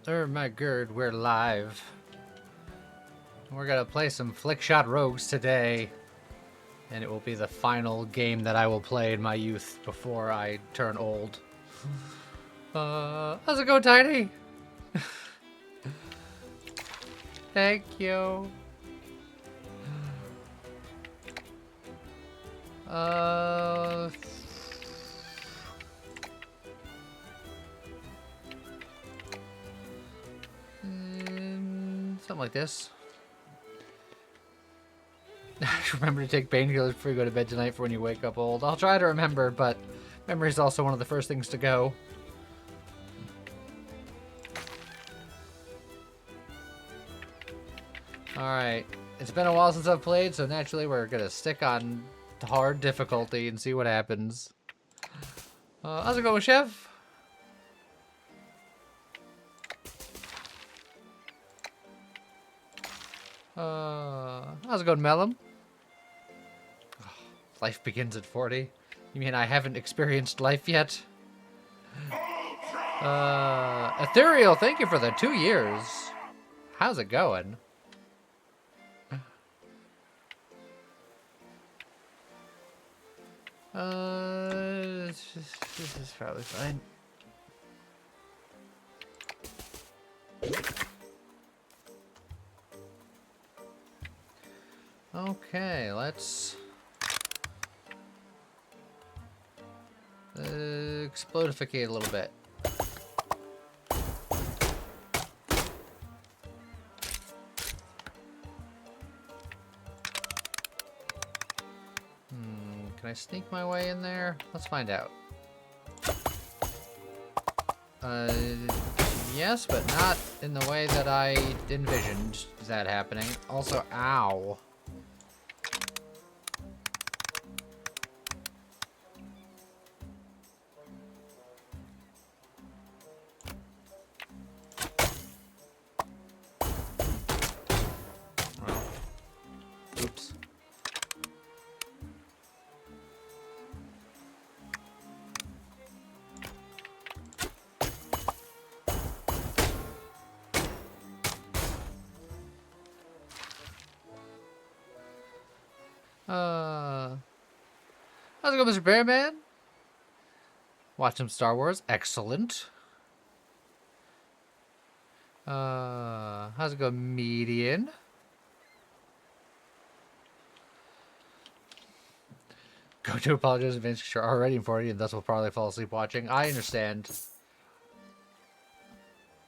my gird, we're live. We're gonna play some Flickshot Rogues today. And it will be the final game that I will play in my youth before I turn old. How's it go, Tiny? Thank you. Something like this. Remember to take painkillers before you go to bed tonight for when you wake up old. I'll try to remember, but memory is also one of the first things to go. Alright. It's been a while since I've played, so naturally we're gonna stick on hard difficulty and see what happens. How's it going, Chef? How's it going, Mellum? Life begins at 40. You mean I haven't experienced life yet? Ethereal, thank you for the 2 years. How's it going? This is probably fine. Okay, let's explodificate a little bit. Can I sneak my way in there? Let's find out. Yes, but not in the way that I envisioned that happening. Also, ow. Well, oops. How's it going, Mr. Bearman? Watch some Star Wars. Excellent. How's it going, Median? Go to apologize in advance because you're already in 40 and thus will probably fall asleep watching. I understand.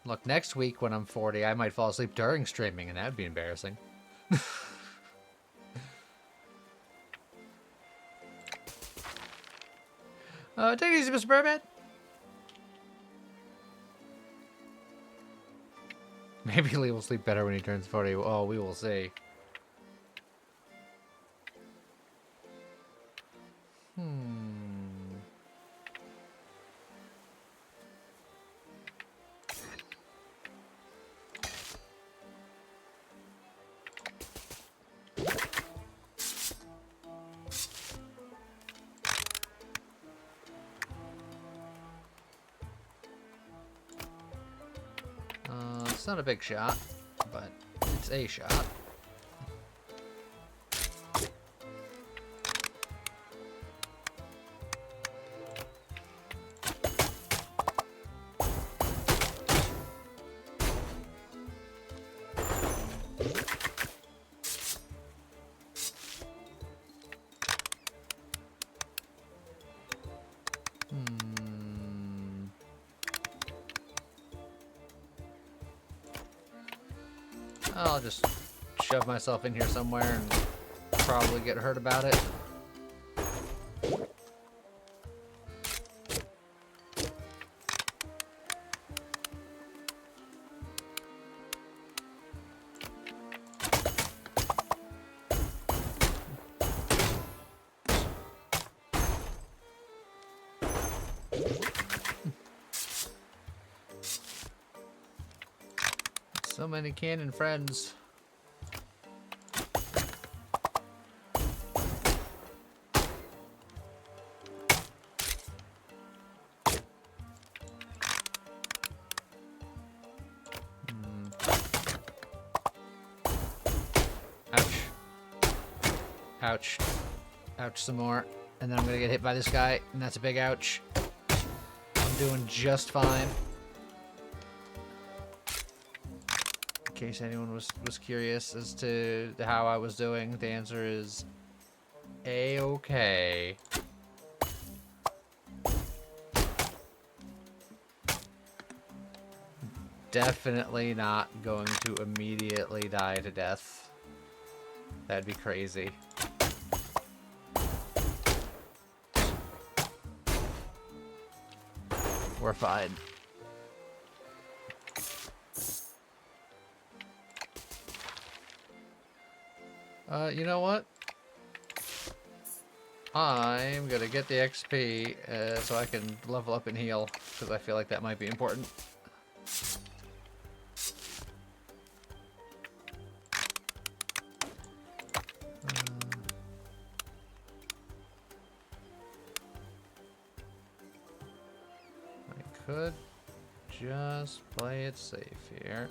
Look, next week when I'm 40, I might fall asleep during streaming, and that'd be embarrassing. Take it easy, Mr. Birdman. Maybe Lee will sleep better when he turns 40. Oh, we will see. It's not a big shot, but it's a shot. I'll just shove myself in here somewhere and probably get hurt about it. So many canon friends. ouch. Ouch some more. And then I'm gonna get hit by this guy, and that's a big ouch. I'm doing just fine. In case anyone was curious as to how I was doing, the answer is A-okay. Definitely not going to immediately die to death. That'd be crazy. We're fine. You know what? I'm gonna get the XP so I can level up and heal, because I feel like that might be important. I could just play it safe here.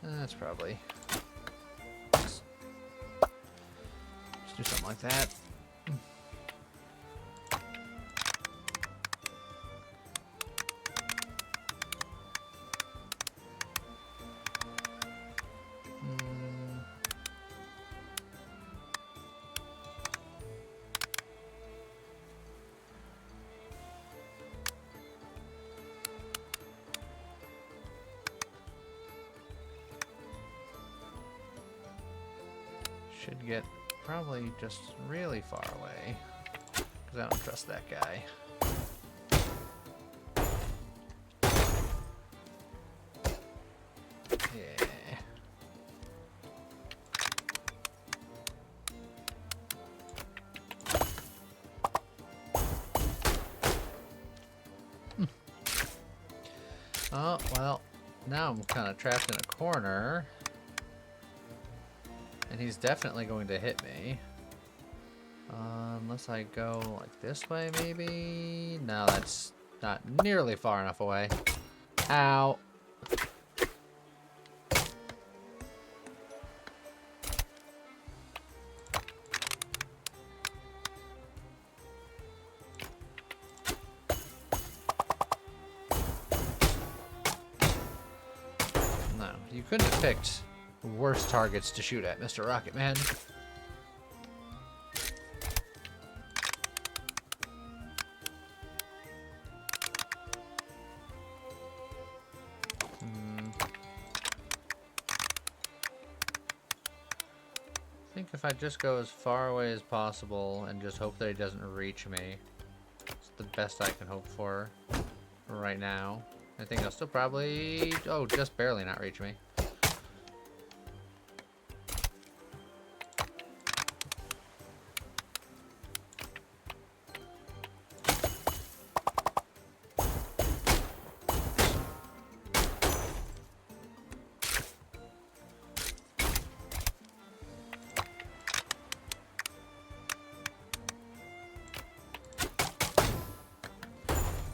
That's probably just do something like that. Should get probably just really far away, because I don't trust that guy. Yeah. Oh, well, now I'm kind of trapped in a corner. And he's definitely going to hit me. Unless I go like this way, maybe? No, that's not nearly far enough away. Ow. No, you couldn't have picked worse targets to shoot at, Mr. Rocket Man. I think if I just go as far away as possible and just hope that he doesn't reach me, it's the best I can hope for right now. I think he'll still probably, oh, just barely not reach me.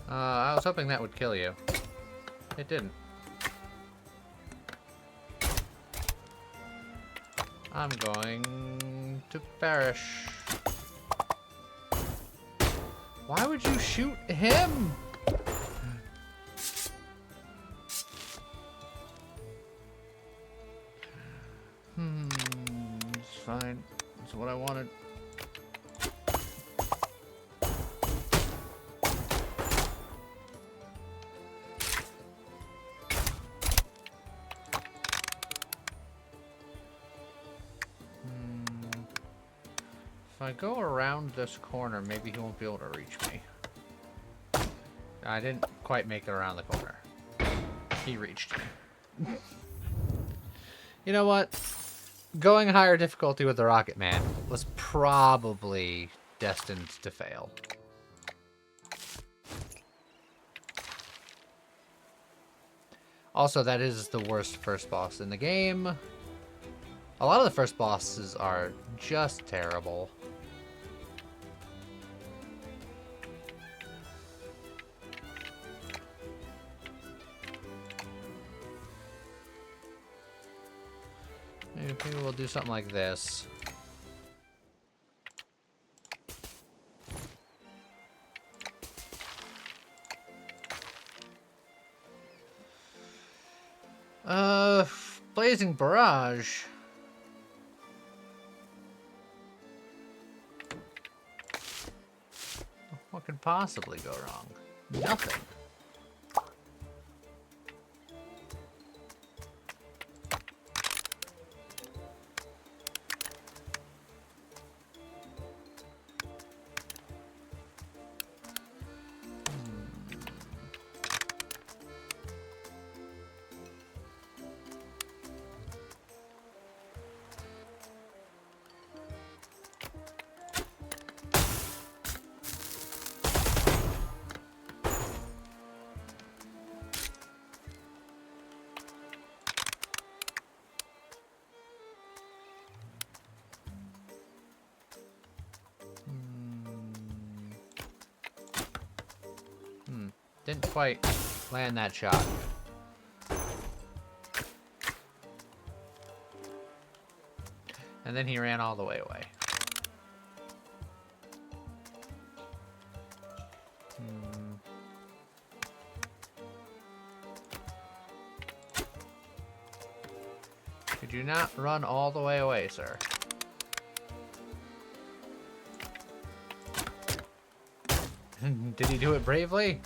I was hoping that would kill you. It didn't. I'm going to perish. Why would you shoot him? It's fine. It's what I wanted. If I go around this corner, maybe he won't be able to reach me. I didn't quite make it around the corner. He reached me. You know what? Going higher difficulty with the Rocket Man was probably destined to fail. Also, that is the worst first boss in the game. A lot of the first bosses are just terrible. Maybe we'll do something like this. Blazing Barrage. What could possibly go wrong? Nothing. Didn't quite land that shot. And then he ran all the way away. Could you not run all the way away, sir? Did he do it bravely?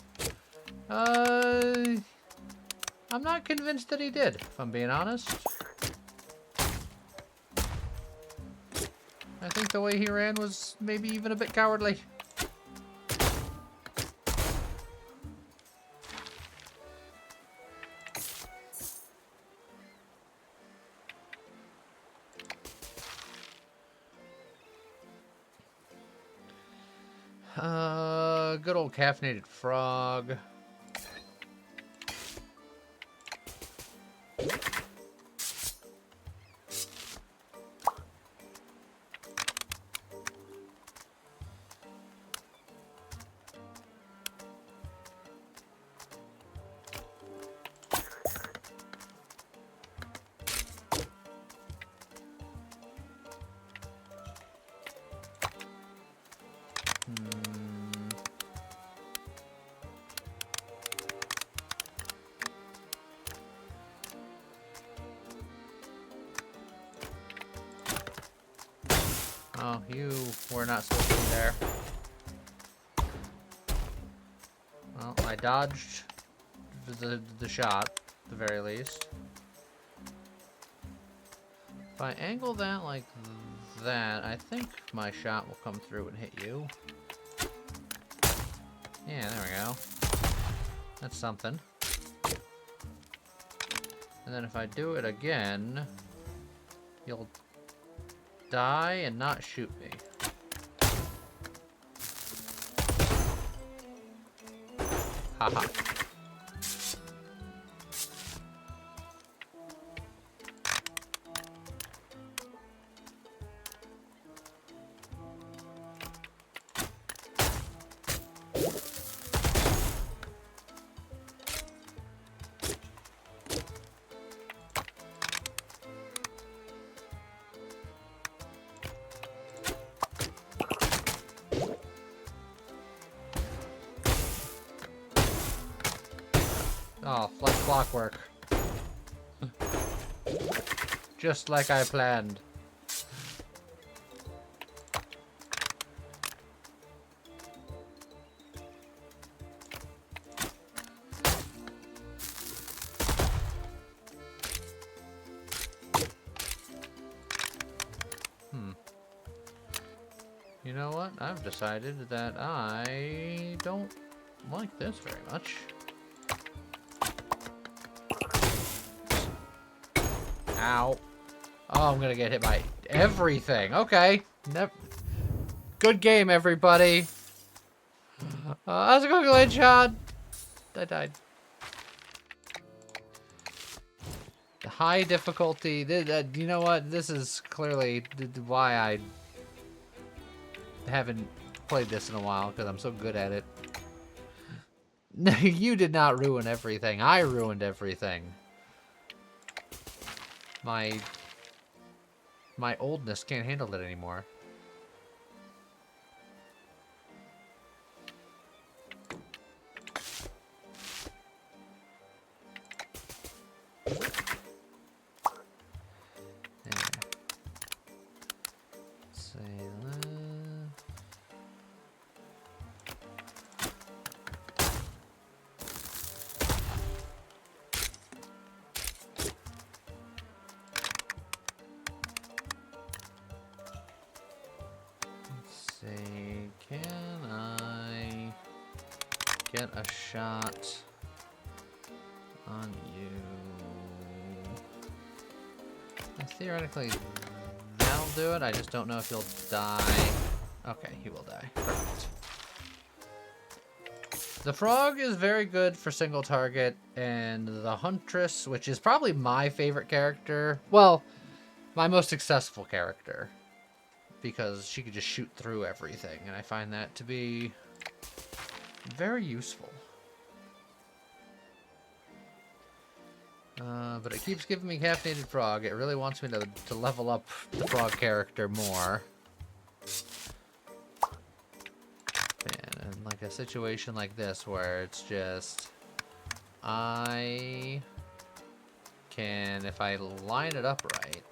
I'm not convinced that he did, if I'm being honest. I think the way he ran was maybe even a bit cowardly. Good old caffeinated frog. Oh, you were not supposed to be there. Well, I dodged the shot, at the very least. If I angle that like that, I think my shot will come through and hit you. Yeah, there we go. That's something. And then if I do it again, you'll die and not shoot me. Haha. Oh, like clockwork. Just like I planned. You know what? I've decided that I don't like this very much. Ow. Oh, I'm gonna get hit by everything. Okay. Good game, everybody. How's it going, Glenshot? I died. high difficulty. You know what? This is clearly why I haven't played this in a while, because I'm so good at it. You did not ruin everything. I ruined everything. My oldness can't handle it anymore. Get a shot on you. Theoretically, that'll do it. I just don't know if he'll die. Okay, he will die. Perfect. The frog is very good for single target, and the huntress, which is probably my favorite character, well, my most successful character, because she could just shoot through everything, and I find that to be very useful. But it keeps giving me caffeinated frog. It really wants me to level up the frog character more. And in like a situation like this where it's just... I can, if I line it up right,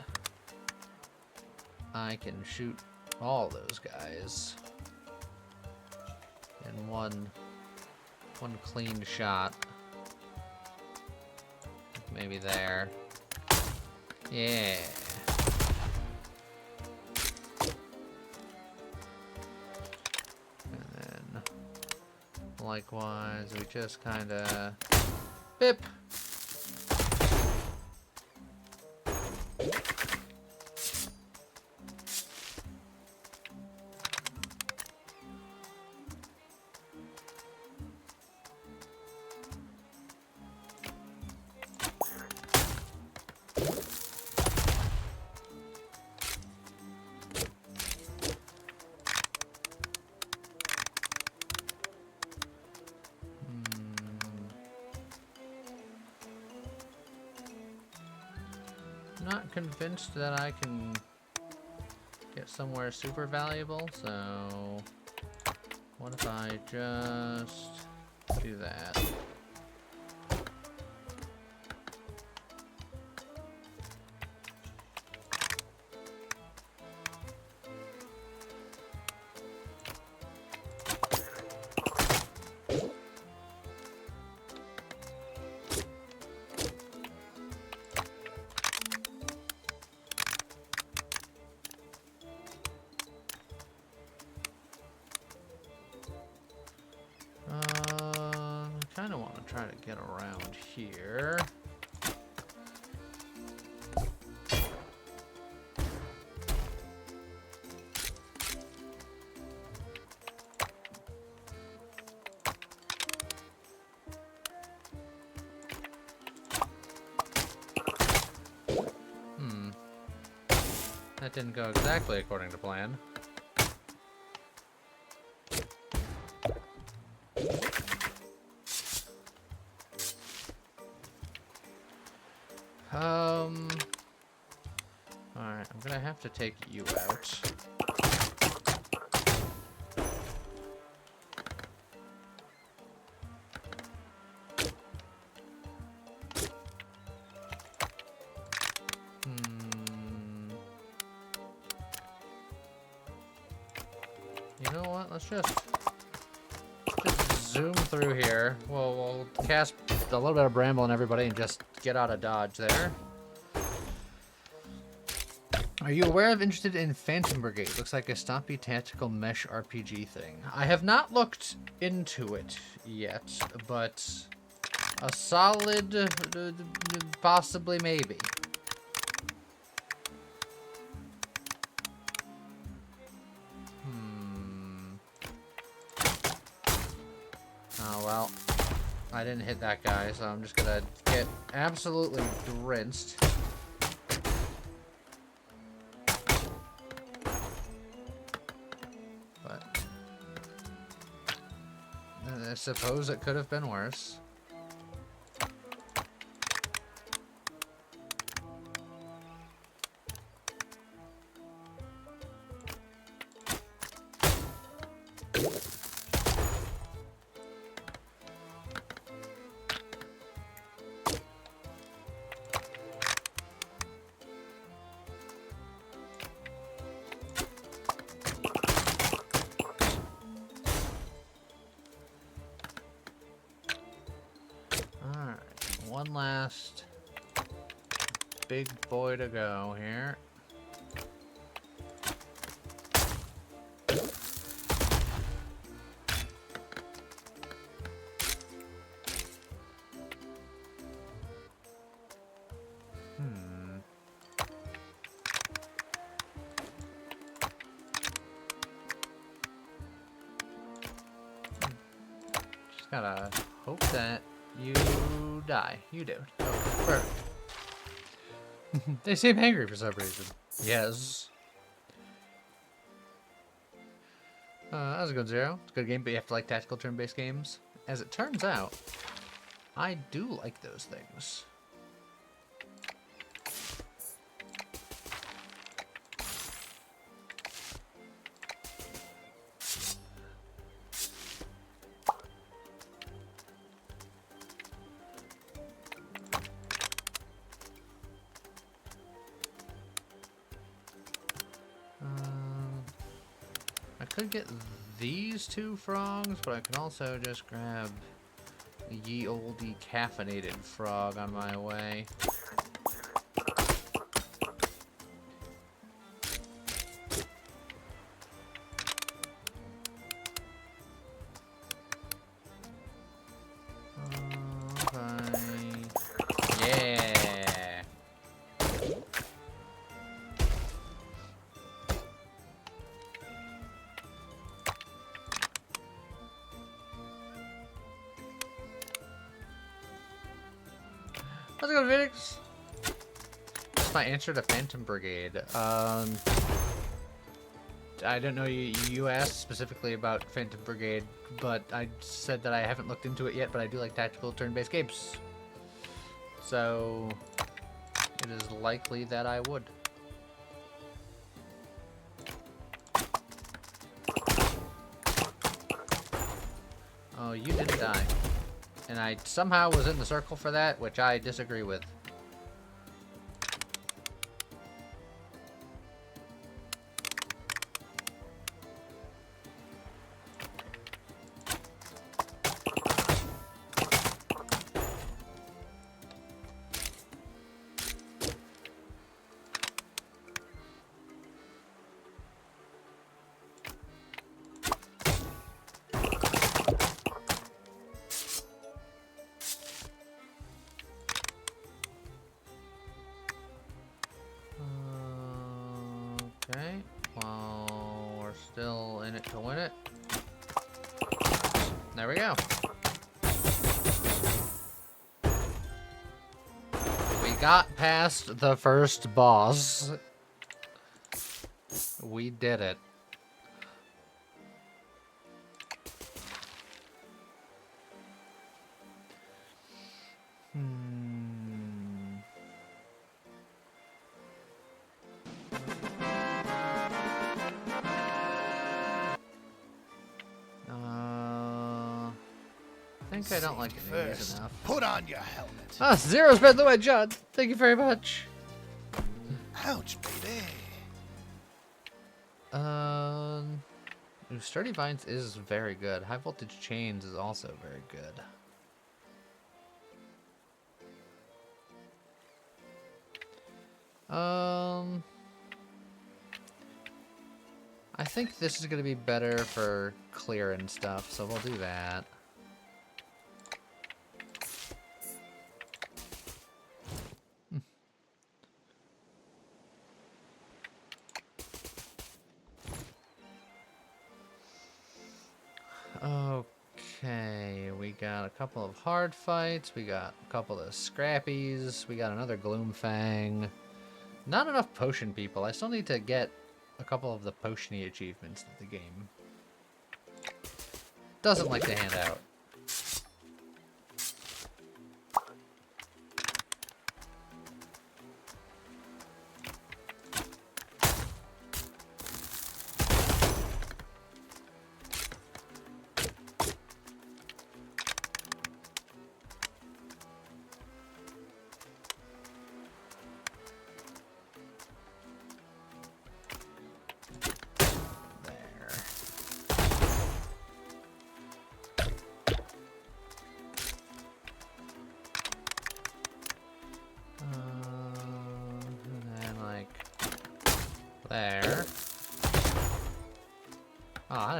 I can shoot all those guys in one clean shot. Maybe there. Yeah. And then likewise we just kinda bip. Not convinced that I can get somewhere super valuable, so what if I just do that? I kind of want to try to get around here. That didn't go exactly according to plan. Alright, I'm gonna have to take you out. You know what? Let's just zoom through here. We'll cast a little bit of Bramble on everybody and just get out of dodge there. Are you aware of interested in Phantom Brigade? Looks like a stompy tactical mesh RPG thing. I have not looked into it yet, but a solid possibly maybe. Oh well, I didn't hit that guy, so I'm just gonna get absolutely rinsed. I suppose it could have been worse. One last big boy to go here. Just gotta hope that you die. You do. Oh, perfect. They seem angry for some reason. Yes. How's it going, Zero? It's a good game, but you have to like tactical turn-based games. As it turns out, I do like those things. I could get these two frogs, but I can also just grab a ye olde caffeinated frog on my way. Yeah. How's it going, Phoenix? That's my answer to Phantom Brigade. I don't know, you asked specifically about Phantom Brigade, but I said that I haven't looked into it yet, but I do like tactical turn-based games. So, it is likely that I would. Oh, you didn't die. And I somehow was in the circle for that, which I disagree with. Okay, well, we're still in it to win it. There we go. We got past the first boss. We did it. I think I don't like it enough. Put on your helmet. Ah, Zero's been the way, John. Thank you very much. Ouch, baby. Sturdy Vines is very good. High Voltage Chains is also very good. I think this is going to be better for clearing stuff, so we'll do that. Okay, we got a couple of hard fights, we got a couple of scrappies, we got another Gloomfang. Not enough potion people. I still need to get a couple of the potion-y achievements that the game doesn't like to hand out.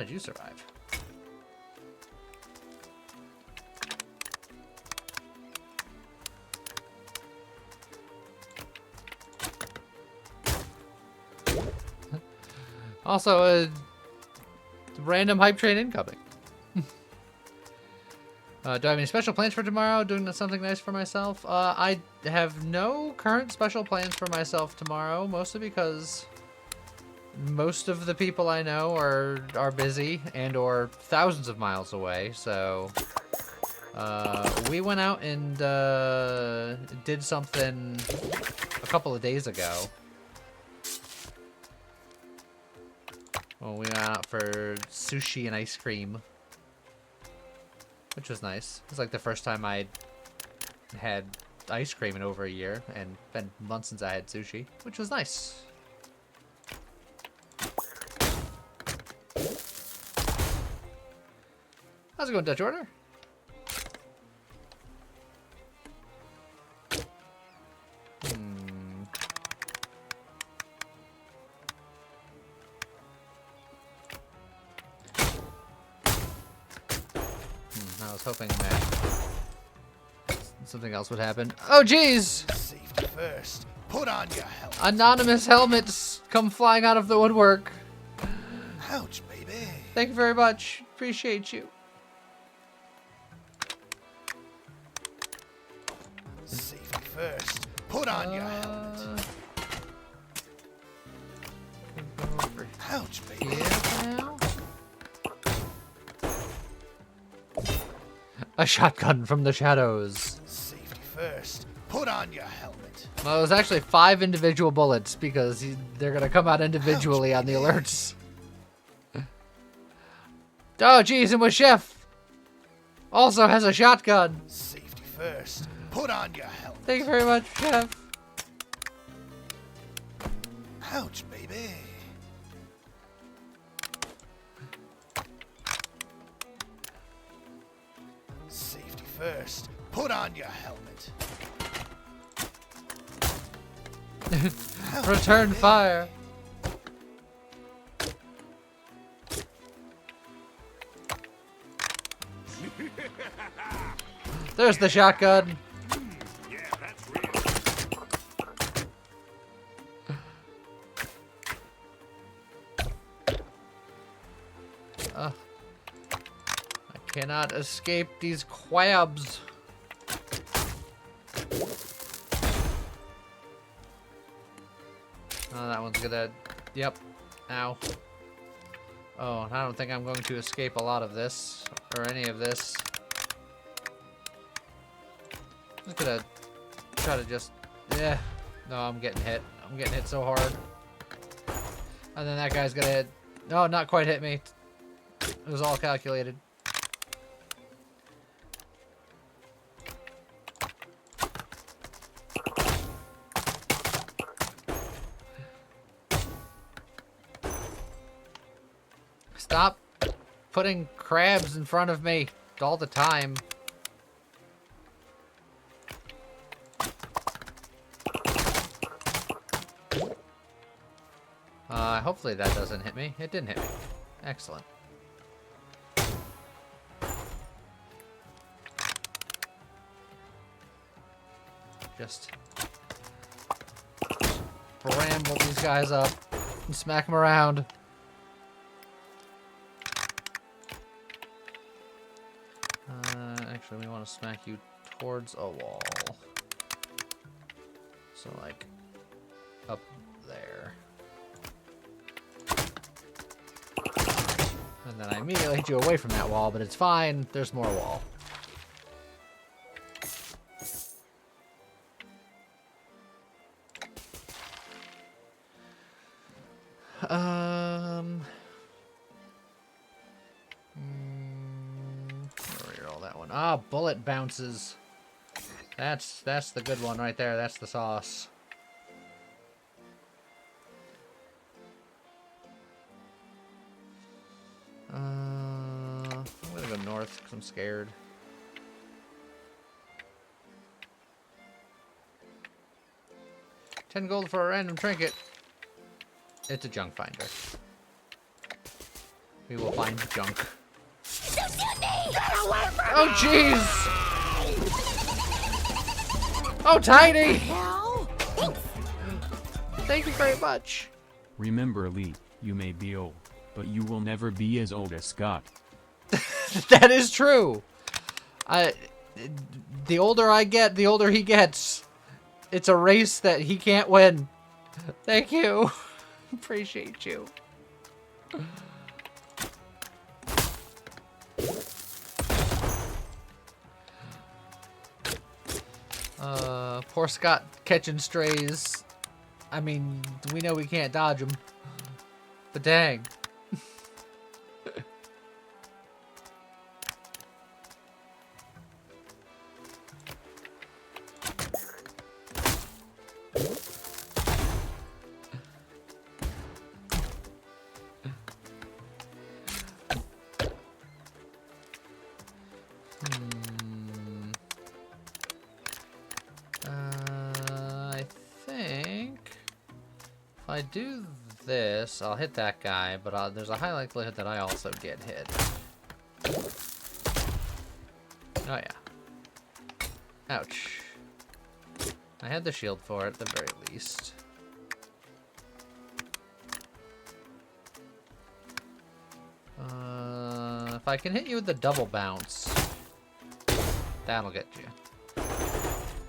how'd you survive? Also, a random hype train incoming. Do I have any special plans for tomorrow? Doing something nice for myself? I have no current special plans for myself tomorrow, mostly because most of the people I know are busy and or thousands of miles away. So we went out and did something a couple of days ago. Well, we went out for sushi and ice cream, which was nice. It was like the first time I'd had ice cream in over a year, and been months since I had sushi, which was nice. How's it going, Dutch Order? I was hoping that something else would happen. Oh, jeez! Safety first. Put on your helmet. Anonymous helmets come flying out of the woodwork. Ouch, baby. Thank you very much. Appreciate you. Safety first. Put on your helmet. Go over Ouch, baby. here now. A shotgun from the shadows. Safety first. Put on your helmet. Well, it was actually 5 individual bullets because they're going to come out individually on the alerts. Oh, geez, and with Chef also has a shotgun. Safety first. Put on your helmet. Thank you very much, Chef. Ouch, baby. Safety first. Put on your helmet. Ouch, Return baby. fire. There's the shotgun. Yeah, that's real. I cannot escape these quabs. Oh, that one's gonna... Yep. Ow. Oh, I don't think I'm going to escape a lot of this, or any of this. Just gonna try to just... Yeah. No, I'm getting hit. I'm getting hit so hard. And then that guy's gonna hit... No, not quite hit me. It was all calculated. Stop putting crabs in front of me all the time. Hopefully that doesn't hit me. It didn't hit me. Excellent. Just bramble these guys up and smack them around. Actually, we want to smack you towards a wall. So, like, up there. And then I immediately hit you away from that wall, but it's fine. There's more wall. Where are all that one? Ah, bullet bounces. That's the good one right there. That's the sauce. I'm gonna go north because I'm scared. $10 gold for a random trinket. It's a junk finder. we will find junk. Oh, jeez! Oh, Tiny! Thank you very much. Remember, Lee, you may be old, but you will never be as old as Scott. That is true. The older I get, the older he gets. It's a race that he can't win. Thank you. Appreciate you. Poor Scott catching strays. I mean, we know we can't dodge them. But dang. I think if I do this, I'll hit that guy, but there's a high likelihood that I also get hit. Oh yeah. Ouch. I had the shield for it at the very least. If I can hit you with the double bounce, that'll get you.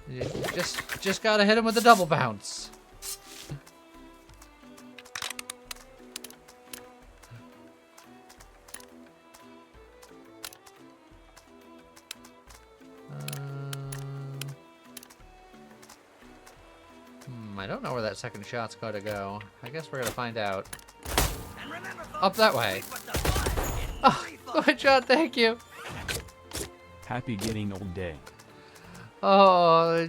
You just gotta hit him with the double bounce. I don't know where that second shot's gotta go. I guess we're gonna find out. Up that way. Oh, good shot, thank you. Happy getting old day. Oh,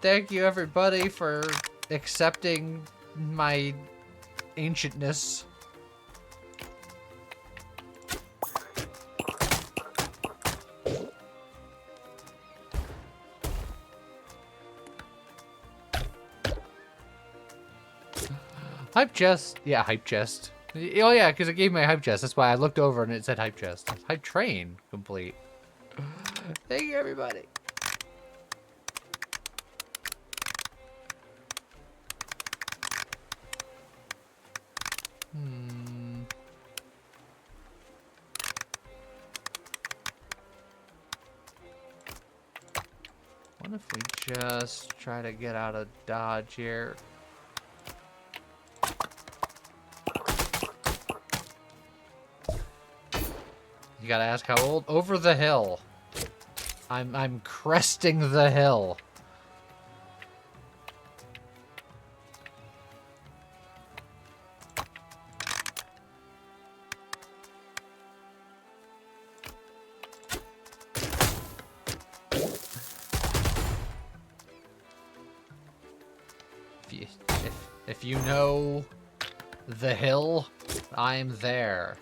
thank you everybody for accepting my ancientness. Hype chest. Yeah, hype chest. Oh yeah, because it gave me a hype chest. That's why I looked over and it said hype chest. Hype train complete. Thank you everybody. What if we just try to get out of dodge here? You gotta ask how old? Over the hill. I'm cresting the hill. If you know the hill, I'm there.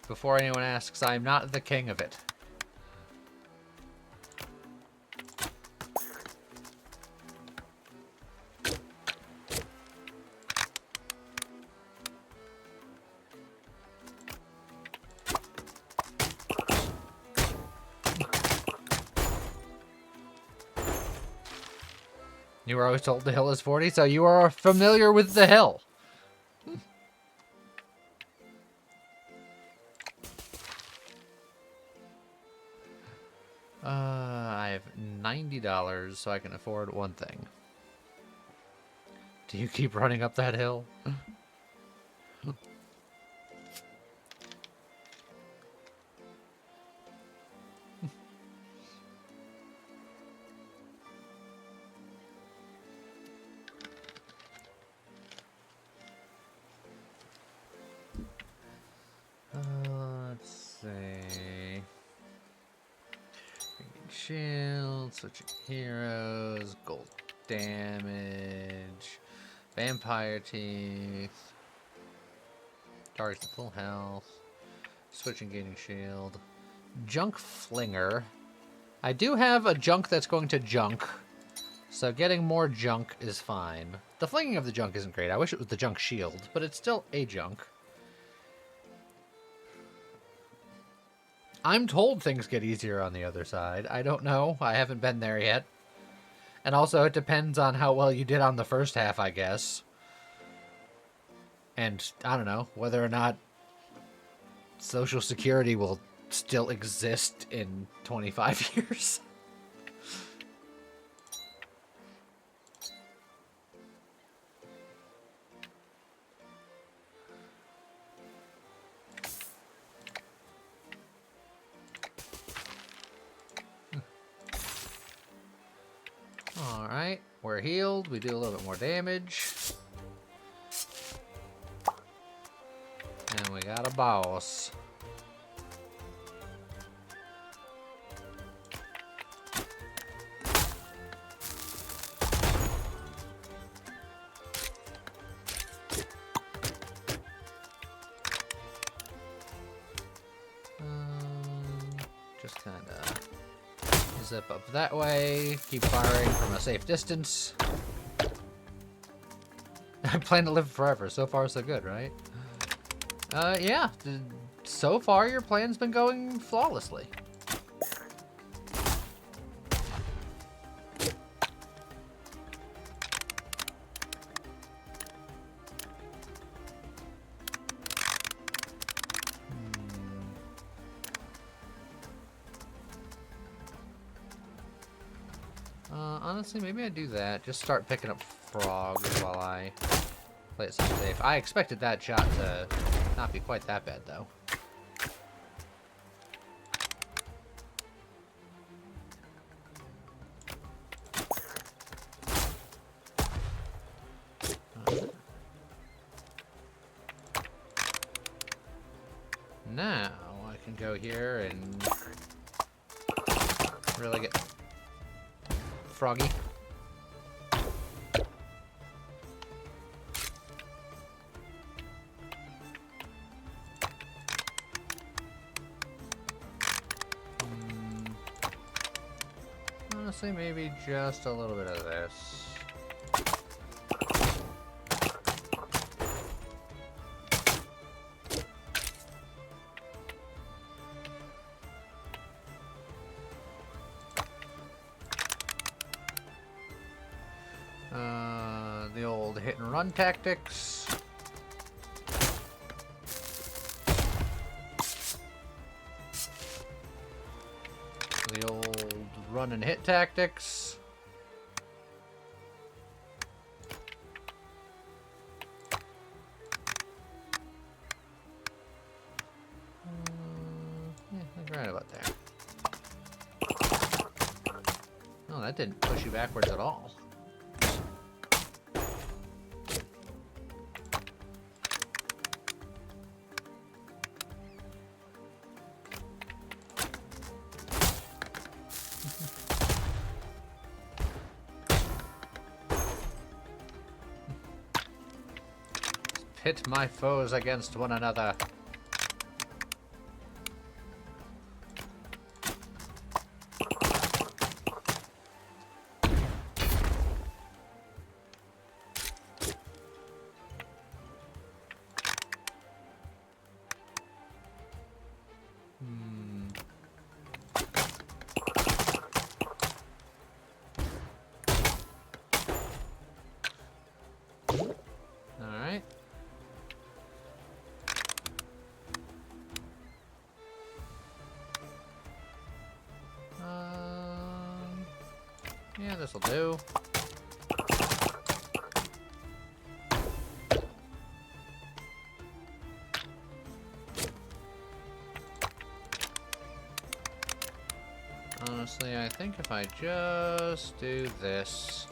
Before anyone asks, I'm not the king of it. You were always told the hill is 40, so you are familiar with the hill. I have $90, so I can afford one thing. Do you keep running up that hill? Let's see. Shield, switching heroes, gold damage, vampire teeth. Target's at full health. Switching, gaining shield. Junk Flinger. I do have a junk that's going to junk, so getting more junk is fine. The flinging of the junk isn't great. I wish it was the junk shield, but it's still a junk. I'm told things get easier on the other side. I don't know. I haven't been there yet. And also, it depends on how well you did on the first half, I guess. And, I don't know, whether or not Social Security will still exist in 25 years. Alright, we're healed. We do a little bit more damage. And we got a boss. Just kind of zip up that way. Keep firing from a safe distance. I plan to live forever. So far, so good, right? Yeah. So far, your plan's been going flawlessly. Honestly, maybe I do that. Just start picking up frogs while I play it safe. I expected that shot to not be quite that bad, though. Now I can go here and really get froggy. Honestly, maybe just a little bit of this. The old hit and run tactics. The old run and hit tactics. Yeah, like right about there. Oh, that didn't push you backwards at all. Pit my foes against one another. Alright. Yeah, this'll do. Honestly, I think if I just do this,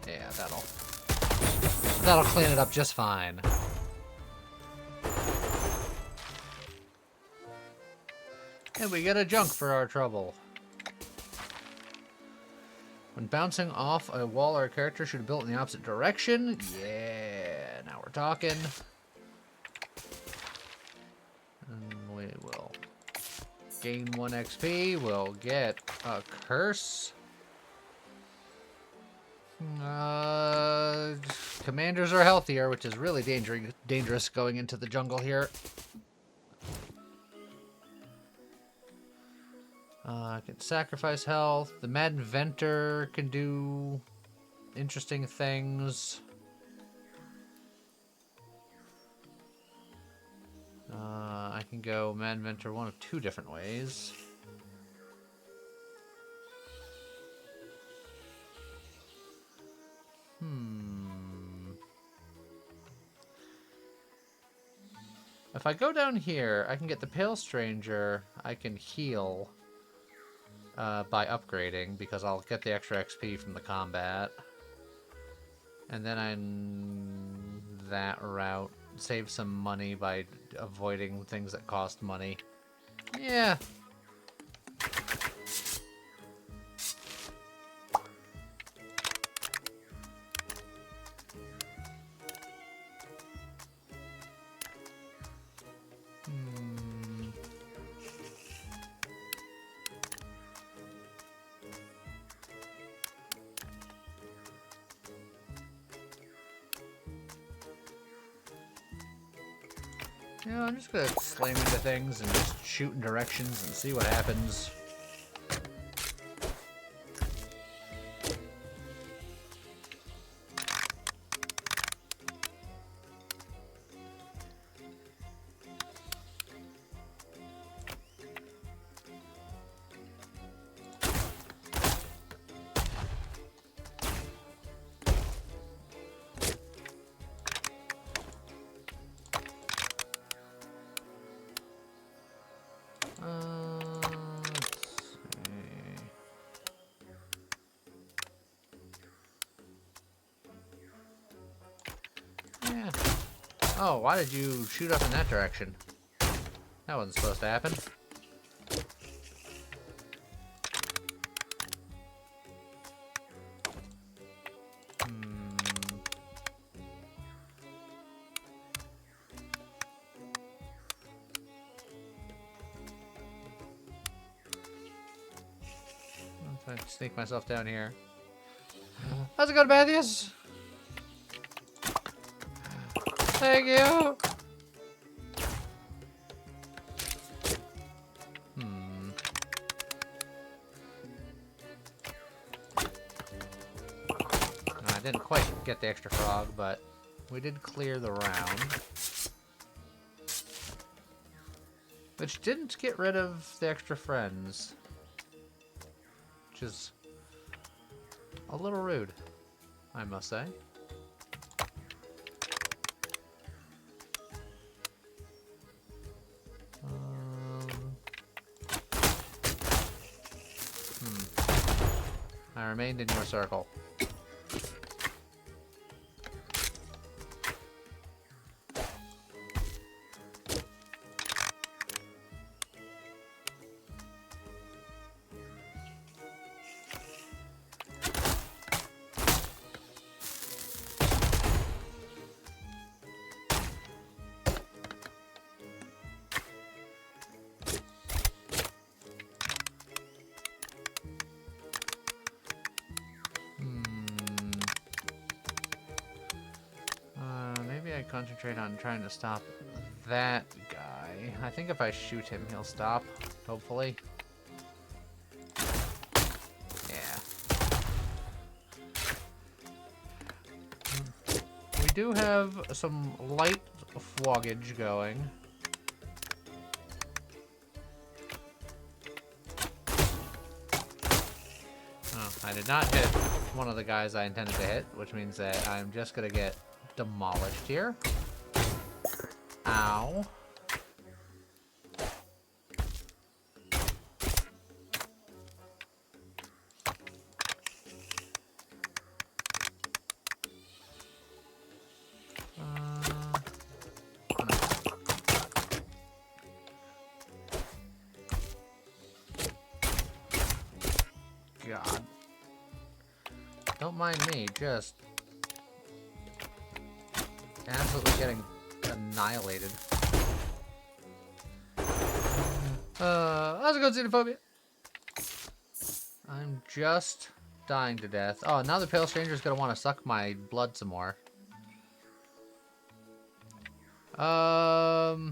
yeah, that'll clean it up just fine. And we get a junk for our trouble. When bouncing off a wall or a character should have built in the opposite direction. Yeah, now we're talking. Gain 1 XP. We'll get a curse. Commanders are healthier, which is really dangerous going into the jungle here. I can sacrifice health. The Mad Inventor can do interesting things. I can go Mad Inventor one of 2 different ways. If I go down here, I can get the Pale Stranger. I can heal by upgrading because I'll get the extra XP from the combat. And then I'm that route. Save some money by avoiding things that cost money. Yeah. Yeah, I'm just gonna slam into things and just shoot in directions and see what happens. Yeah. Oh, why did you shoot up in that direction? That wasn't supposed to happen. If I sneak myself down here. How's it going, Matthews? Thank you. I didn't quite get the extra frog, but we did clear the round. Which didn't get rid of the extra friends. Which is a little rude, I must say. I remained in your circle. Concentrate on trying to stop that guy. I think if I shoot him, he'll stop, hopefully. Yeah. We do have some light floggage going. Oh, I did not hit one of the guys I intended to hit, which means that I'm just gonna get demolished here. Ow. God. Don't mind me, just absolutely getting annihilated. How's it going, Xenophobia? I'm just dying to death. Oh, now the Pale Stranger's gonna want to suck my blood some more. The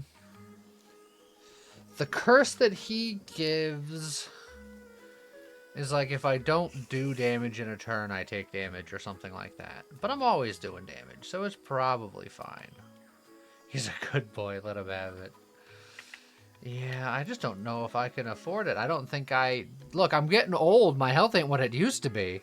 curse that he gives is like if I don't do damage in a turn, I take damage or something like that. But I'm always doing damage, so it's probably fine. He's a good boy, let him have it. Yeah, I just don't know if I can afford it. I don't think I... Look, I'm getting old. My health ain't what it used to be.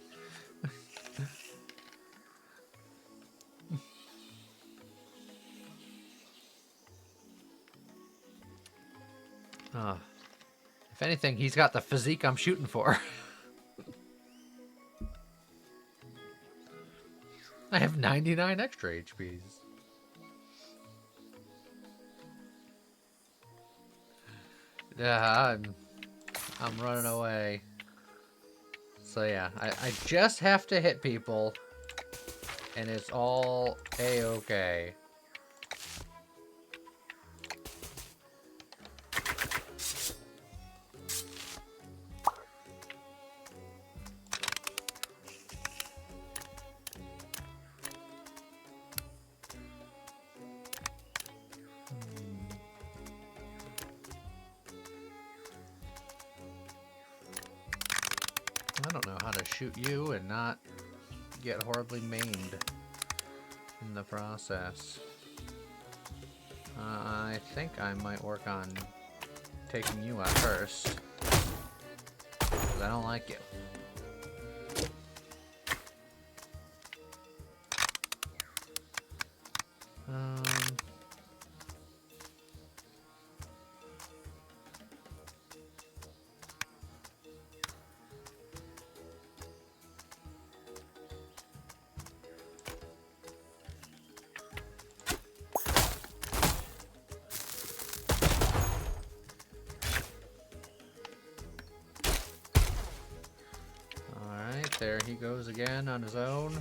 If anything, he's got the physique I'm shooting for. I have 99 extra HPs. Yeah, I'm running away. So yeah, I just have to hit people, and it's all a-okay. I don't know how to shoot you and not get horribly maimed in the process. I think I might work on taking you out first, because I don't like you. There he goes again on his own.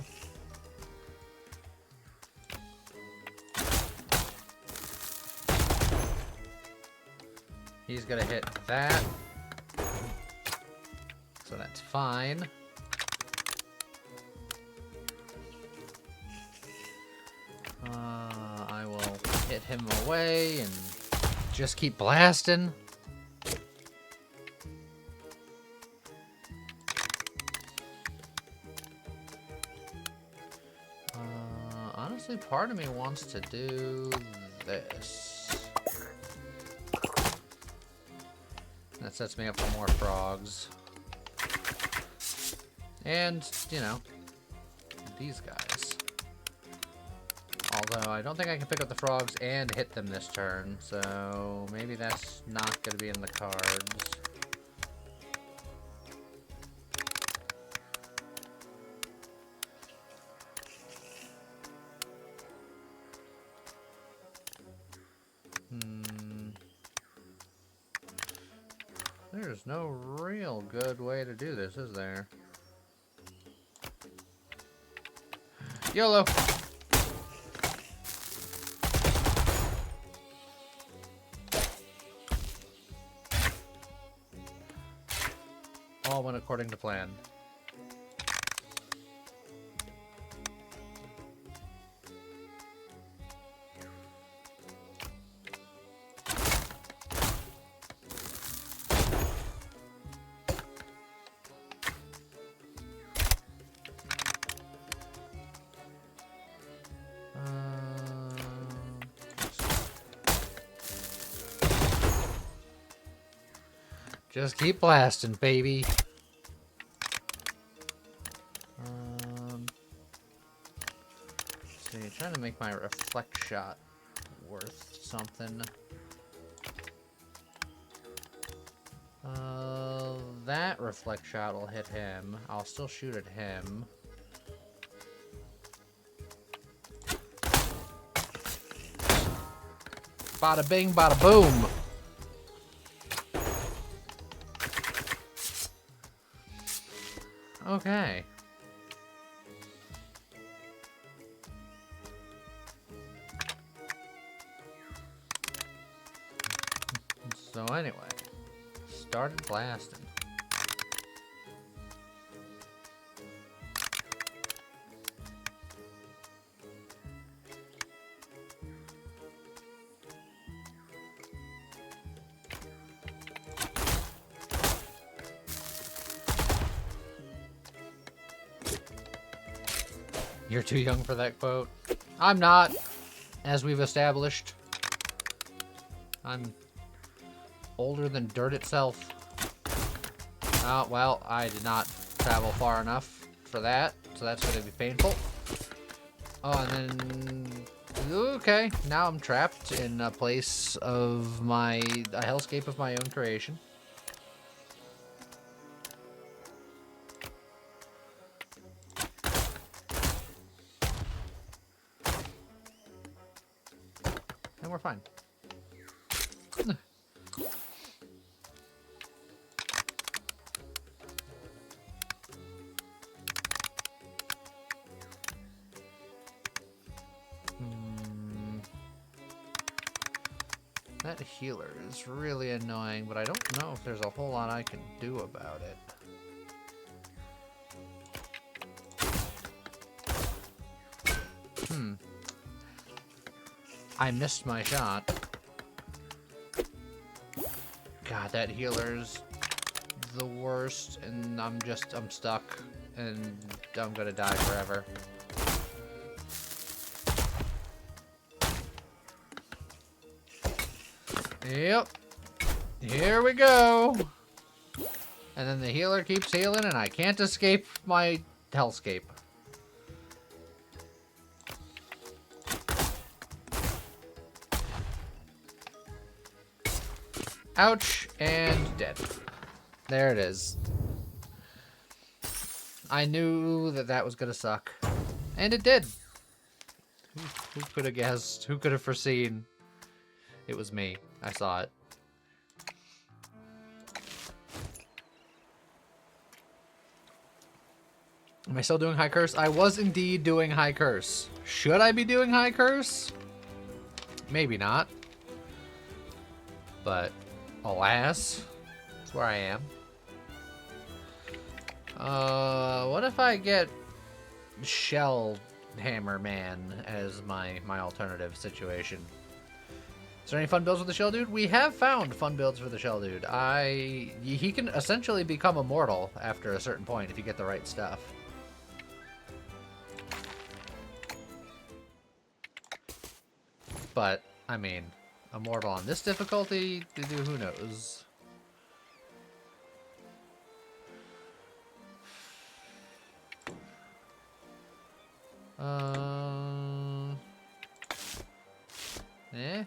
He's gonna hit that. So that's fine. I will hit him away and just keep blasting. Honestly, part of me wants to do this. That sets me up for more frogs. And, you know, these guys. Although, I don't think I can pick up the frogs and hit them this turn, so maybe that's not going to be in the cards. There's no real good way to do this, is there? YOLO! All went according to plan. Just keep blasting, baby. See, trying to make my reflect shot worth something. That reflect shot will hit him. I'll still shoot at him. Bada bing, bada boom. Okay. So anyway, started blasting. You're too young for that quote. I'm not, as we've established. I'm older than dirt itself. Oh, well, I did not travel far enough for that, so that's going to be painful. Oh, and then... Okay, now I'm trapped in a place of a hellscape of my own creation. And we're fine. That healer is really annoying, but I don't know if there's a whole lot I can do about it. I missed my shot. God, that healer's the worst, and I'm stuck, and I'm gonna die forever. Yep. Here we go. And then the healer keeps healing, and I can't escape my hellscape. Ouch, and dead. There it is. I knew that that was gonna suck. And it did. Who could have guessed? Who could have foreseen? It was me. I saw it. Am I still doing High Curse? I was indeed doing High Curse. Should I be doing High Curse? Maybe not. But, alas, that's where I am. What if I get Shell Hammer Man as my alternative situation? Is there any fun builds with the Shell Dude? We have found fun builds for the Shell Dude. He can essentially become immortal after a certain point if you get the right stuff. But, I mean, immortal on this difficulty, who knows? Eh?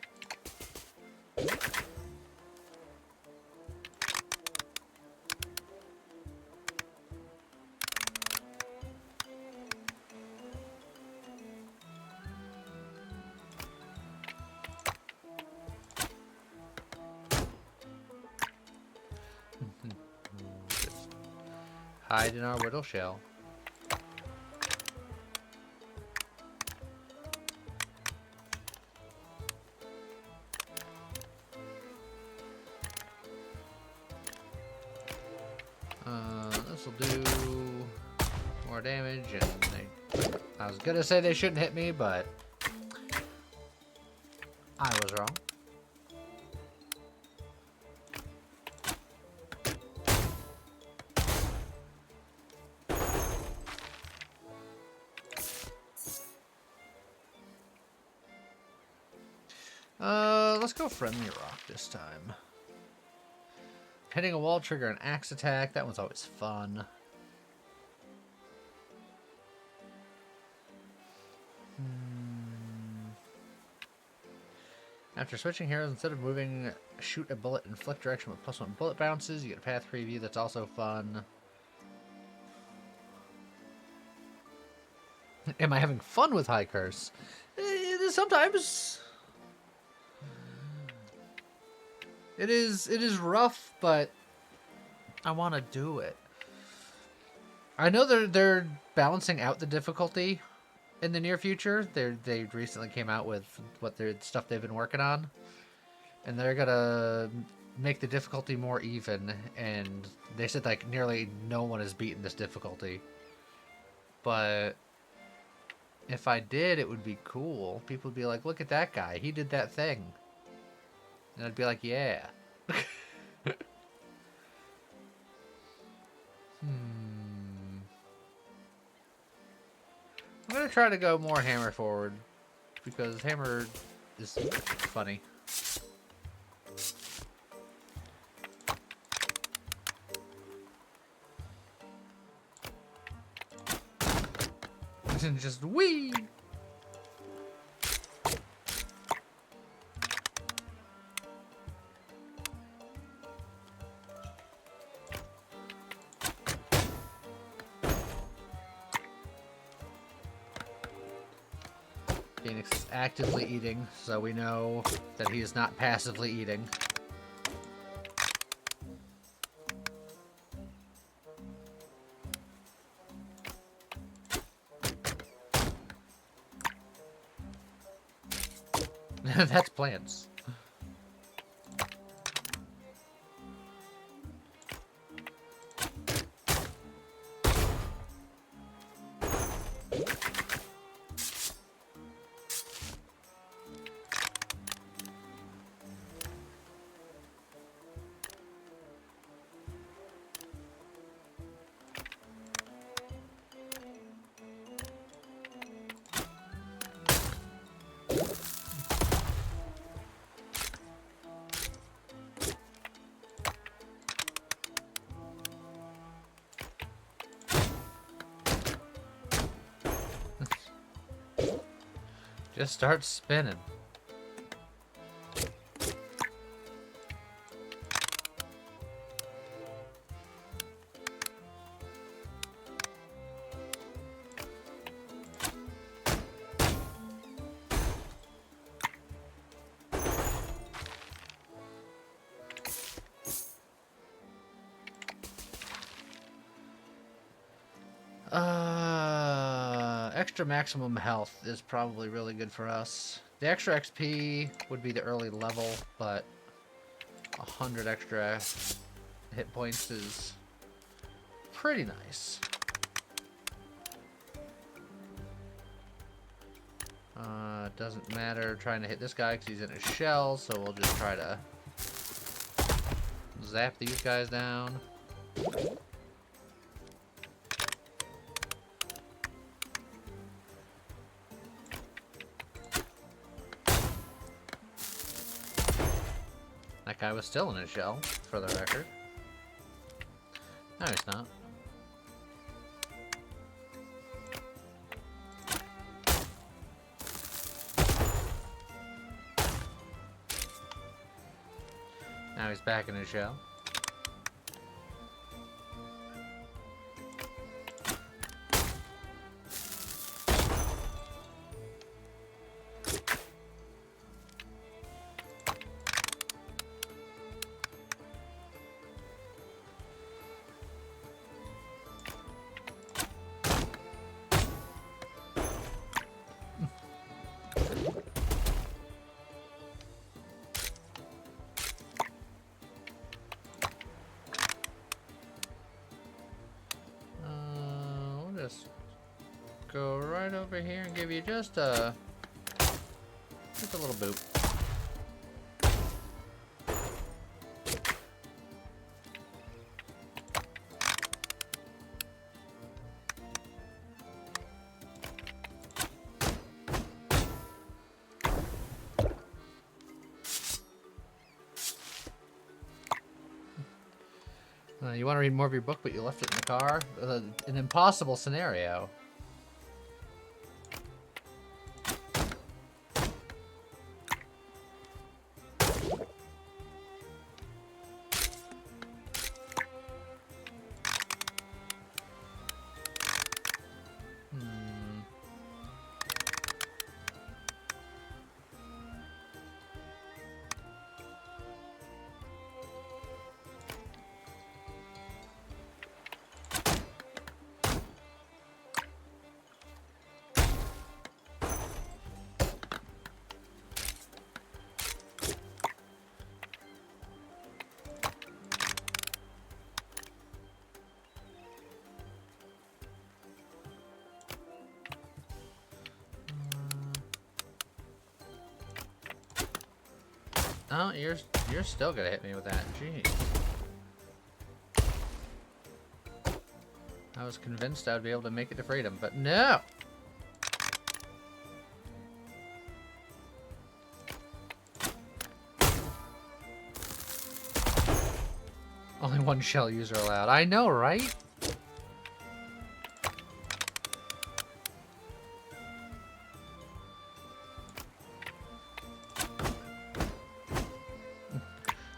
Just hide in our whittle shell. This will do more damage, and I was gonna say they shouldn't hit me, but I was wrong. Let's go Friendly Rock this time. Hitting a wall trigger an axe attack. That one's always fun. After switching heroes, instead of moving, shoot a bullet in flick direction with +1 bullet bounces. You get a path preview. That's also fun. Am I having fun with High Curse? Sometimes. It is rough, but I want to do it. I know they're balancing out the difficulty in the near future. They recently came out with what their stuff they've been working on, and they're gonna make the difficulty more even, and they said like nearly no one has beaten this difficulty. But if I did, it would be cool. People would be like, look at that guy, he did that thing. And I'd be like, yeah. I'm gonna try to go more hammer forward, because hammer is funny. And just wee. Phoenix is actively eating, so we know that he is not passively eating. That's plants. Just start spinning. Extra maximum health is probably really good for us. The extra XP would be the early level, but 100 extra hit points is pretty nice. Doesn't matter trying to hit this guy because he's in a shell, so we'll just try to zap these guys down. That guy was still in a shell, for the record. No, he's not. Now he's back in his shell. Go right over here and give you just a little boop. You want to read more of your book, but you left it in the car? An impossible scenario. No, you're still gonna hit me with that. Jeez. I was convinced I would be able to make it to freedom, but no! Only one shell user allowed. I know, right?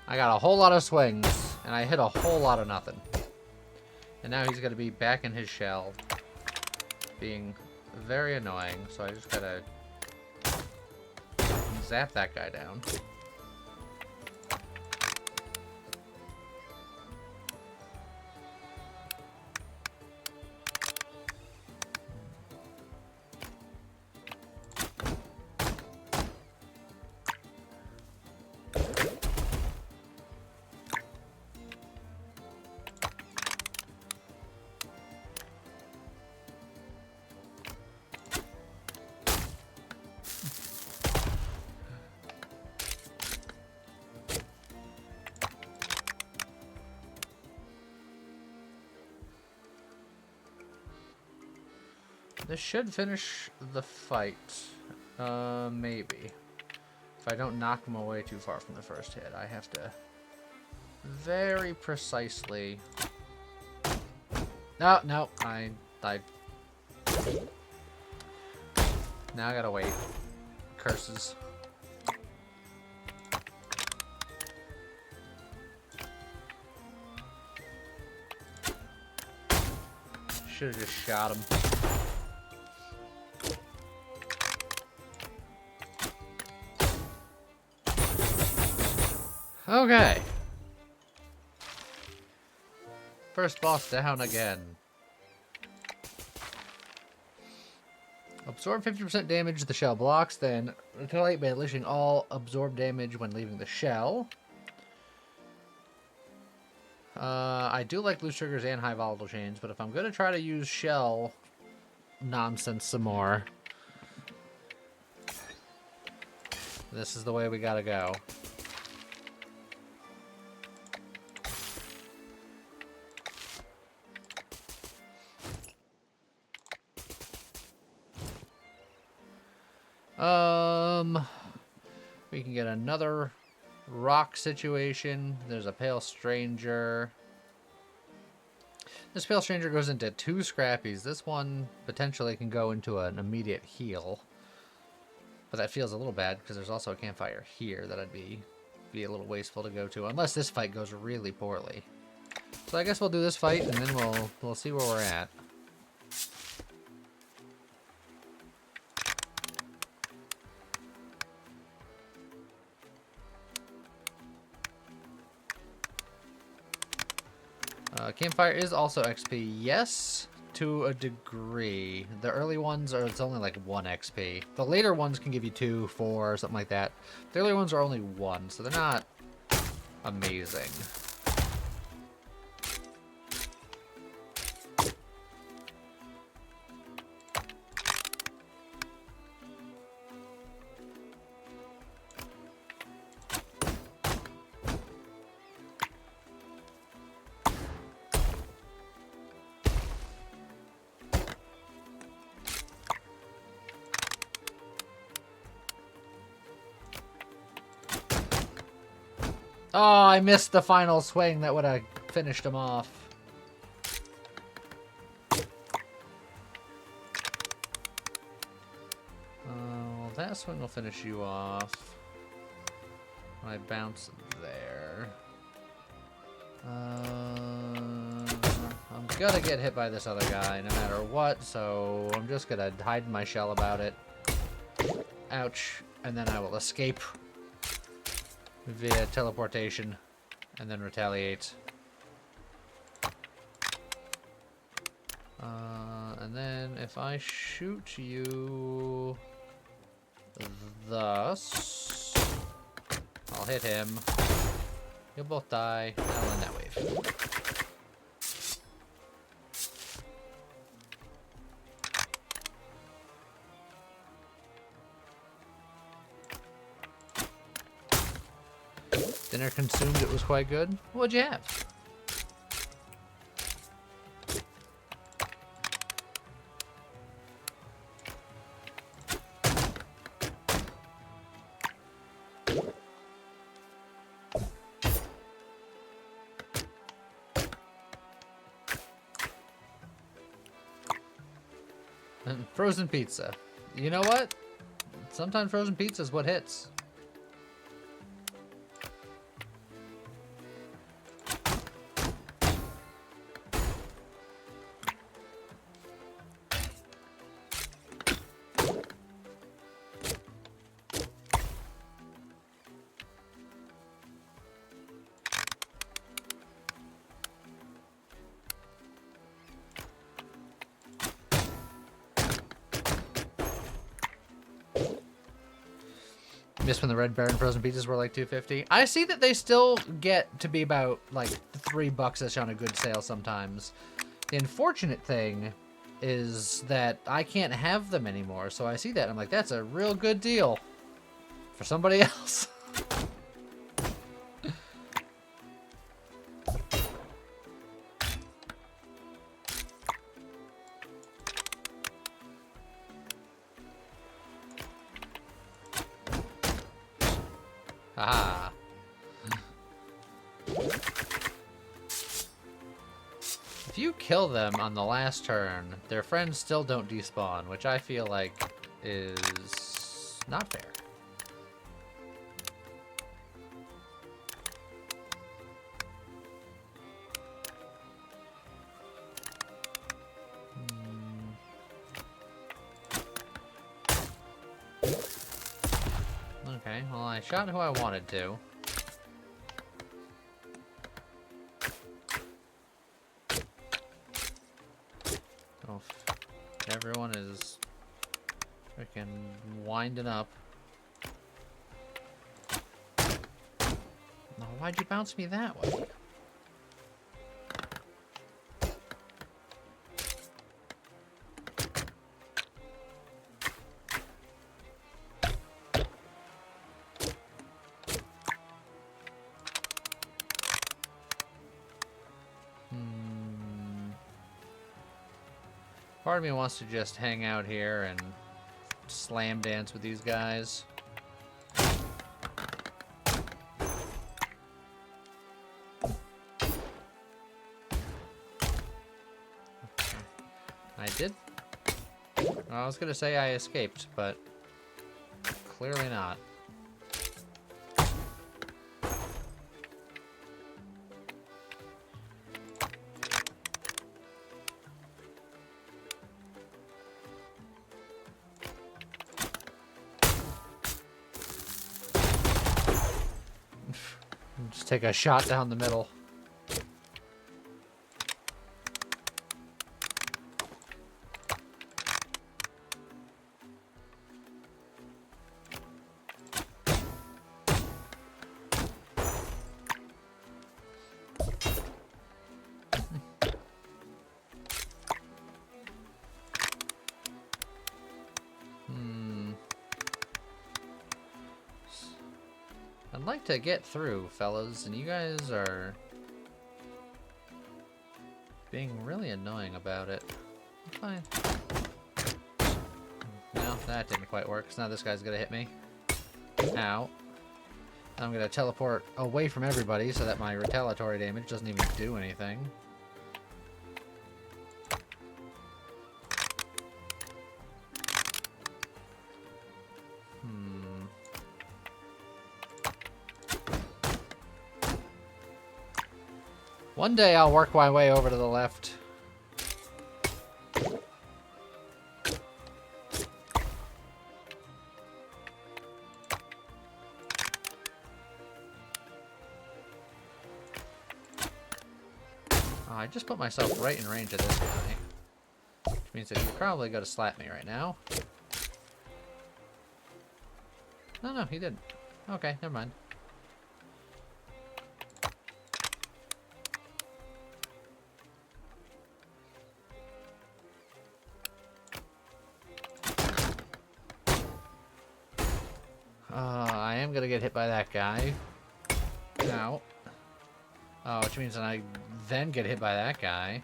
I got a whole lot of swings, and I hit a whole lot of nothing. And now he's going to be back in his shell, being very annoying, so I just gotta zap that guy down. This should finish the fight. Maybe. If I don't knock him away too far from the first hit, I have to very precisely... No, no, I... Now I gotta wait. Curses. Should've just shot him. Okay. First boss down again. Absorb 50% damage the shell blocks, then retaliate by unleashing all absorbed damage when leaving the shell. I do like loose triggers and high volatile chains, but if I'm going to try to use shell nonsense some more, this is the way we gotta go. We can get another rock situation. There's a pale stranger. This pale stranger goes into 2 scrappies. This one potentially can go into an immediate heal. But that feels a little bad because there's also a campfire here that I'd be a little wasteful to go to, unless this fight goes really poorly. So I guess we'll do this fight and then we'll see where we're at. Campfire is also XP, yes, to a degree. The early ones it's only like 1 XP. The later ones can give you 2, 4, something like that. The early ones are only 1, so they're not amazing. Oh, I missed the final swing that would have finished him off. Well, that swing will finish you off. When I bounce there. I'm gonna get hit by this other guy no matter what, so I'm just gonna hide in my shell about it. Ouch. And then I will escape via teleportation and then retaliate. And then if I shoot you thus, I'll hit him. You'll both die. I'll end that wave. Dinner consumed, it was quite good. What'd you have? Frozen pizza. You know what? Sometimes frozen pizza is what hits. Just when the Red Baron frozen pizzas were like $2.50. I see that they still get to be about like $3-ish on a good sale sometimes. The unfortunate thing is that I can't have them anymore. So I see that and I'm like, that's a real good deal for somebody else. Aha. If you kill them on the last turn, their friends still don't despawn, which I feel like is not fair. Okay, well, I shot who I wanted to. Oh, everyone is freaking winding up. Oh, why'd you bounce me that way? Part of me wants to just hang out here and slam dance with these guys. I did. I was gonna say I escaped, but clearly not. Just take a shot down the middle. I'd like to get through, fellas, and you guys are being really annoying about it. Fine. No, that didn't quite work, because now this guy's gonna hit me. Ow. I'm gonna teleport away from everybody so that my retaliatory damage doesn't even do anything. One day I'll work my way over to the left. Oh, I just put myself right in range of this guy. Which means that he's probably going to slap me right now. No, he didn't. Okay, never mind. I am gonna get hit by that guy. out. Oh, which means that I then get hit by that guy.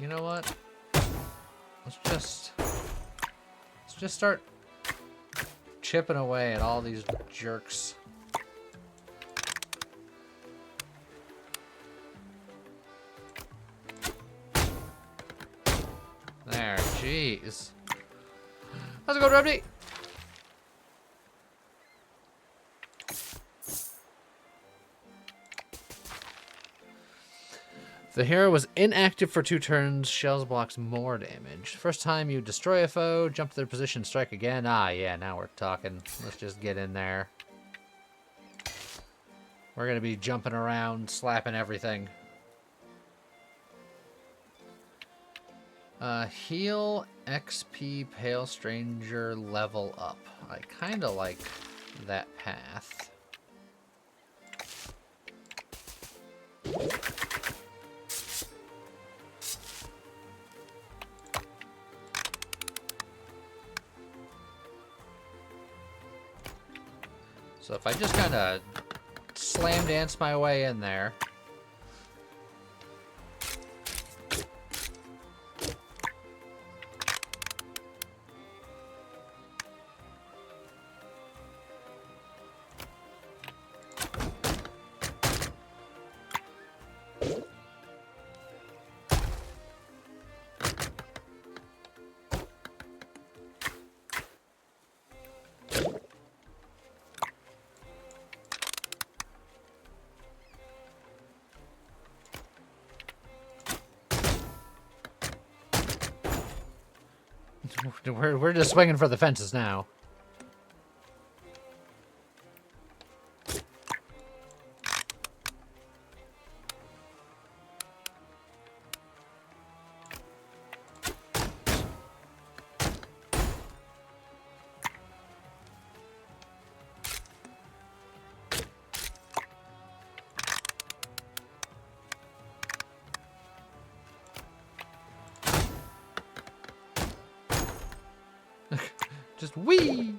You know what? Let's just start chipping away at all these jerks. There, jeez. How's it going, Rebney? The hero was inactive for 2 turns. Shells blocks more damage. First time you destroy a foe, jump to their position, strike again. Ah, yeah, now we're talking. Let's just get in there. We're going to be jumping around, slapping everything. Heal XP Pale Stranger level up. I kind of like that path. So if I just kind of slam dance my way in there. We're just swinging for the fences now. Just wee.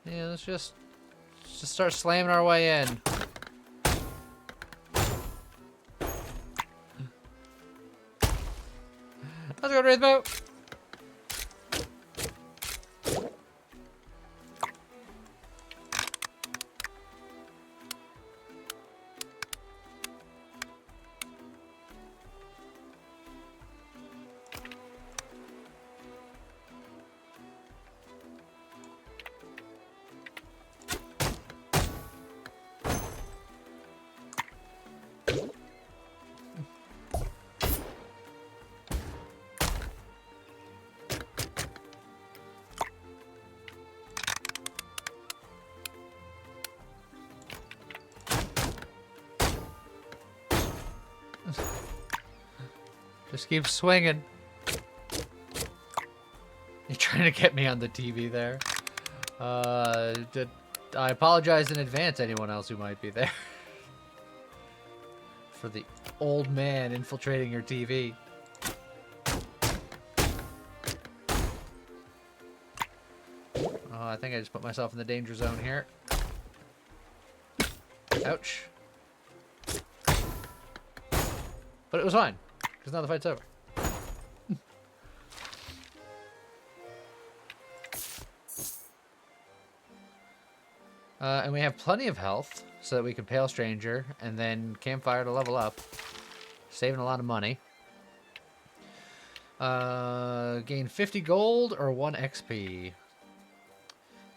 Yeah, let's just start slamming our way in. Let's go, Wraithbow. Just keep swinging. You're trying to get me on the TV there. I apologize in advance, anyone else who might be there. For the old man infiltrating your TV. Oh, I think I just put myself in the danger zone here. Ouch. But it was fine, because now the fight's over. And we have plenty of health, so that we can Pale Stranger, and then Campfire to level up. Saving a lot of money. Gain 50 gold or 1 XP.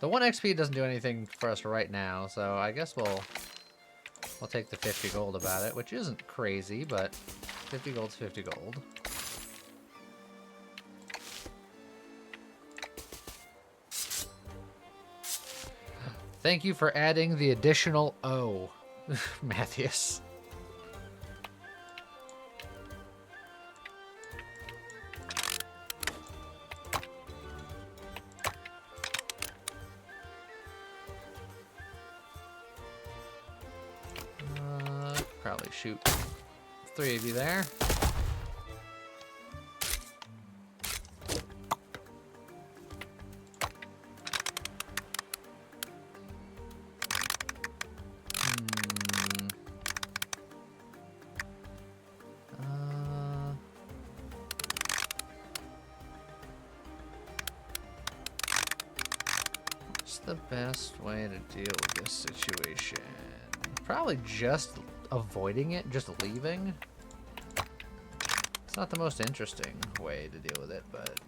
The 1 XP doesn't do anything for us right now, so I guess we'll take the 50 gold about it, which isn't crazy, but 50 gold's 50 gold. Thank you for adding the additional O, Matthias. Probably shoot 3 of you there. What's the best way to deal with this situation? Probably just avoiding it, just leaving. It's not the most interesting way to deal with it, but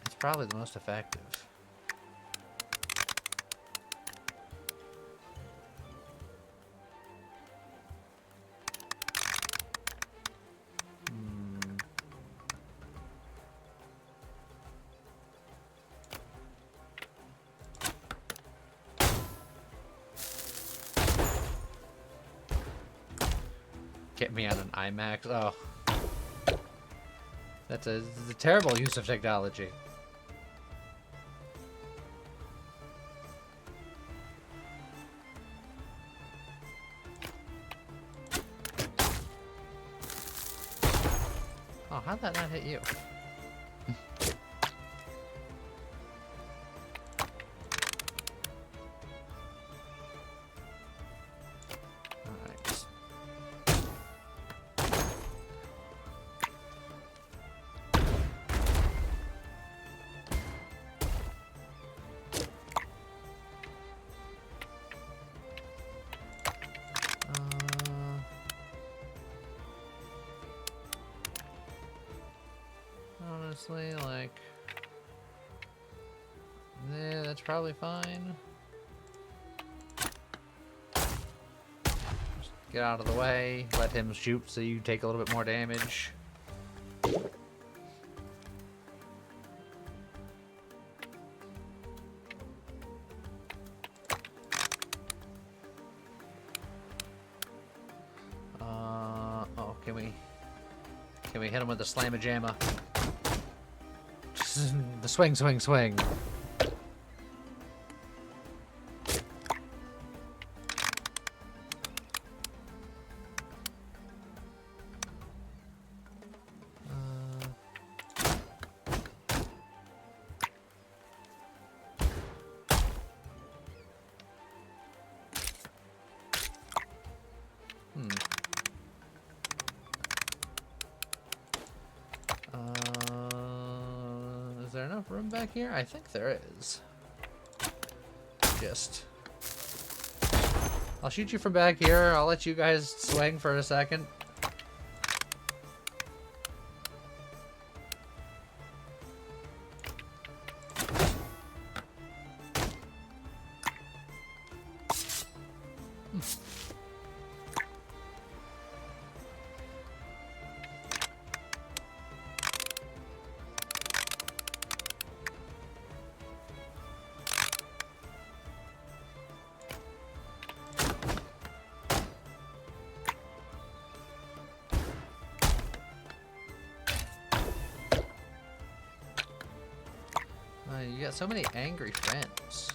it's probably the most effective. Get me on an IMAX. Oh. That's a terrible use of technology. Oh, how'd that not hit you? Honestly, like, yeah, that's probably fine. Just get out of the way, let him shoot so you take a little bit more damage. Oh, can we hit him with the slamma-jamma? The swing, swing, swing. Is there enough room back here? I think there is. I'll shoot you from back here. I'll let you guys swing for a second. You got so many angry friends.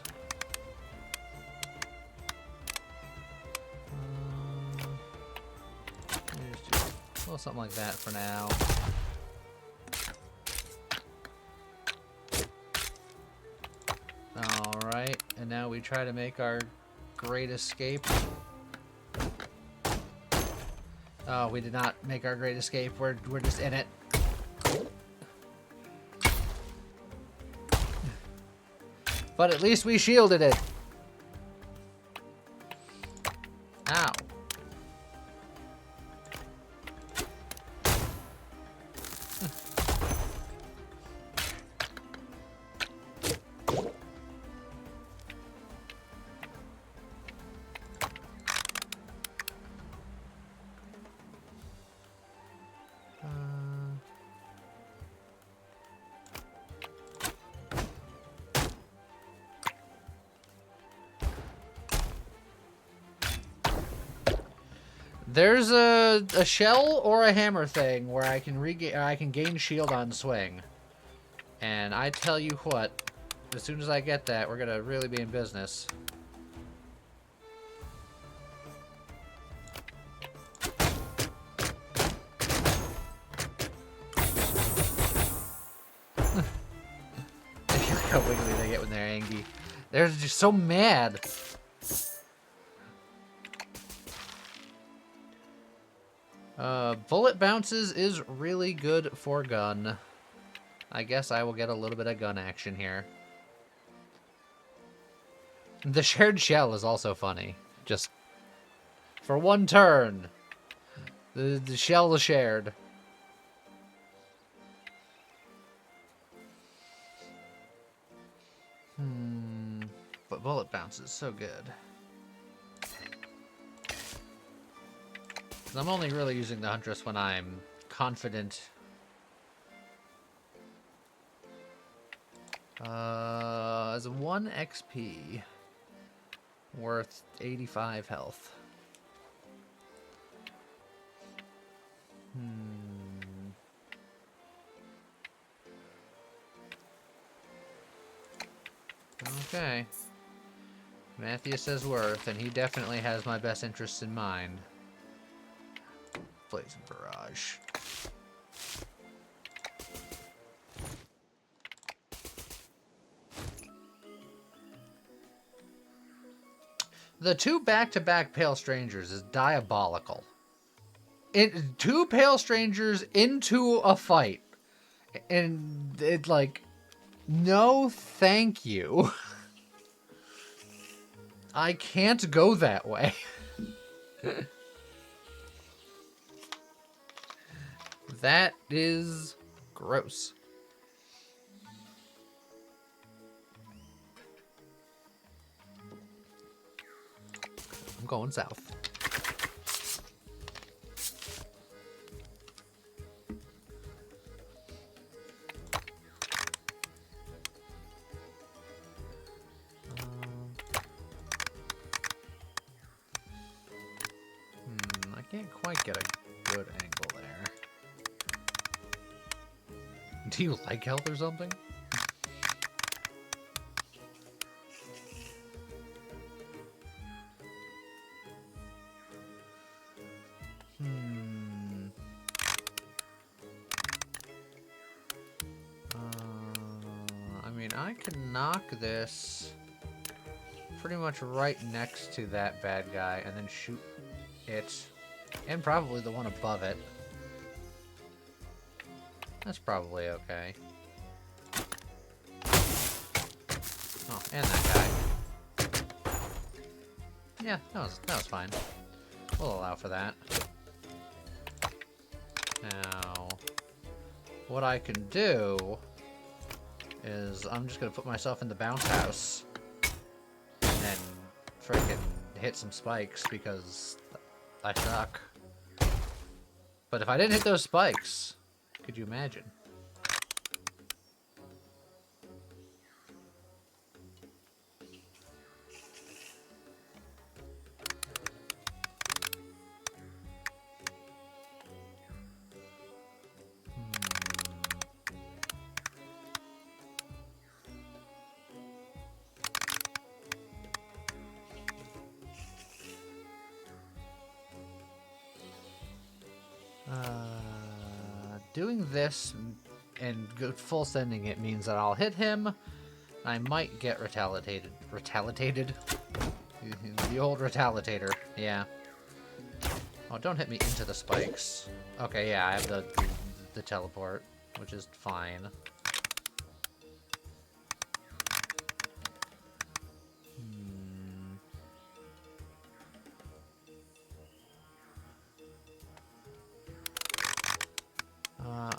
Let me just do a little something like that for now. Alright, and now we try to make our great escape. Oh, we did not make our great escape. We're just in it. But at least we shielded it. Ow. There's a shell or a hammer thing where I can gain shield on swing. And I tell you what, as soon as I get that, we're gonna really be in business. How wiggly they get when they're angry. They're just so mad. Bullet bounces is really good for gun. I guess I will get a little bit of gun action here. The shared shell is also funny. Just for one turn, the shell is shared. But bullet bounce is so good. 'Cause I'm only really using the Huntress when I'm confident. As a 1 XP, worth 85 health. Okay. Matthias says worth, and he definitely has my best interests in mind. Blazing Barrage. The 2 back-to-back Pale Strangers is diabolical. Two Pale Strangers into a fight. And it's like, no thank you. I can't go that way. That is gross. I'm going south. I can't quite get a good angle there. Do you like health or something? I mean, I can knock this pretty much right next to that bad guy and then shoot it, and probably the one above it. That's probably okay. Oh, and that guy. Yeah, that was fine. We'll allow for that. Now, what I can do is I'm just gonna put myself in the bounce house and then frickin' hit some spikes because I suck. But if I didn't hit those spikes, could you imagine? Doing this and full sending it means that I'll hit him. I might get retaliated. Retaliated? The old retaliator. Yeah. Oh, don't hit me into the spikes. Okay, yeah, I have the teleport, which is fine.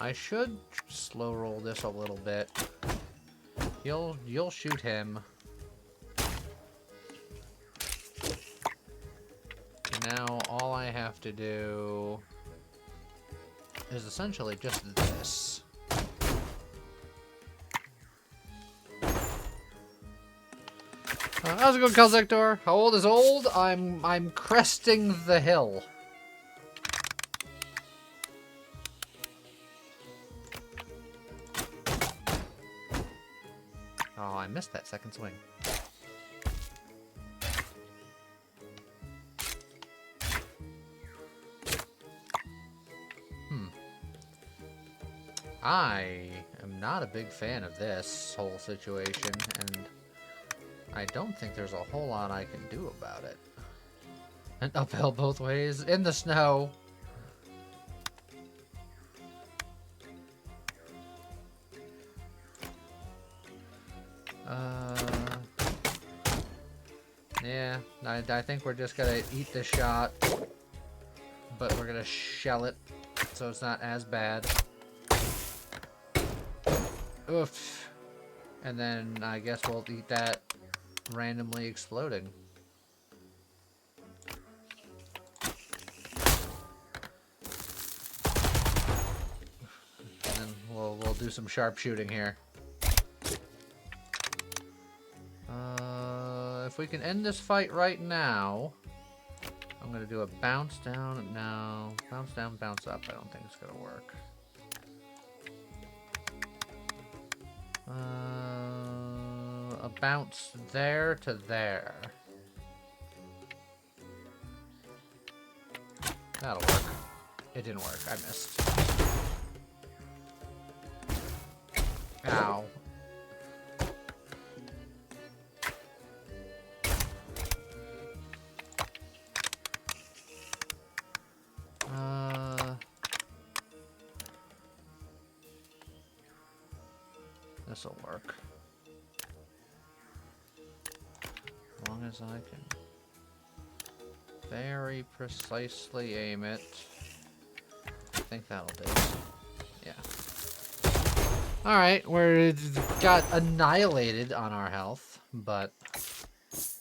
I should slow roll this a little bit. You'll shoot him. Now all I have to do is essentially just this. How's it going, Calzector? How old is old? I'm cresting the hill. I missed that second swing. I am not a big fan of this whole situation, and I don't think there's a whole lot I can do about it. And uphill both ways in the snow. Yeah, I think we're just gonna eat the shot, but we're gonna shell it so it's not as bad. Oof. And then I guess we'll eat that randomly exploding. And then we'll do some sharpshooting here. If we can end this fight right now, I'm gonna do a bounce down. No, bounce down, bounce up. I don't think it's gonna work. A bounce there to there. That'll work. It didn't work. I missed. Ow. This'll work. As long as I can very precisely aim it. I think that'll do. Yeah. Alright, we got annihilated on our health, but it's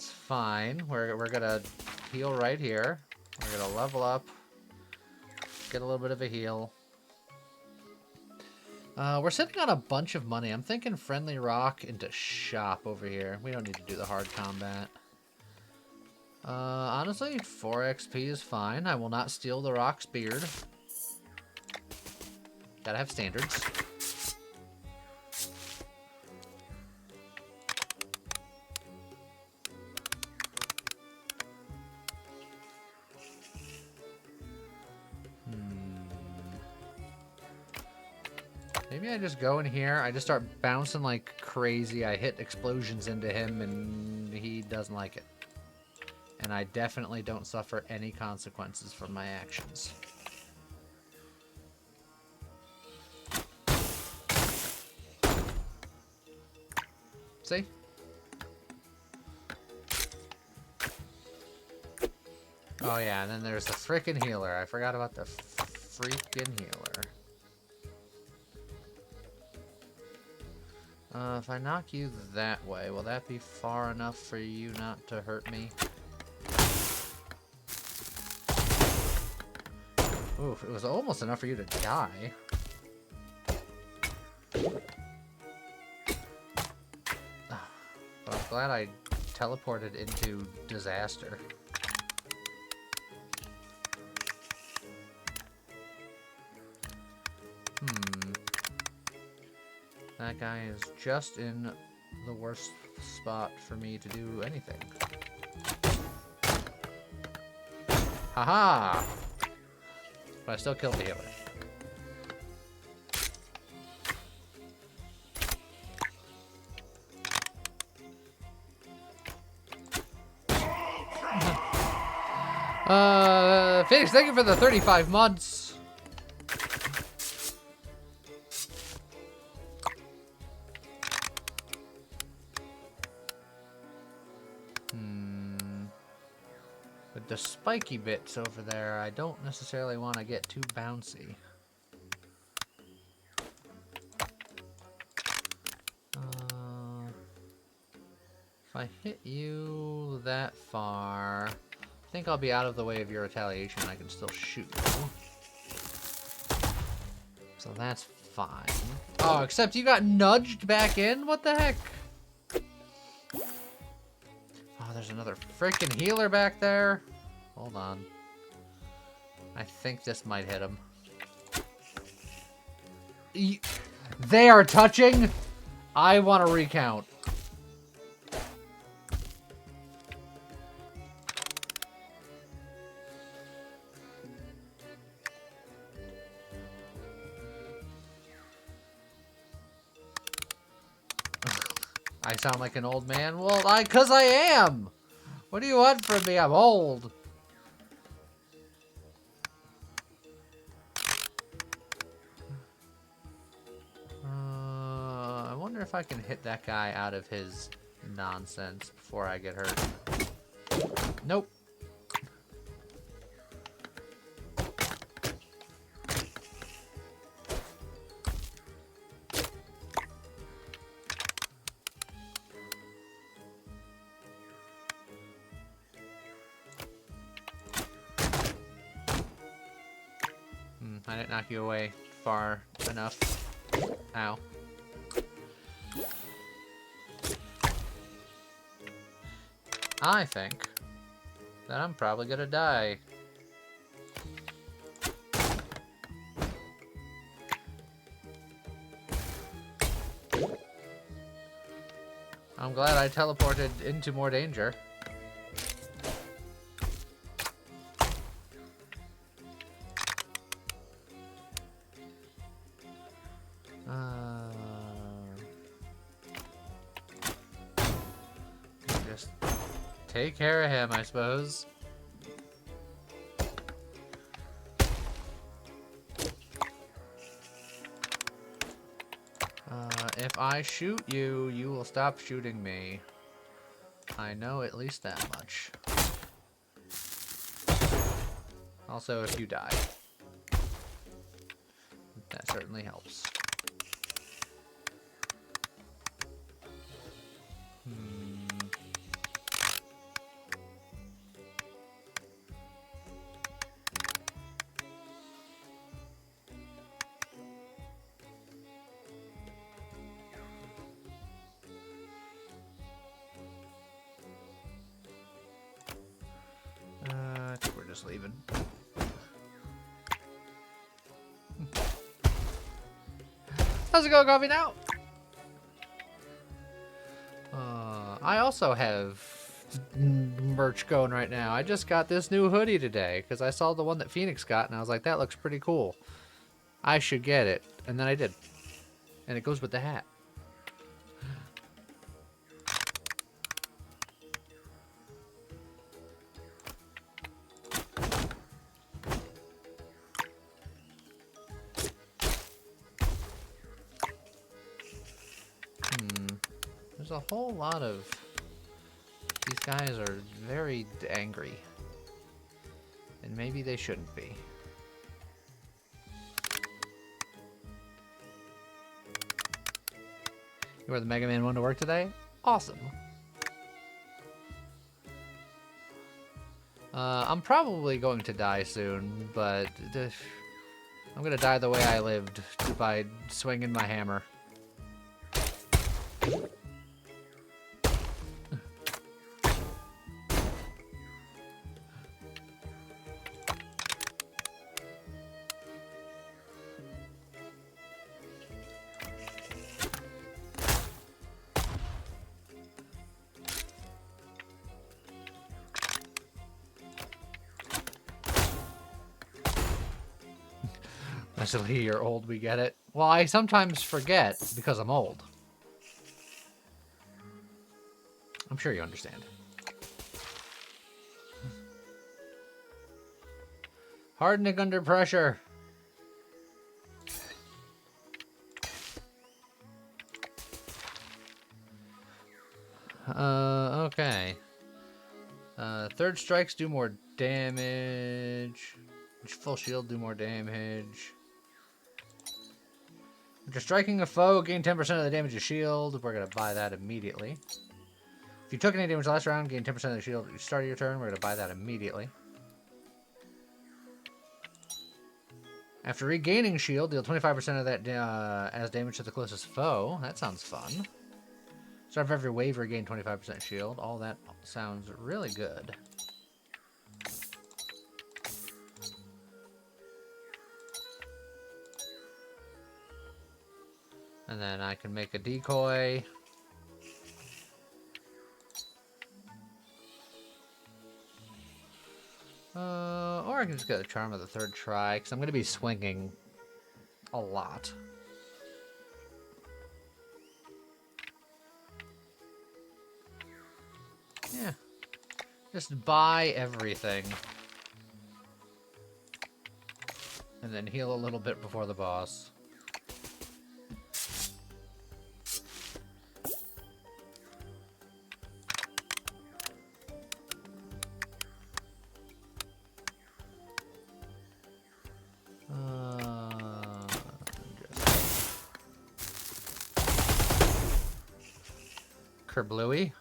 fine. We're gonna heal right here. We're gonna level up, get a little bit of a heal. We're sitting on a bunch of money. I'm thinking Friendly Rock into shop over here. We don't need to do the hard combat. Honestly, 4 XP is fine. I will not steal the Rock's beard. Gotta have standards. Maybe I just go in here, I just start bouncing like crazy, I hit explosions into him, and he doesn't like it. And I definitely don't suffer any consequences from my actions. See? Oh yeah, and then there's the frickin' healer. I forgot about the freaking healer. If I knock you that way, will that be far enough for you not to hurt me? Oof, it was almost enough for you to die. But I'm glad I teleported into disaster. That guy is just in the worst spot for me to do anything. Haha! But I still killed the healer. Phoenix, thank you for the 35 months. With the spiky bits over there, I don't necessarily want to get too bouncy. If I hit you that far, I think I'll be out of the way of your retaliation. I can still shoot you. So that's fine. Oh, except you got nudged back in? What the heck? Oh, there's another freaking healer back there. Hold on. I think this might hit him. They are touching? I want to recount. I sound like an old man. Well, cause I am. What do you want from me? I'm old. I wonder if I can hit that guy out of his nonsense before I get hurt. Nope. I didn't knock you away far enough. Ow. I think that I'm probably gonna die. I'm glad I teleported into more danger. Just take care of him, I suppose. If I shoot you, you will stop shooting me. I know at least that much. Also, if you die. That certainly helps. I think we're just leaving. How's it going, Coffee now? I also have merch going right now. I just got this new hoodie today because I saw the one that Phoenix got and I was like, that looks pretty cool. I should get it. And then I did. And it goes with the hat. There's a whole lot of... These guys are very angry. And maybe they shouldn't be. You wear the Mega Man 1 to work today? Awesome. I'm probably going to die soon, but... I'm gonna die the way I lived, by swinging my hammer. Especially you're old, we get it. Well, I sometimes forget because I'm old. I'm sure you understand. Hardening under pressure. Okay. Third strikes do more damage. Full shield do more damage. After striking a foe, gain 10% of the damage of shield. We're going to buy that immediately. If you took any damage last round, gain 10% of the shield at the start of your turn. We're going to buy that immediately. After regaining shield, deal 25% of that as damage to the closest foe. That sounds fun. Start of every wave, regain 25% shield. All that sounds really good. And then I can make a decoy. Or I can just get a charm of the third try, because I'm going to be swinging a lot. Yeah. Just buy everything. And then heal a little bit before the boss. Kerbluey.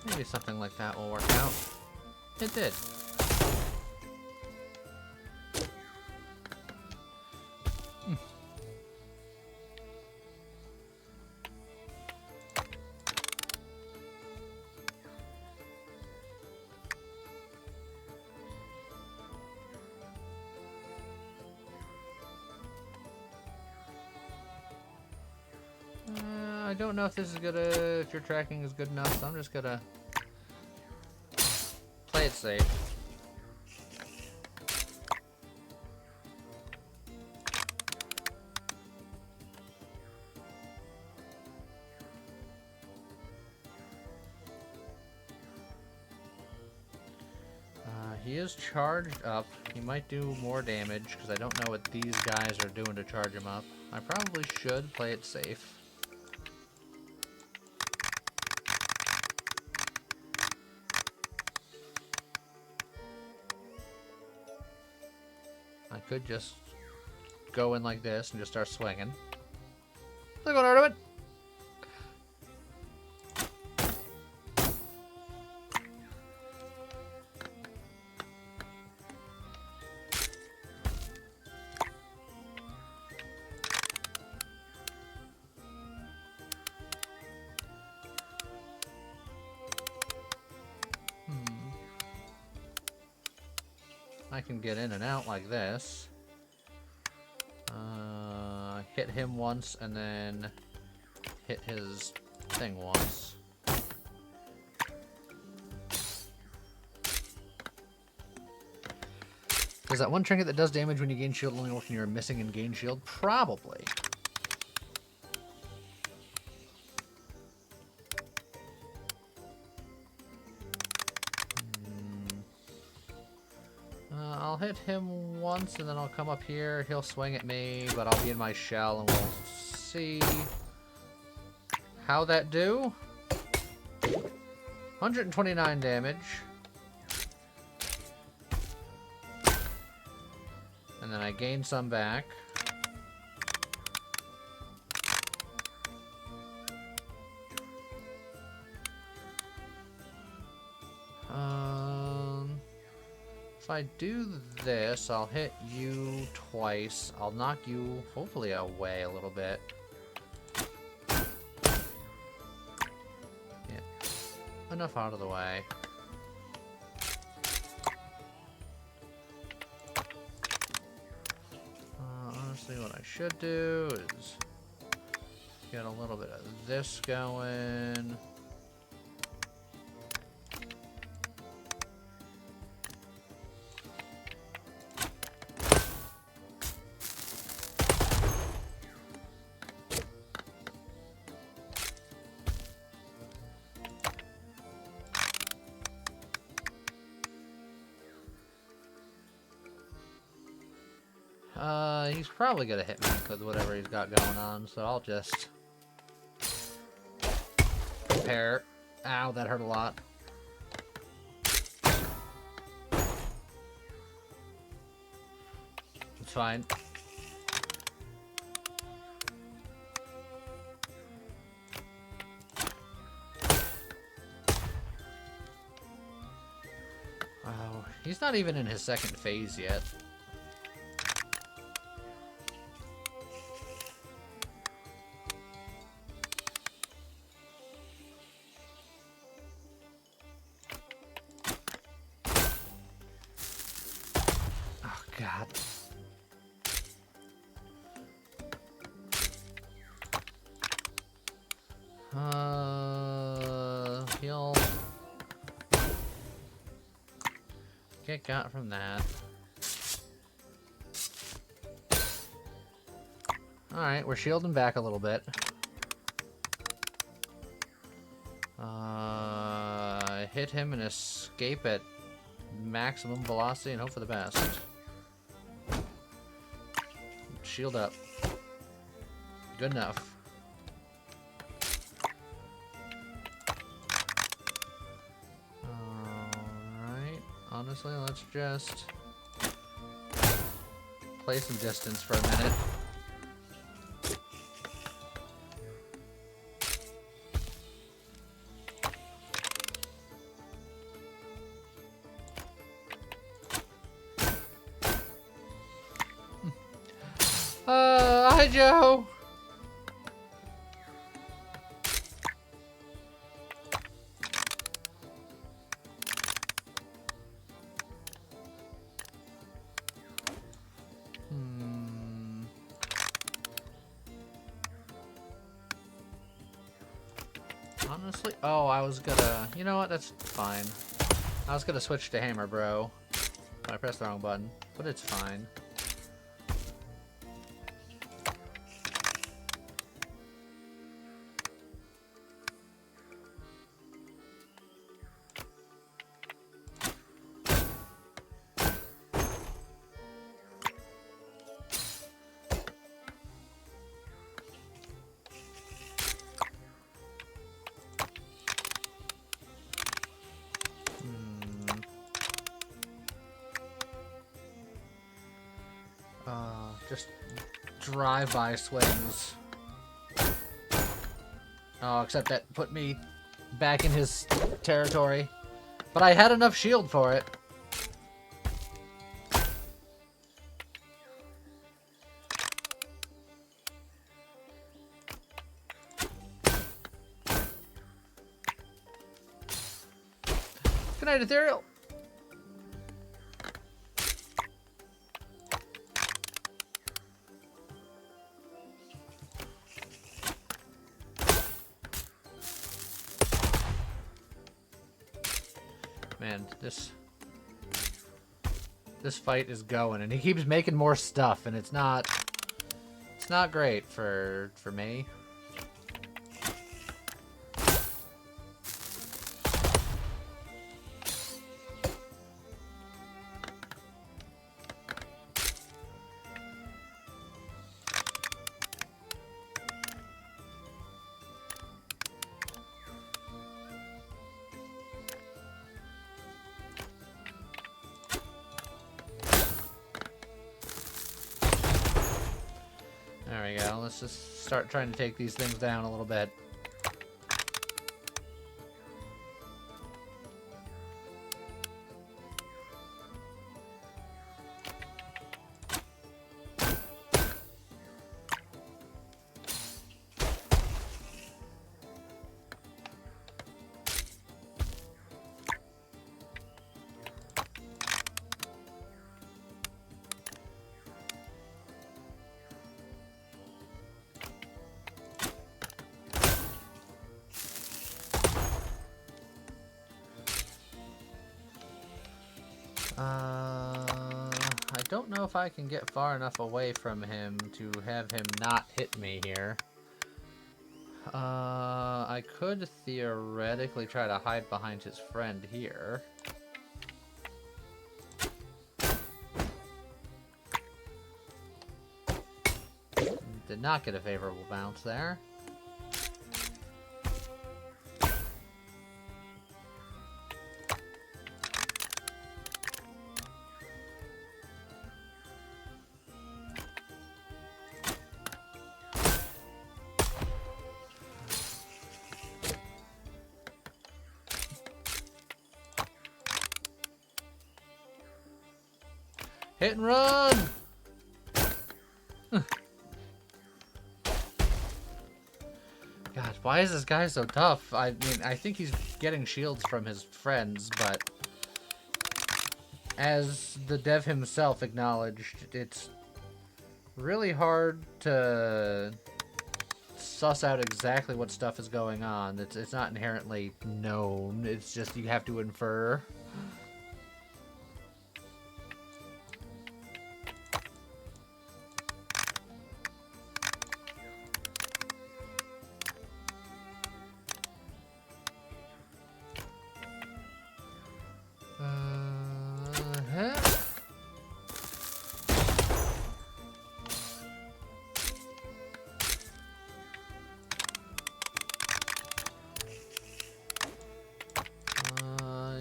Maybe something like that will work out. It did. I don't know if this is if your tracking is good enough, so I'm just gonna play it safe. He is charged up. He might do more damage, because I don't know what these guys are doing to charge him up. I probably should play it safe. I could just go in like this and just start swinging. Look what I'm doing! I can get in and out like this. Hit him once and then hit his thing once. Does that one trinket that does damage when you gain shield only work when you're missing and gain shield? Probably. I'll hit him once and then I'll come up here. He'll swing at me, but I'll be in my shell and we'll see how that do. 129 damage. And then I gain some back. If I do this, I'll hit you twice. I'll knock you, hopefully, away a little bit. Yeah. Enough out of the way. Honestly, what I should do is get a little bit of this going. He's probably gonna hit me with whatever he's got going on, so I'll just prepare. Ow, that hurt a lot. It's fine. He's not even in his second phase yet. Oh, God. He'll get got from that. Alright, we're shielding back a little bit. Hit him and escape at maximum velocity and hope for the best. Shield up. Good enough. Alright, honestly, let's just play some distance for a minute. Hi, Joe! Honestly, oh, I was gonna, you know what, that's fine. I was gonna switch to Hammer Bro. I pressed the wrong button, but it's fine. Just drive-by swings. Oh, except that put me back in his territory. But I had enough shield for it. Good night, Ethereal. Man, this fight is going, and he keeps making more stuff, and it's not great for me. There we go. Let's just start trying to take these things down a little bit. I don't know if I can get far enough away from him to have him not hit me here. I could theoretically try to hide behind his friend here. Did not get a favorable bounce there. Hit and run! God, why is this guy so tough? I mean, I think he's getting shields from his friends, but as the dev himself acknowledged, it's really hard to suss out exactly what stuff is going on. It's not inherently known. It's just you have to infer.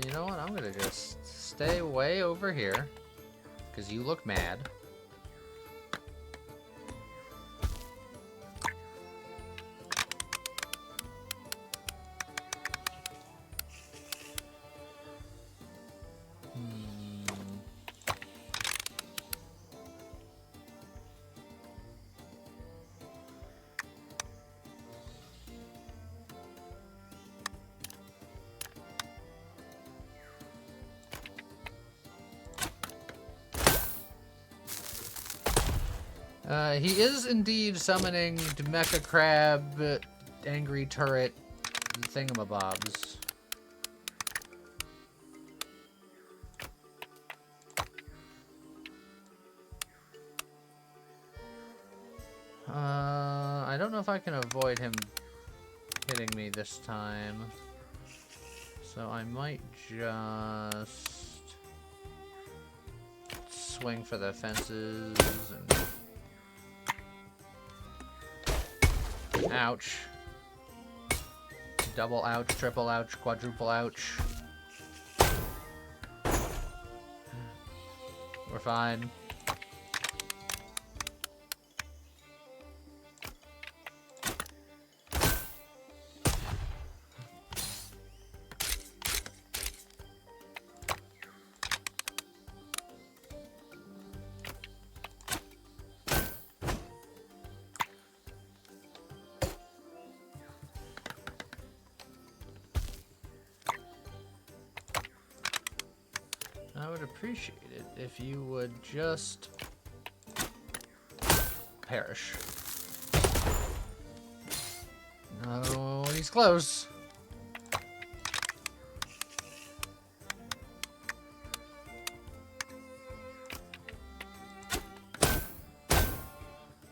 You know what? I'm gonna just stay way over here because you look mad. He is indeed summoning Mecha Crab, Angry Turret, thingamabobs. I don't know if I can avoid him hitting me this time. So I might just swing for the fences and... Ouch. Double ouch, triple ouch, quadruple ouch. We're fine. I would appreciate it if you would just perish. No, he's close.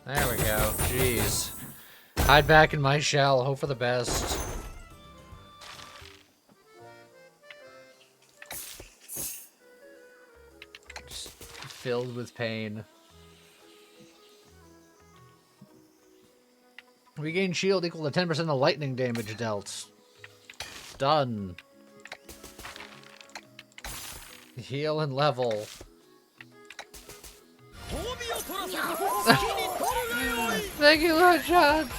There we go. Jeez. Hide back in my shell. Hope for the best. Filled with pain. Regain shield equal to 10% of lightning damage dealt. Done. Heal and level. Thank you, Lord John.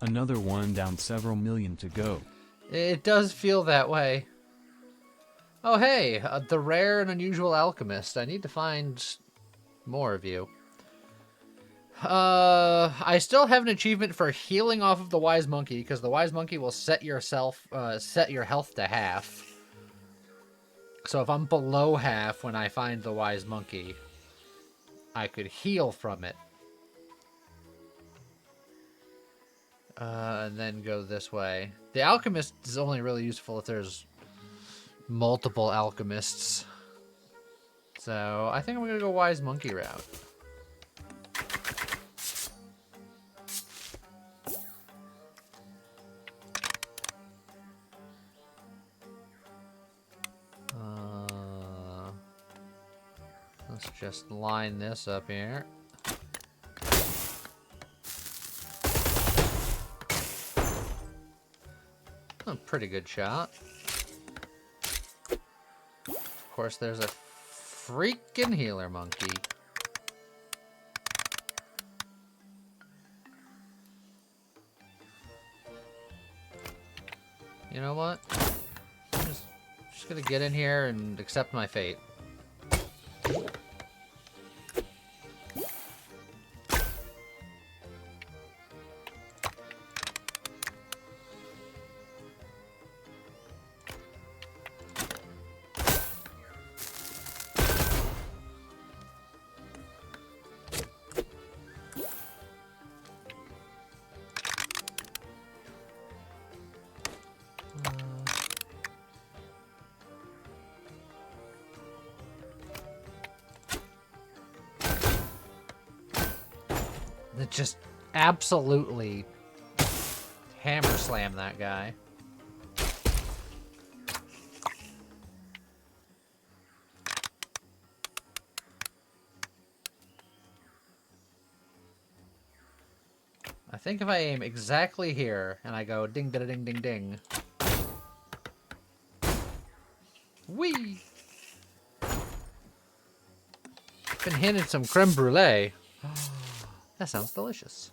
Another one down, several million to go. It does feel that way. Oh, hey, the rare and unusual alchemist. I need to find more of you. I still have an achievement for healing off of the wise monkey, because the wise monkey will set your health to half. So if I'm below half when I find the wise monkey, I could heal from it. And then go this way. The alchemist is only really useful if there's multiple alchemists. So I think I'm gonna go wise monkey route. Let's just line this up here. A pretty good shot. Of course, there's a freaking healer monkey. You know what? I'm just gonna get in here and accept my fate. Just absolutely hammer slam that guy. I think if I aim exactly here and I go ding da ding ding ding. Whee! Been hitting some creme brulee. That sounds delicious.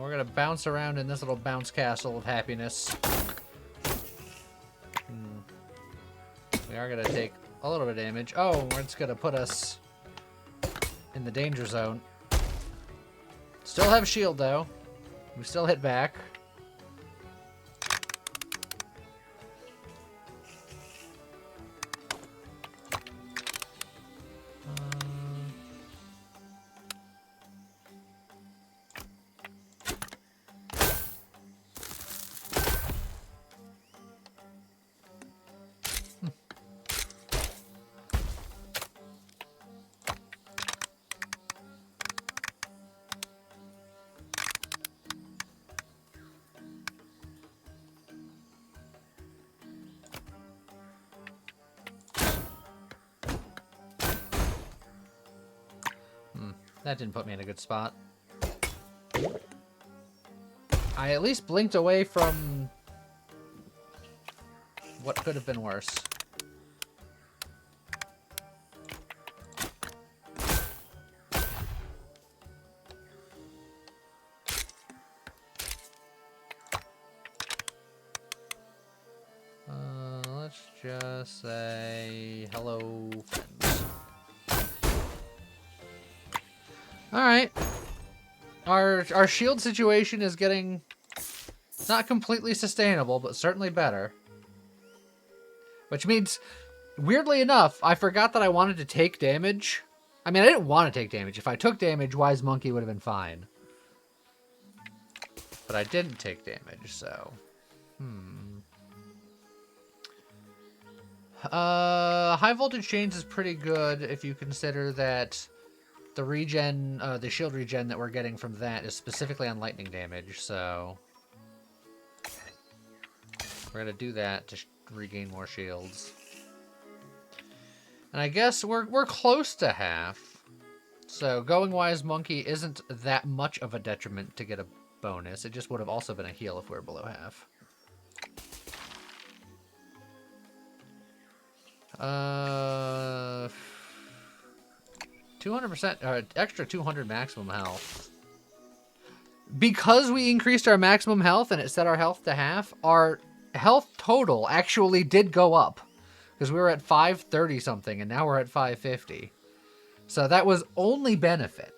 We're gonna bounce around in this little bounce castle of happiness. We are gonna take a little bit of damage. Oh, it's gonna put us in the danger zone. Still have shield though. We still hit back. That didn't put me in a good spot. I at least blinked away from what could have been worse. Let's just say hello, friends. Alright. Our shield situation is getting not completely sustainable, but certainly better. Which means, weirdly enough, I forgot that I wanted to take damage. I mean, I didn't want to take damage. If I took damage, Wise Monkey would have been fine. But I didn't take damage, so... High voltage chains is pretty good if you consider that the regen, the shield regen that we're getting from that is specifically on lightning damage, so... We're gonna do that to regain more shields. And I guess we're close to half. So going Wise Monkey isn't that much of a detriment to get a bonus. It just would have also been a heal if we were below half. 200%, extra 200 maximum health. Because we increased our maximum health and it set our health to half, our health total actually did go up. Because we were at 530 something and now we're at 550. So that was only benefit.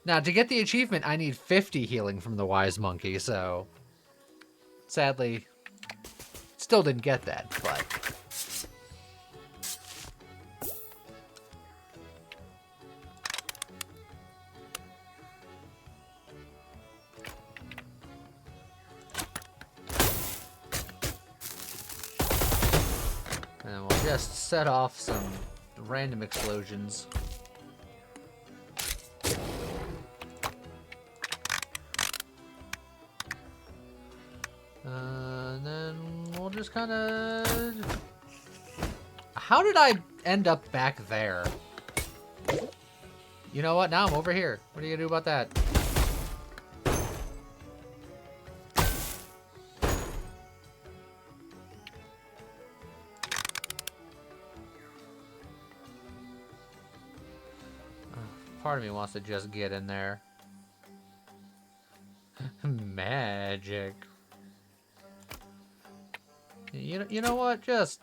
Now, to get the achievement, I need 50 healing from the Wise Monkey, so... Sadly, still didn't get that, but... And we'll just set off some random explosions. And then we'll just kind of... How did I end up back there? You know what? Now I'm over here. What are you gonna do about that? Part of me wants to just get in there. Magic. You know what? Just...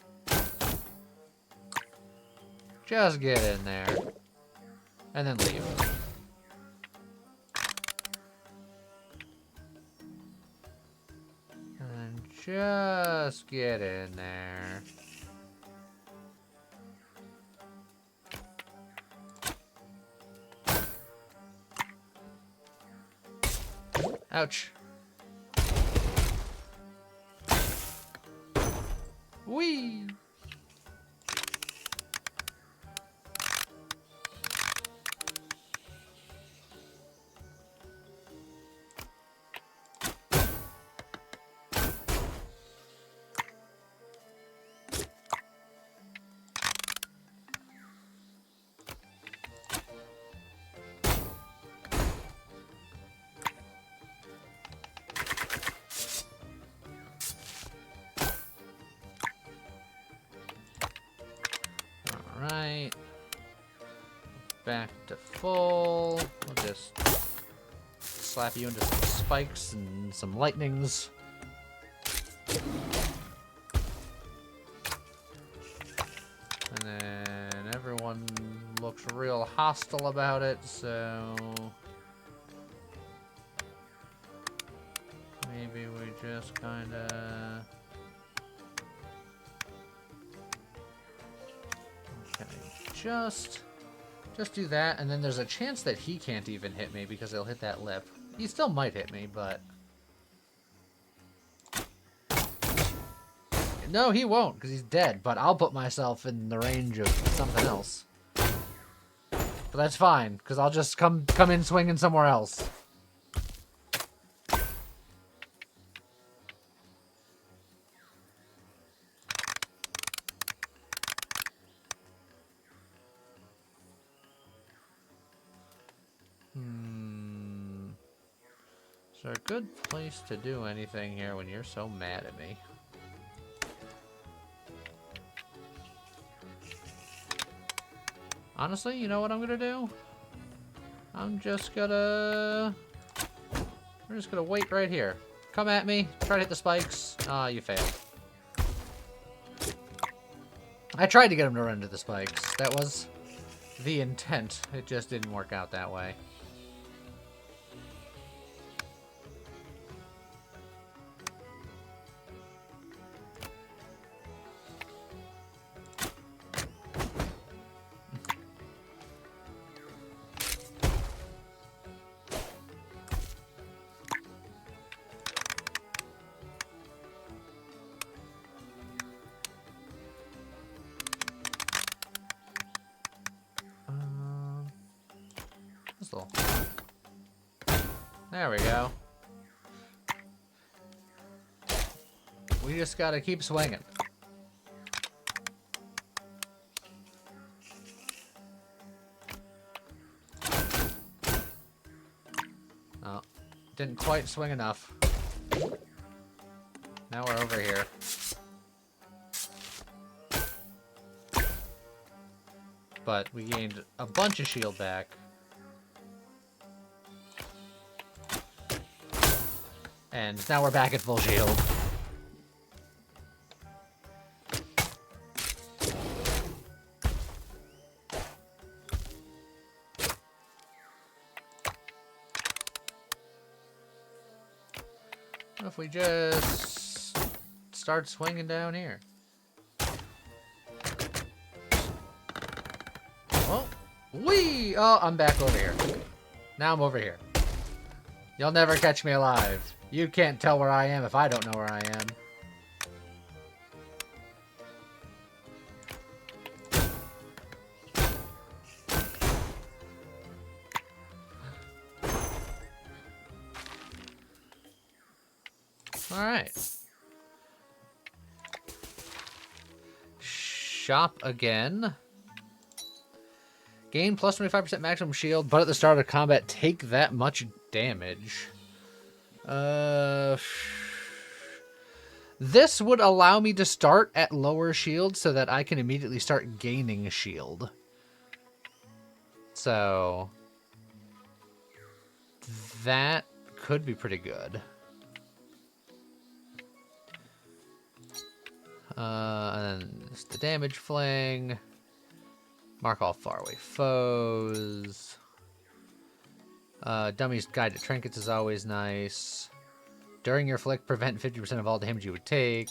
Just get in there. And then leave. And just get in there. Ouch. Whee! Alright. Back to full. We'll just slap you into some spikes and some lightnings. And then everyone looks real hostile about it, so maybe we just kinda... Just do that, and then there's a chance that he can't even hit me because he'll hit that lip. He still might hit me, but... No, he won't, because he's dead, but I'll put myself in the range of something else. But that's fine, because I'll just come in swinging somewhere else. Is there a good place to do anything here when you're so mad at me? Honestly, you know what I'm gonna do? We're just gonna wait right here. Come at me, try to hit the spikes. Ah, you failed. I tried to get him to run into the spikes. That was the intent. It just didn't work out that way. There we go. We just gotta keep swinging. Oh, didn't quite swing enough. Now we're over here. But we gained a bunch of shield back. And now we're back at full shield. What if we just start swinging down here? Oh, wee! Oh, I'm back over here. Now I'm over here. You'll never catch me alive. You can't tell where I am if I don't know where I am. Alright. Shop again. Gain plus 25% maximum shield, but at the start of combat, take that much damage. This would allow me to start at lower shield so that I can immediately start gaining shield. So that could be pretty good. And then it's the damage fling. Mark all faraway foes. Dummy's Guide to Trinkets is always nice. During your flick, prevent 50% of all damage you would take.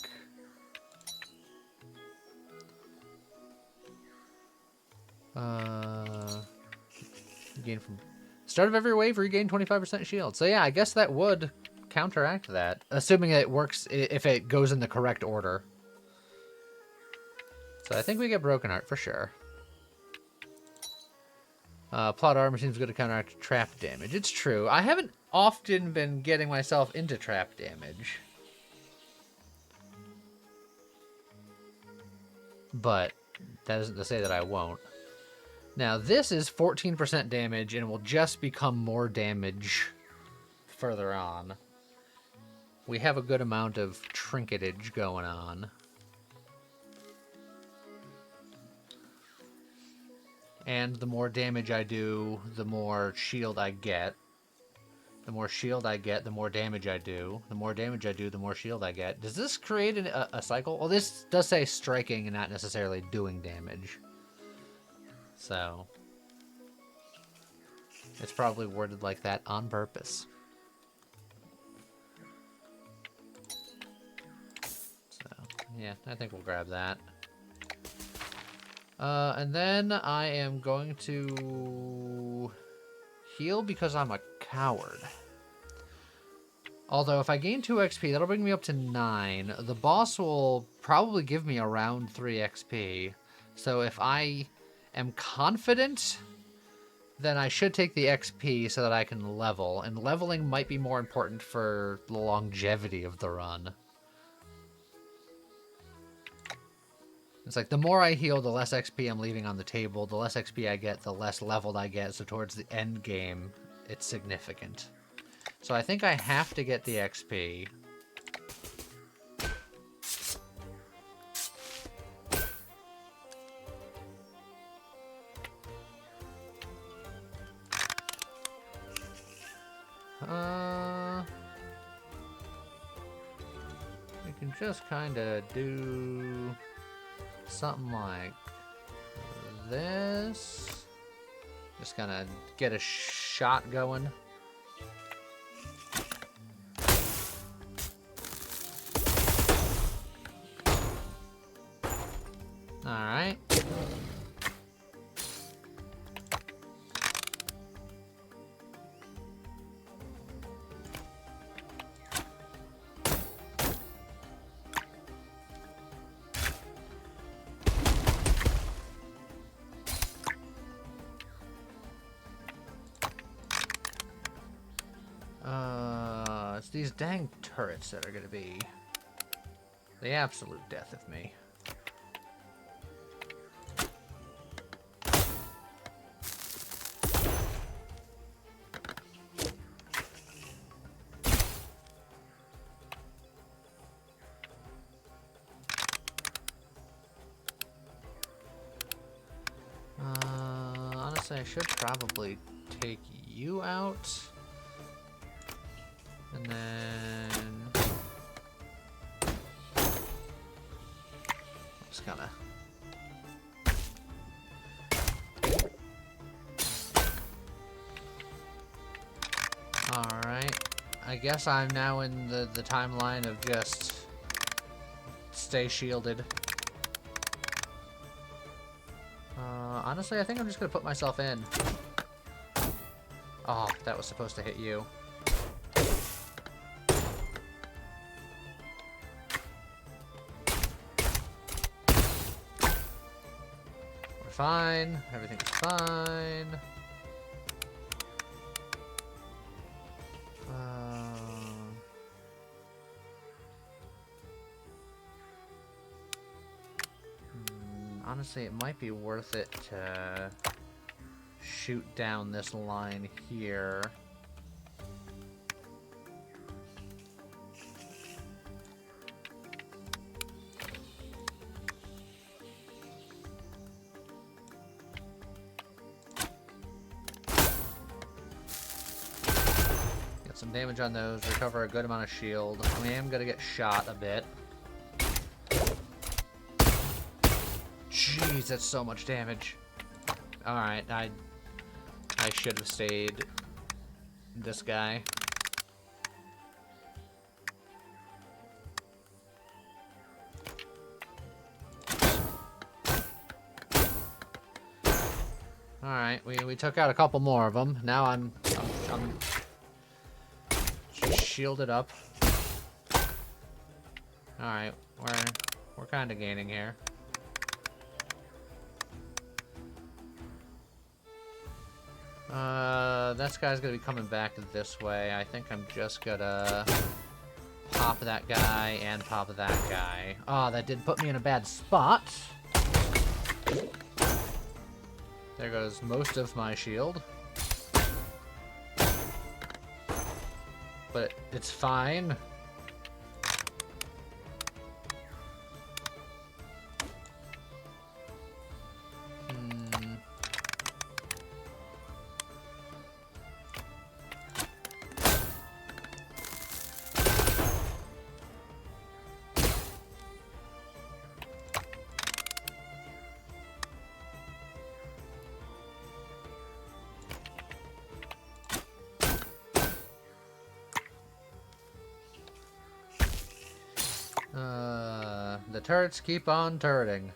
Gain from start of every wave, regain 25% shield. So yeah, I guess that would counteract that, assuming it works if it goes in the correct order. So I think we get Broken Heart for sure. Plot armor seems good to counteract trap damage. It's true. I haven't often been getting myself into trap damage. But that isn't to say that I won't. Now, this is 14% damage and will just become more damage further on. We have a good amount of trinketage going on. And the more damage I do, the more shield I get. The more shield I get, the more damage I do. The more damage I do, the more shield I get. Does this create a cycle? Well, this does say striking and not necessarily doing damage. So, it's probably worded like that on purpose. So, yeah, I think we'll grab that. And then I am going to heal because I'm a coward. Although if I gain 2 XP, that'll bring me up to 9. The boss will probably give me around 3 XP. So if I am confident, then I should take the XP so that I can level. And leveling might be more important for the longevity of the run. It's like the more I heal, the less XP I'm leaving on the table. The less XP I get, the less leveled I get. So towards the end game, it's significant. So I think I have to get the XP. We can just kind of do something like this. Just gonna get a shot going. Alright. It's these dang turrets that are gonna be the absolute death of me. Honestly, I should probably take you out. And then just gonna alright. I guess I'm now in the timeline of just stay shielded. Honestly, I think I'm just gonna put myself in. Oh, that was supposed to hit you. Fine. Everything's fine. Honestly, it might be worth it to shoot down this line here. Some damage on those, recover a good amount of shield. I am gonna get shot a bit. Jeez, that's so much damage. Alright, I should have stayed this guy. Alright, we took out a couple more of them. Now I'm shielded up. Alright, we're kind of gaining here. This guy's gonna be coming back this way. I think I'm just gonna pop that guy and pop that guy. Oh, that did put me in a bad spot. There goes most of my shield. But it's fine. The turrets keep on turreting.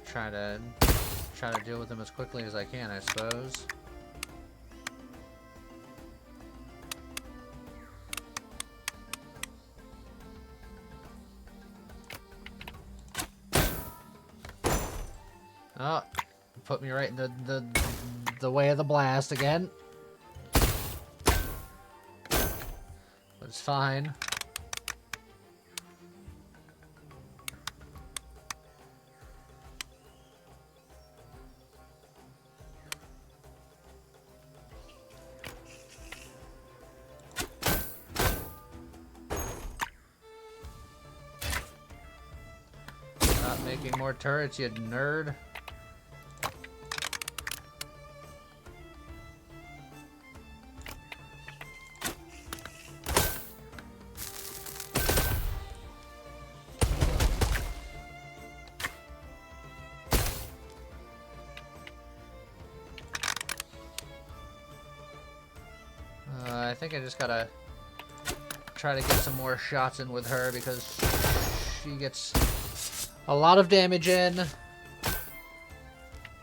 Try to deal with them as quickly as I can, I suppose. Oh, put me right in the way of the blast again. But it's fine. Stop making more turrets, you nerd. I think I just gotta try to get some more shots in with her because she gets a lot of damage in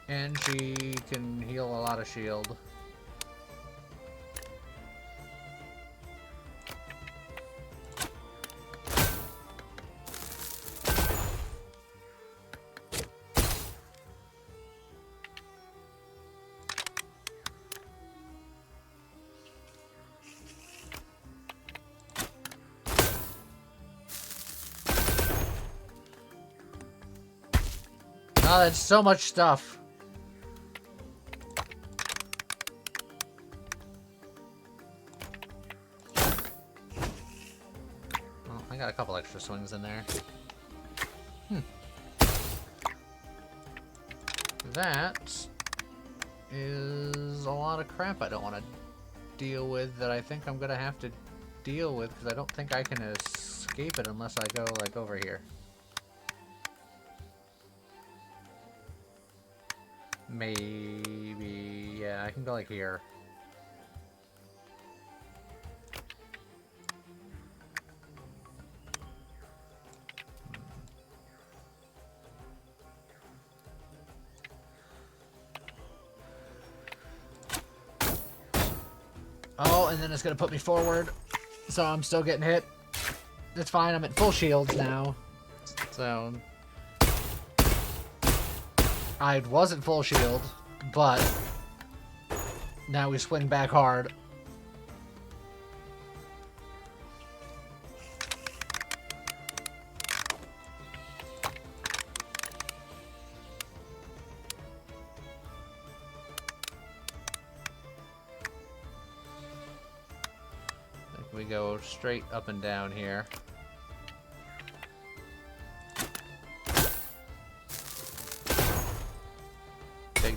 and she can heal a lot of shield. Oh, that's so much stuff. Well, I got a couple extra swings in there. That is a lot of crap I don't want to deal with that I think I'm going to have to deal with because I don't think I can escape it unless I go, like, over here. Maybe, yeah, I can go like here. Oh, and then it's gonna put me forward, so I'm still getting hit. It's fine, I'm at full shields now. So I wasn't full shield, but now we swing back hard. I think we go straight up and down here.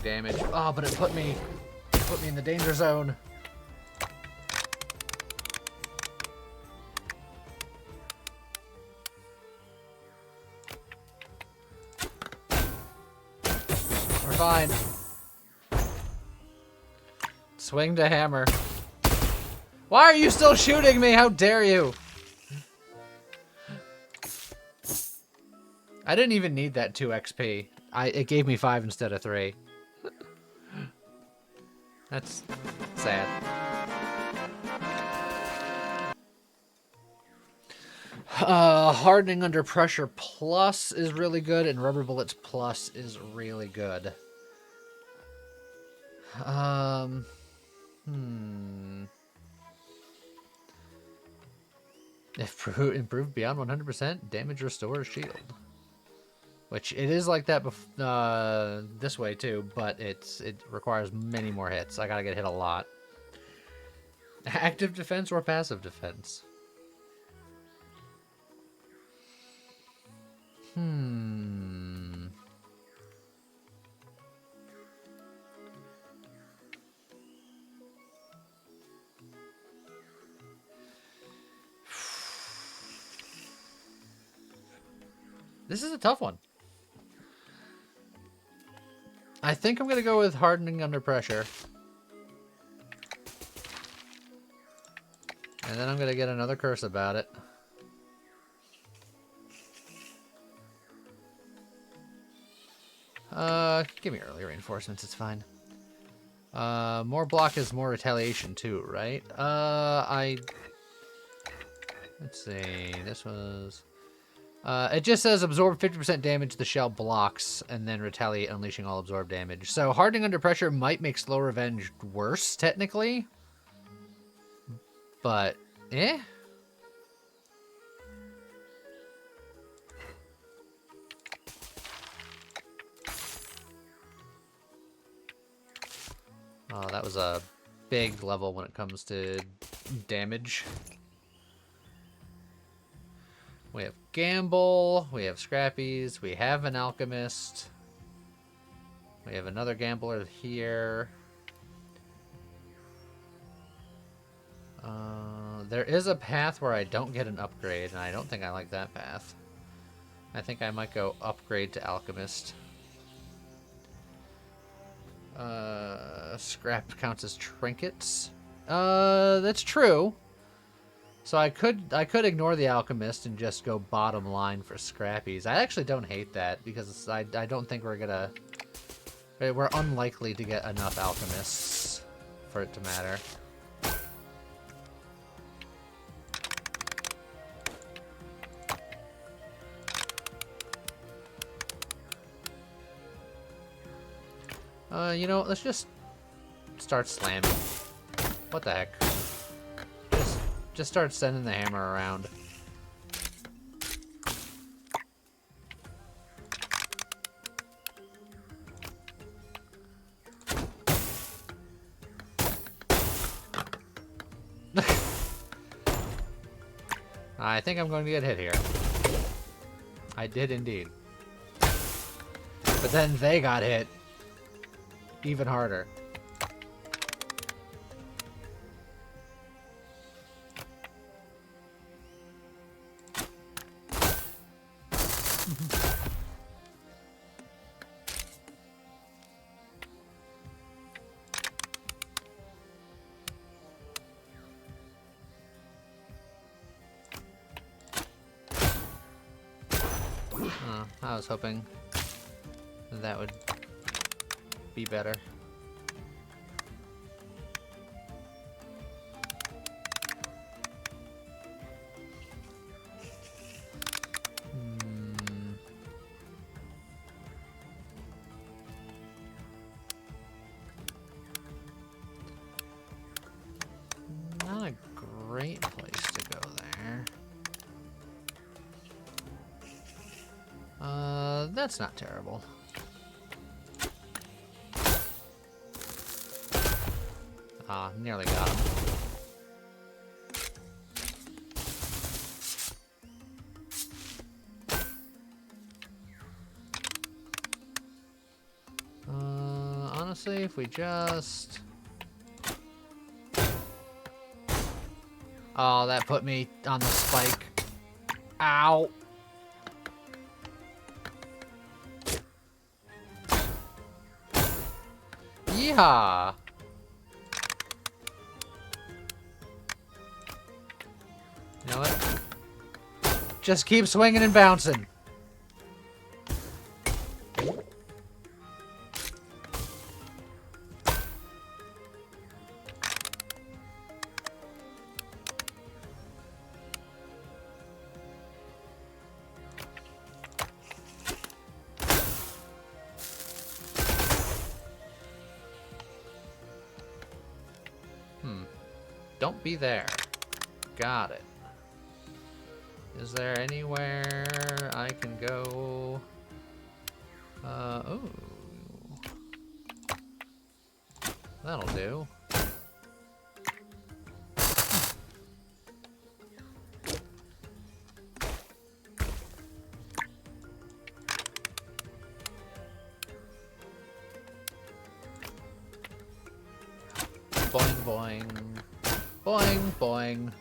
big damage. Oh, but it put me in the danger zone. We're fine. Swing to hammer. Why are you still shooting me? How dare you? I didn't even need that 2 XP. It gave me 5 instead of 3. That's sad. Hardening under pressure plus is really good, and rubber bullets plus is really good. If improved beyond 100%, damage restores shield. Which it is like that this way too, but it requires many more hits. I gotta get hit a lot. Active defense or passive defense? This is a tough one. I think I'm gonna go with hardening under pressure. And then I'm gonna get another curse about it. Give me early reinforcements, it's fine. More block is more retaliation too, right? Let's see, this was... it just says absorb 50% damage the shell blocks, and then retaliate, unleashing all absorbed damage. So hardening under pressure might make slow revenge worse, technically. But, eh? Oh, that was a big level when it comes to damage. We have Gamble, we have Scrappies, we have an Alchemist. We have another Gambler here. There is a path where I don't get an upgrade, and I don't think I like that path. I think I might go upgrade to Alchemist. Scrap counts as trinkets. That's true. So I could ignore the Alchemist and just go bottom line for Scrappies. I actually don't hate that because I don't think we're unlikely to get enough Alchemists for it to matter. You know, let's just start slamming. What the heck? Just start sending the hammer around. I think I'm going to get hit here. I did indeed. But then they got hit. Even harder. I was hoping that would be better. Not a great place to go there. That's not terrible. Ah, nearly got him. honestly, if we just... Oh, that put me on the spike. Ow. Yeehaw. You know what? Just keep swinging and bouncing. Don't be there. Got it. Is there anywhere I can go? Oh. That'll do. Boing, boing. Boing, boing.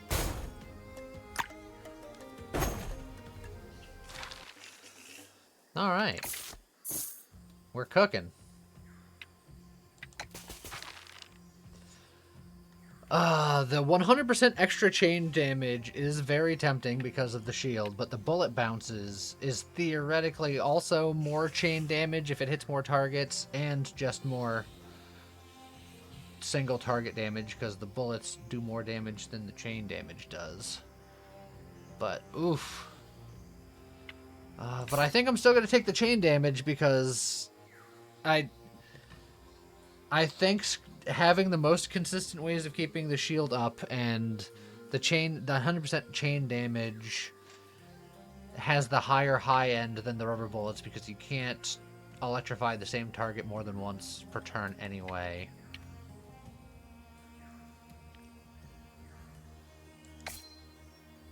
All right. We're cooking. The 100% extra chain damage is very tempting because of the shield, but the bullet bounces is theoretically also more chain damage if it hits more targets, and just more single target damage because the bullets do more damage than the chain damage does. But oof. But I think I'm still going to take the chain damage because I think having the most consistent ways of keeping the shield up and the 100% chain damage has the higher high end than the rubber bullets because you can't electrify the same target more than once per turn anyway.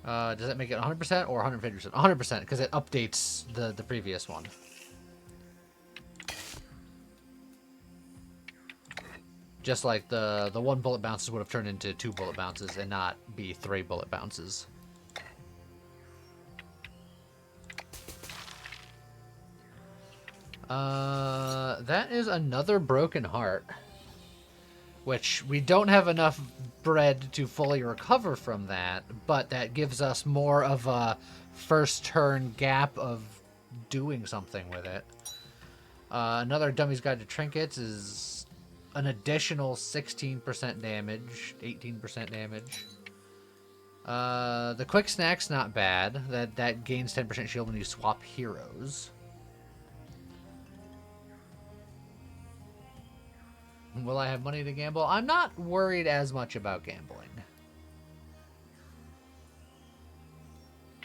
Does that make it 100% or 150%? 100% because it updates the previous one. Just like the 1 bullet bounces would have turned into 2 bullet bounces and not be 3 bullet bounces. That is another broken heart. Which we don't have enough bread to fully recover from that, but that gives us more of a first turn gap of doing something with it. Another Dummy's Guide to Trinkets is an additional 16% damage, 18% damage. The Quick Snack's not bad. That gains 10% shield when you swap heroes. Will I have money to gamble? I'm not worried as much about gambling.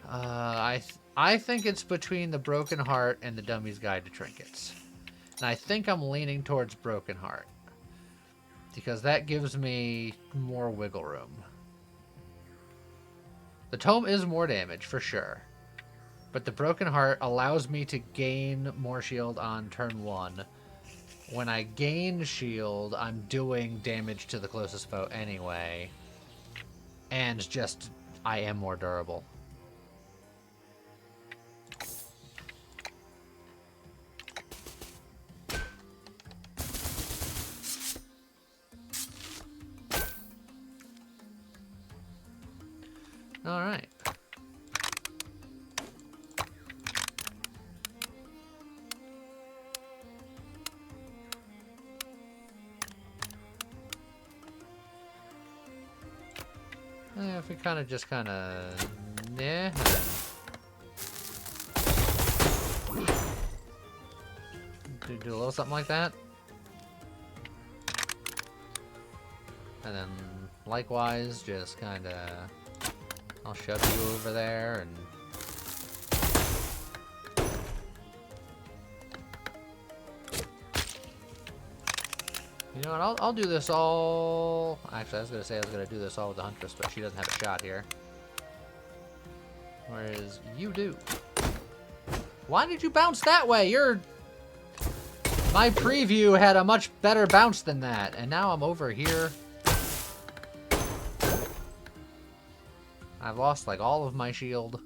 I think it's between the Broken Heart and the Dummy's Guide to Trinkets. And I think I'm leaning towards Broken Heart. Because that gives me more wiggle room. The Tome is more damage, for sure. But the Broken Heart allows me to gain more shield on turn 1. When I gain shield, I'm doing damage to the closest foe anyway. And just, I am more durable. Alright. If we kind of yeah. Do a little something like that. And then likewise, just kind of, I'll shove you over there and you know what, I'll do this all... Actually, I was going to say I was going to do this all with the Huntress, but she doesn't have a shot here. Whereas you do. Why did you bounce that way? You're... My preview had a much better bounce than that, and now I'm over here. I've lost like all of my shield.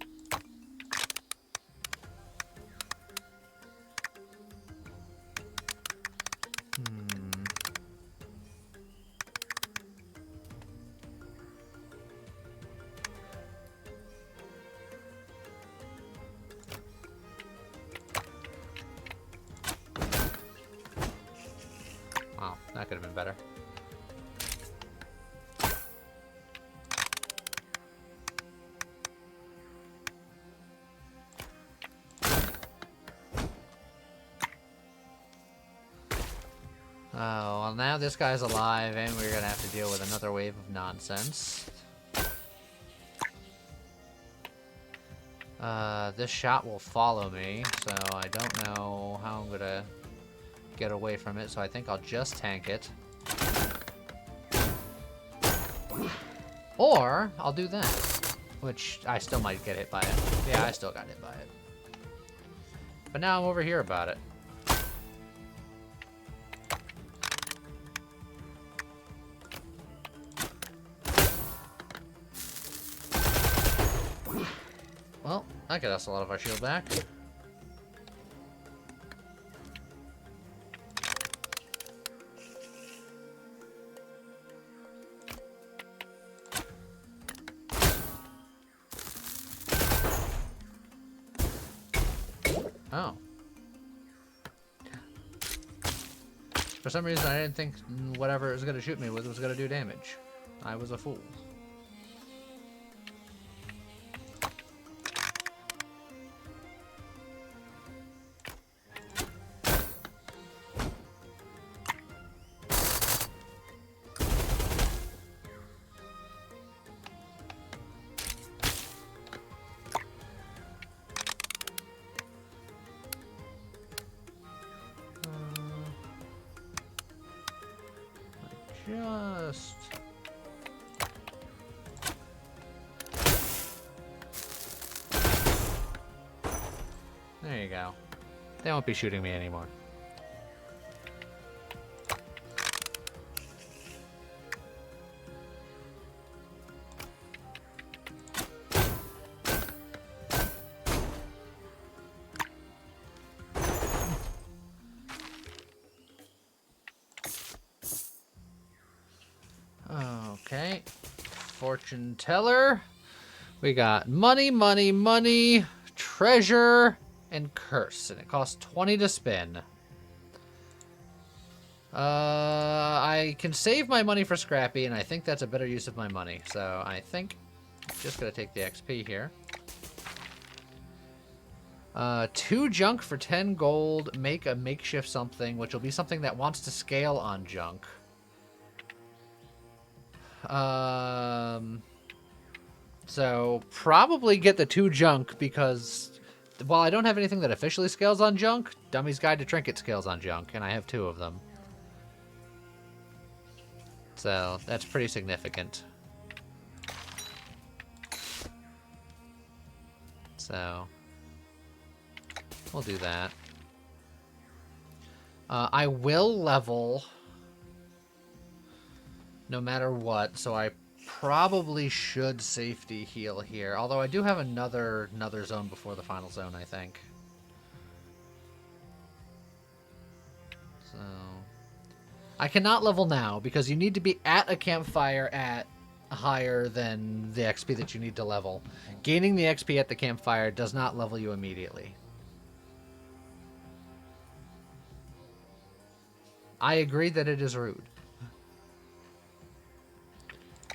Wow, that could have been better. Oh, well now this guy's alive and we're gonna have to deal with another wave of nonsense. This shot will follow me, so I don't know how I'm gonna get away from it, so I think I'll just tank it. Or, I'll do that, which I still might get hit by it. Yeah, I still got hit by it. But now I'm over here about it. Well, that got us a lot of our shield back. Oh. For some reason, I didn't think whatever it was going to shoot me with was going to do damage. I was a fool. Just... There you go. They won't be shooting me anymore. Okay, fortune teller. We got money, money, money, treasure, and curse, and it costs 20 to spin. I can save my money for Scrappy, and I think that's a better use of my money. So I think I'm just gonna take the XP here. 2 junk for 10 gold. Make a makeshift something, which will be something that wants to scale on junk. So probably get the 2 junk because while I don't have anything that officially scales on junk, Dummy's Guide to Trinket scales on junk, and I have 2 of them. So that's pretty significant. So we'll do that. I will level no matter what, so I probably should safety heal here. Although I do have another zone before the final zone, I think. So I cannot level now because you need to be at a campfire at higher than the XP that you need to level. Gaining the XP at the campfire does not level you immediately. I agree that it is rude.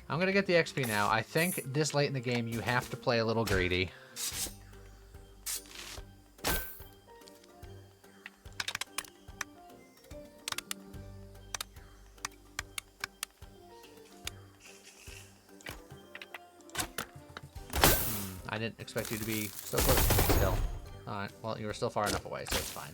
I'm going to get the XP now. I think this late in the game, you have to play a little greedy. I didn't expect you to be so close to me still. Alright, well, you were still far enough away, so it's fine.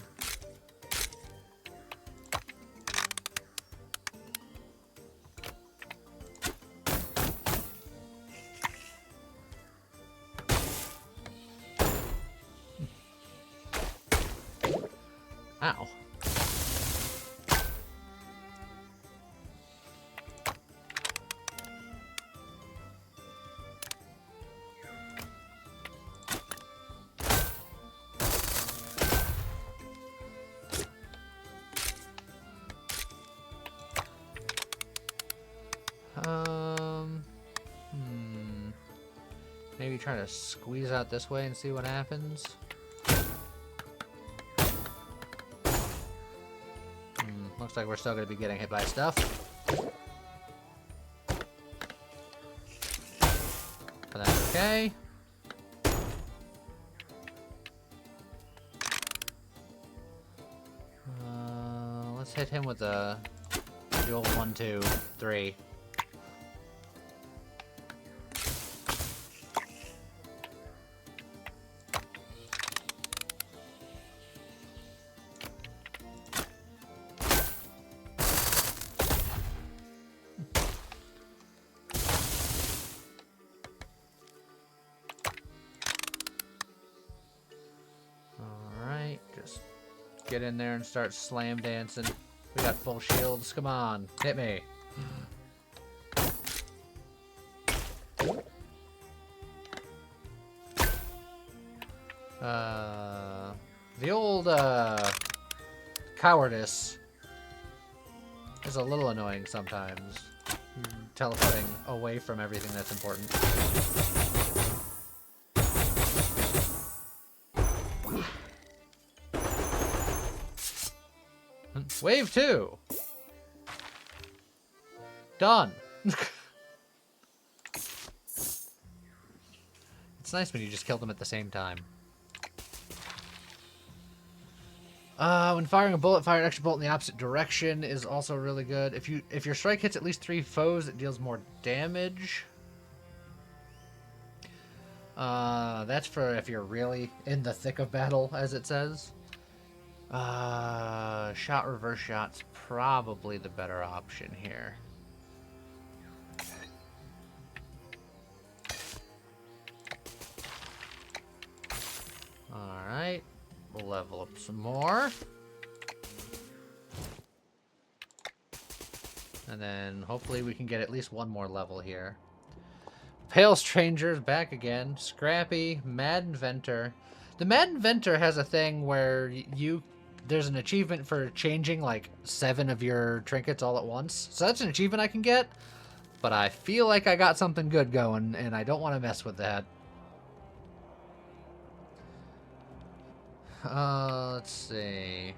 Ow. maybe try to squeeze out this way and see what happens. Looks like we're still going to be getting hit by stuff. But that's okay. Let's hit him with the old 1, 2, 3. Get in there and start slam dancing. We got full shields. Come on, hit me. The old cowardice is a little annoying sometimes. Teleporting away from everything that's important. Wave 2. Done. It's nice when you just kill them at the same time. When firing a bullet, fire an extra bolt in the opposite direction is also really good. If your strike hits at least 3 foes, it deals more damage. That's for if you're really in the thick of battle, as it says. Shot reverse shot's probably the better option here. Alright, we'll level up some more. And then hopefully we can get at least one more level here. Pale Stranger's back again. Scrappy, Mad Inventor. The Mad Inventor has a thing where there's an achievement for changing like 7 of your trinkets all at once. So that's an achievement I can get. But I feel like I got something good going, and I don't want to mess with that. Let's see.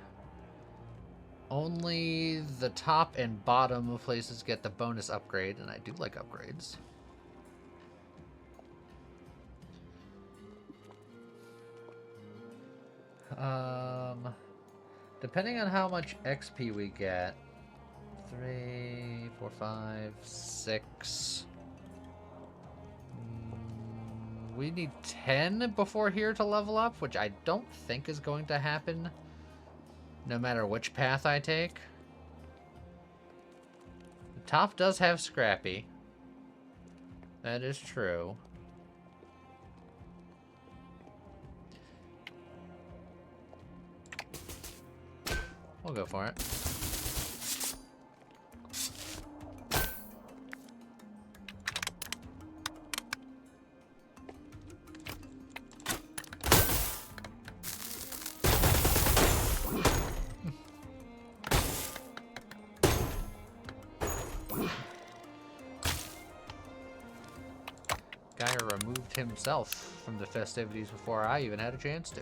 Only the top and bottom of places get the bonus upgrade, and I do like upgrades. Depending on how much XP we get, 3, 4, 5, 6. We need 10 before here to level up, which I don't think is going to happen no matter which path I take. The top does have Scrappy. That is true. We'll go for it. Guy removed himself from the festivities before I even had a chance to.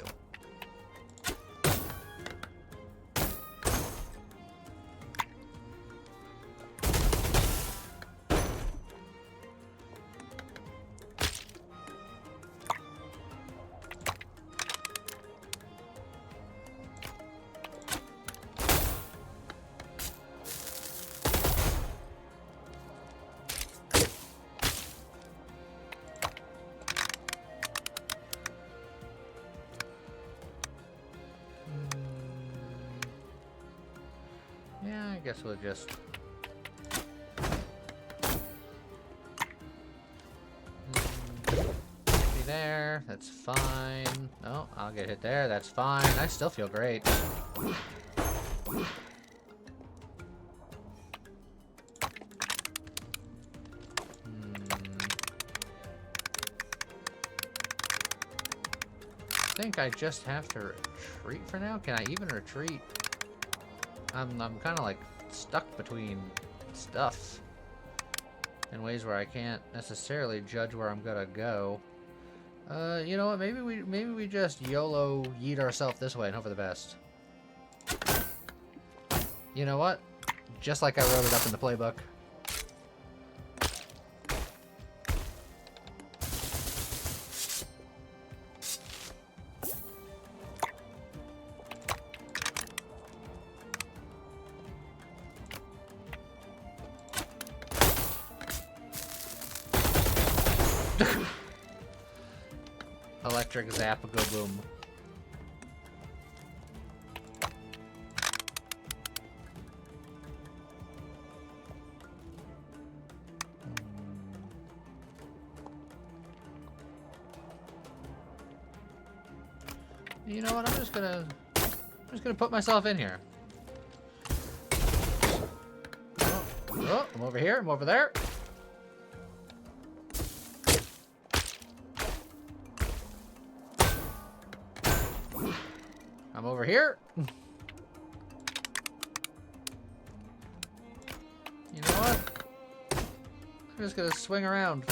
Yeah, I guess we'll just... Be there, that's fine. Oh, I'll get hit there, that's fine. I still feel great. I think I just have to retreat for now. Can I even retreat? I'm kind of like stuck between stuff in ways where I can't necessarily judge where I'm gonna go. You know what? Maybe we just YOLO yeet ourselves this way and hope for the best. You know what? Just like I wrote it up in the playbook. Electric zap, go boom. You know what? I'm just gonna put myself in here. Oh, I'm over here. I'm over there. I'm over here. You know what? I'm just gonna swing around.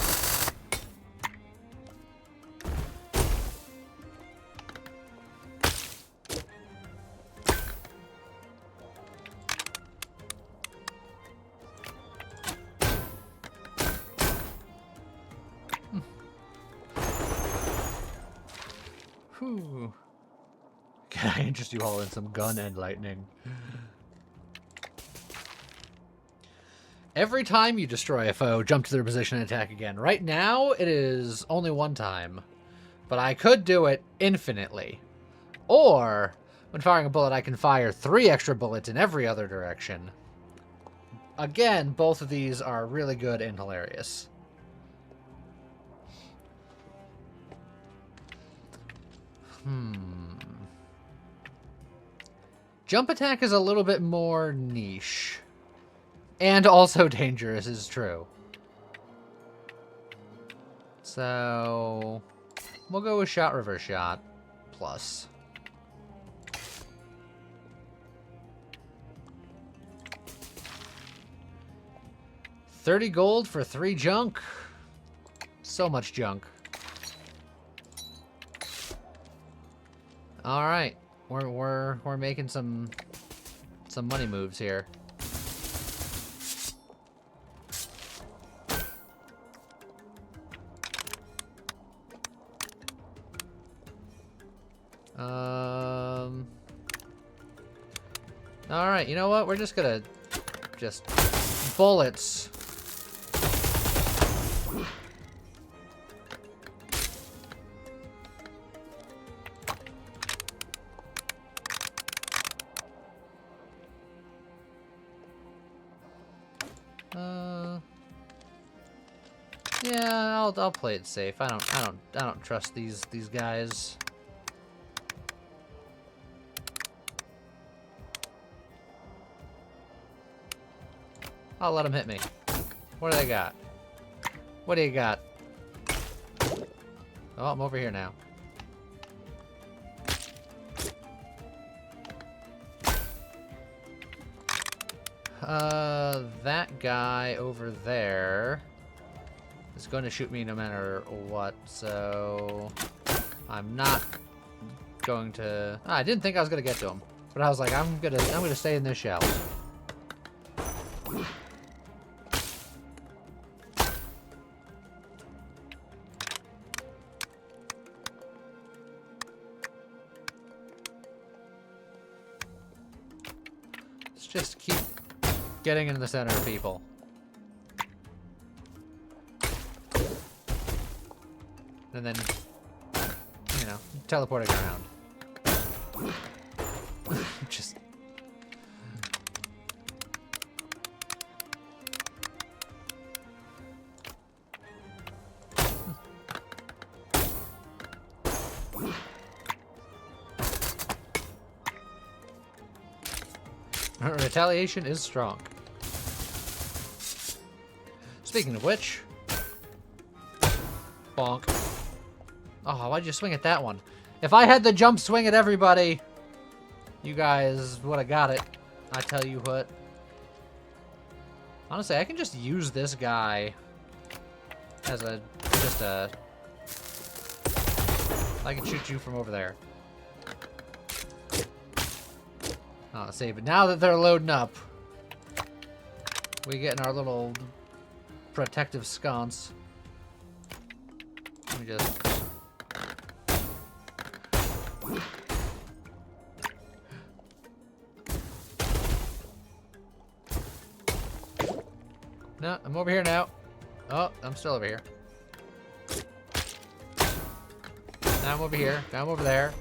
Whew. Can I interest you all in some gun and lightning? Every time you destroy a foe, jump to their position and attack again. Right now, it is only one time. But I could do it infinitely. Or, when firing a bullet, I can fire 3 extra bullets in every other direction. Again, both of these are really good and hilarious. Jump attack is a little bit more niche. And also dangerous, is true. So, we'll go with shot, reverse shot, plus. $30 gold for 3 junk. So much junk. All right, we're making some money moves here. All right, you know what? We're just gonna bullets. Yeah, I'll play it safe. I don't trust these guys. I'll let them hit me. What do they got? What do you got? Oh, I'm over here now. That guy over there is going to shoot me no matter what, so I'm not going to... I didn't think I was going to get to him, but I was like, I'm gonna stay in this shell. Let's just keep getting in the center of people. And then, you know, teleporting around. Just... Retaliation is strong. Speaking of which... Bonk. Oh, why'd you swing at that one? If I had the jump swing at everybody, you guys would have got it. I tell you what. Honestly, I can just use this guy as just a I can shoot you from over there. Oh, let's see, but now that they're loading up, we get in our little protective sconce. Let me just... No, I'm over here now. Oh, I'm still over here. Now I'm over here. Now I'm over there.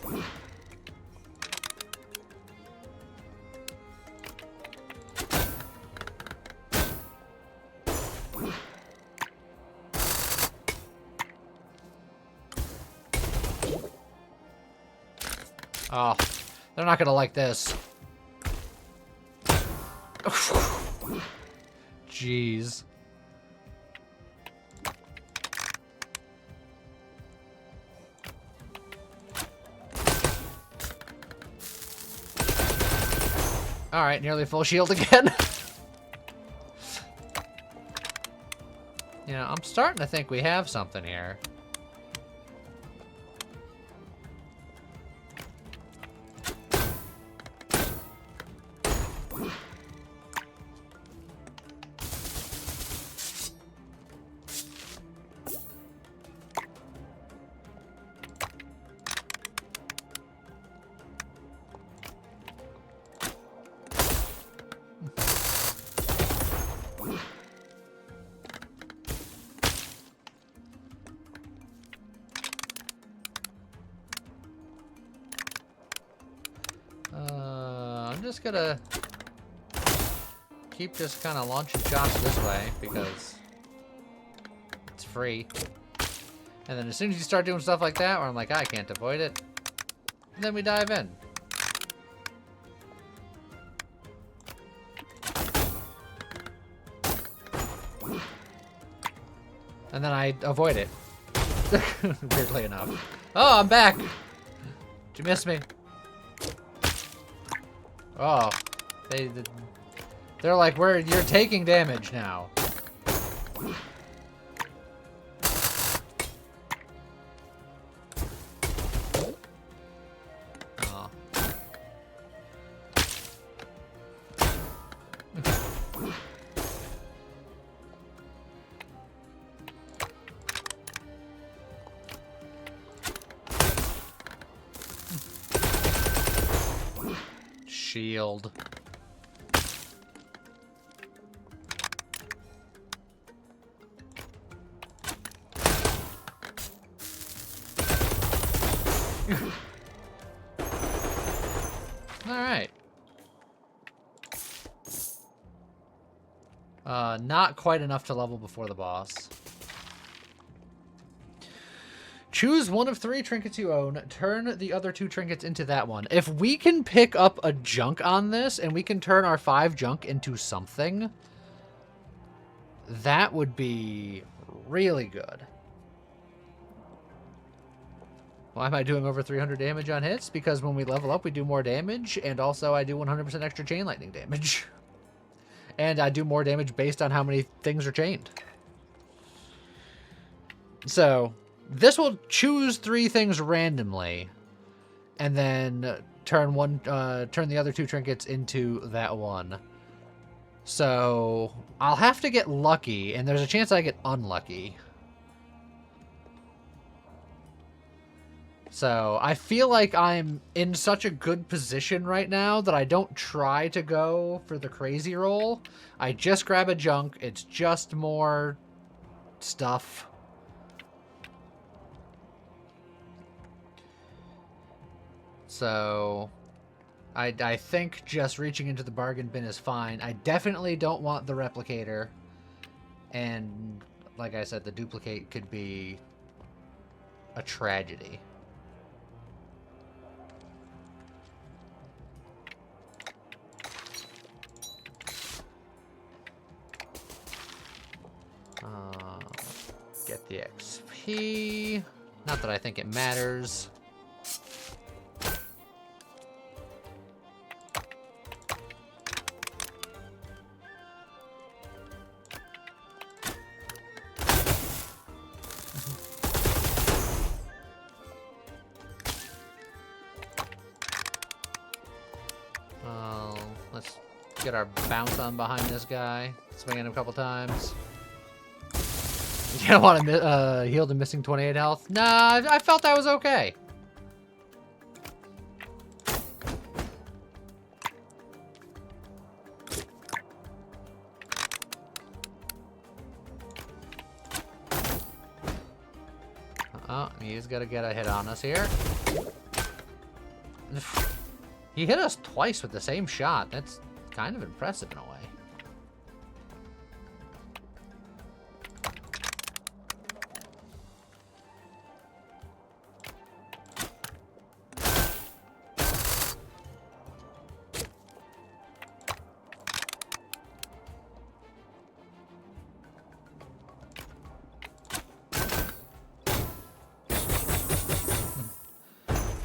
Oh, they're not gonna like this. Jeez. Alright, nearly full shield again. You know, I'm starting to think we have something here. I'm just gonna keep just kind of launching shots this way because it's free. And then as soon as you start doing stuff like that, where I'm like, I can't avoid it, then we dive in. And then I avoid it. Weirdly enough. Oh, I'm back! Did you miss me? Oh, they're like, you're taking damage now. Oh. Shield. Alright. Not quite enough to level before the boss. Choose one of 3 trinkets you own. Turn the other 2 trinkets into that one. If we can pick up a junk on this and we can turn our 5 junk into something, that would be really good. Why am I doing over 300 damage on hits? Because when we level up, we do more damage, and also I do 100% extra chain lightning damage. And I do more damage based on how many things are chained. So this will choose 3 things randomly, and then turn the other 2 trinkets into that one. So I'll have to get lucky, and there's a chance I get unlucky. So I feel like I'm in such a good position right now that I don't try to go for the crazy roll. I just grab a junk. It's just more stuff. So I think just reaching into the bargain bin is fine. I definitely don't want the replicator. And like I said, the duplicate could be a tragedy. Get the XP. Not that I think it matters. Get our bounce on behind this guy. Swing him a couple times. You don't want to heal the missing 28 health? Nah, I felt that was okay. Oh, he's gonna get a hit on us here. He hit us twice with the same shot. That's kind of impressive in a way.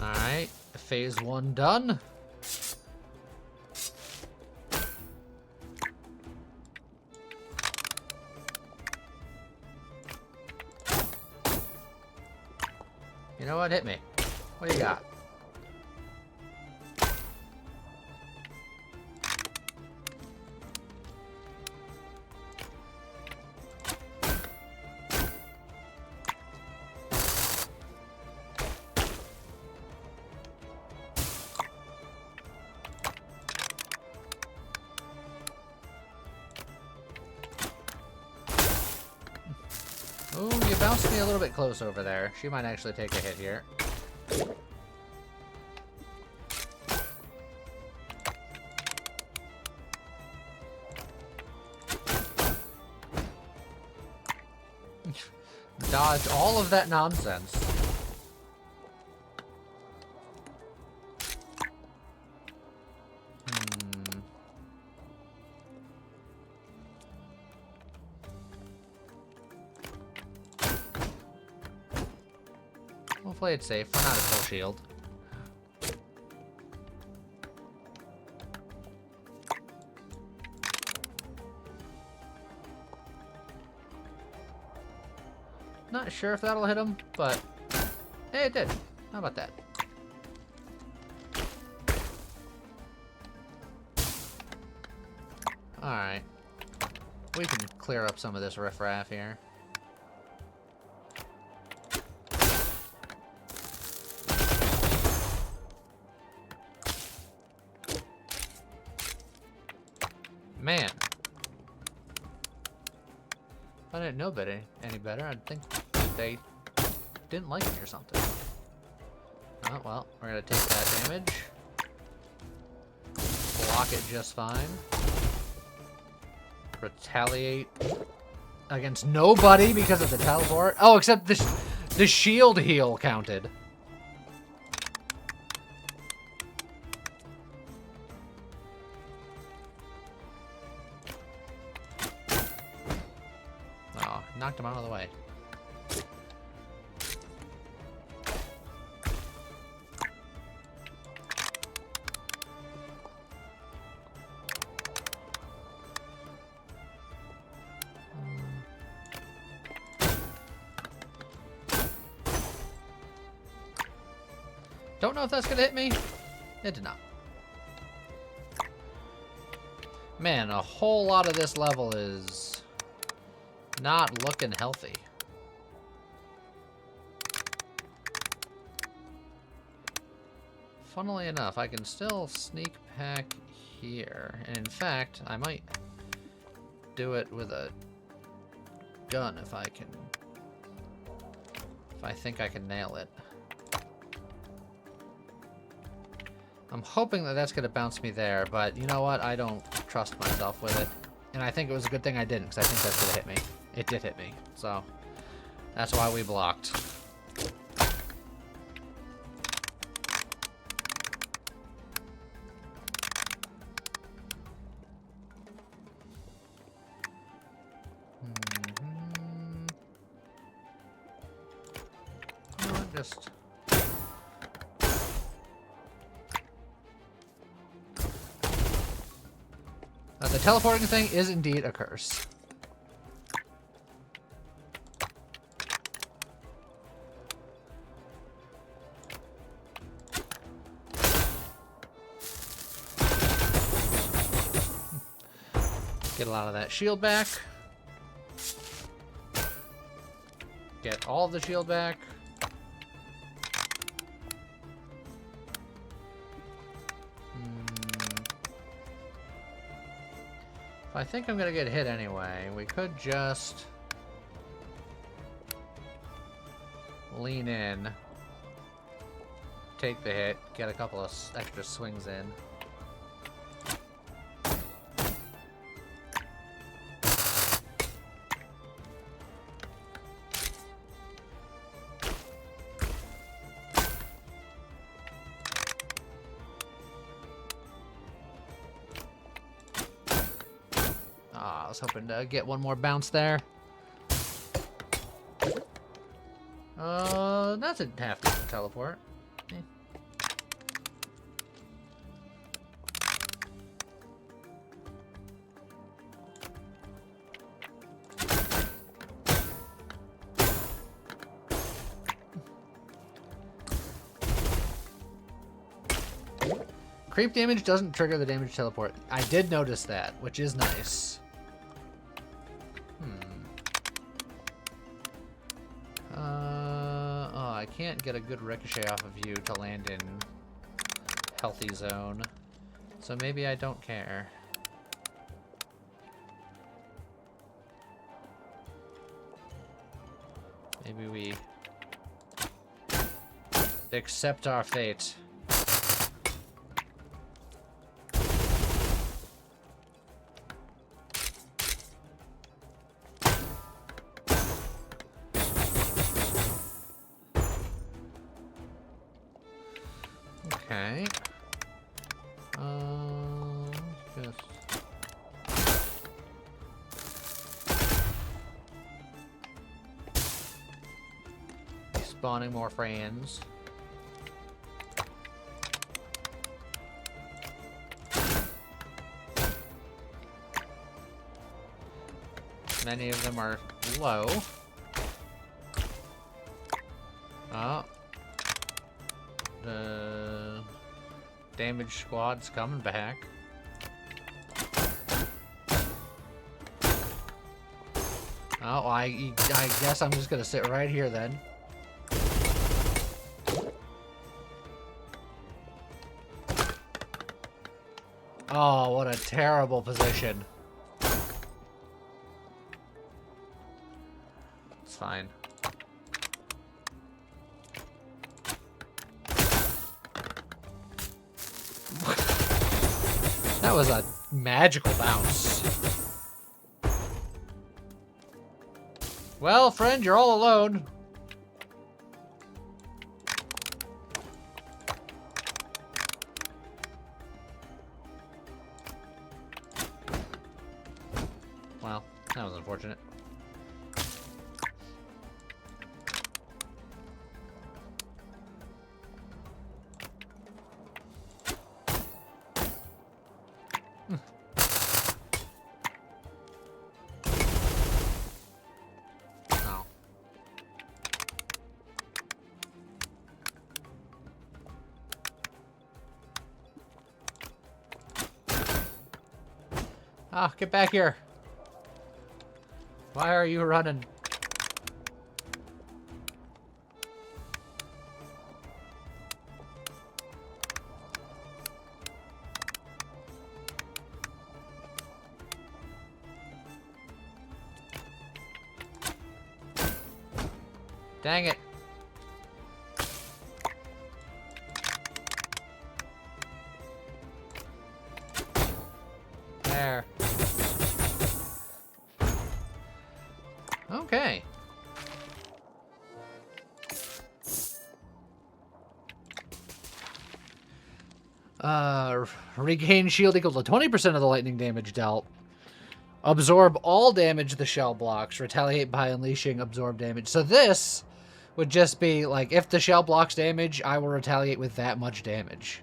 Alright, phase 1 done. You know what? Hit me. What do you got? Ooh, you bounced me a little bit close over there. She might actually take a hit here. Dodge all of that nonsense. We'll play it safe. We're not at full shield. Not sure if that'll hit him, but hey, it did. How about that? Alright. We can clear up some of this riffraff here. Man. If I didn't know any better, I'd think they didn't like me or something. Oh, well, we're gonna take that damage. Block it just fine. Retaliate against nobody because of the teleport. Oh, except the shield heal counted. Oh, knocked him out of the way. Don't know if that's gonna hit me. It did not. Man, a whole lot of this level is not looking healthy. Funnily enough, I can still sneak back here. And in fact, I might do it with a gun if I think I can nail it. I'm hoping that that's going to bounce me there, but you know what? I don't trust myself with it. And I think it was a good thing I didn't, because I think that's going to hit me. It did hit me, so that's why we blocked. Just... the teleporting thing is indeed a curse. Get a lot of that shield back. Get all of the shield back. I think I'm gonna get hit anyway. We could just lean in, take the hit, get a couple of extra swings in. I was hoping to get one more bounce there. That's a half decent teleport. Eh. Creep damage doesn't trigger the damage teleport. I did notice that, which is nice. I can't get a good ricochet off of you to land in healthy zone, so maybe I don't care. Maybe we accept our fate. Okay. Just spawning more friends. Many of them are low. Oh. The damage squad's coming back. Oh, I guess I'm just gonna sit right here then. Oh, what a terrible position. It's fine. That was a magical bounce. Well, friend, you're all alone. Well, that was unfortunate. Ah, get back here. Why are you running? Dang it. There. Okay. Regain shield equal to 20% of the lightning damage dealt. Absorb all damage the shell blocks. Retaliate by unleashing absorb damage. So this would just be like, if the shell blocks damage, I will retaliate with that much damage.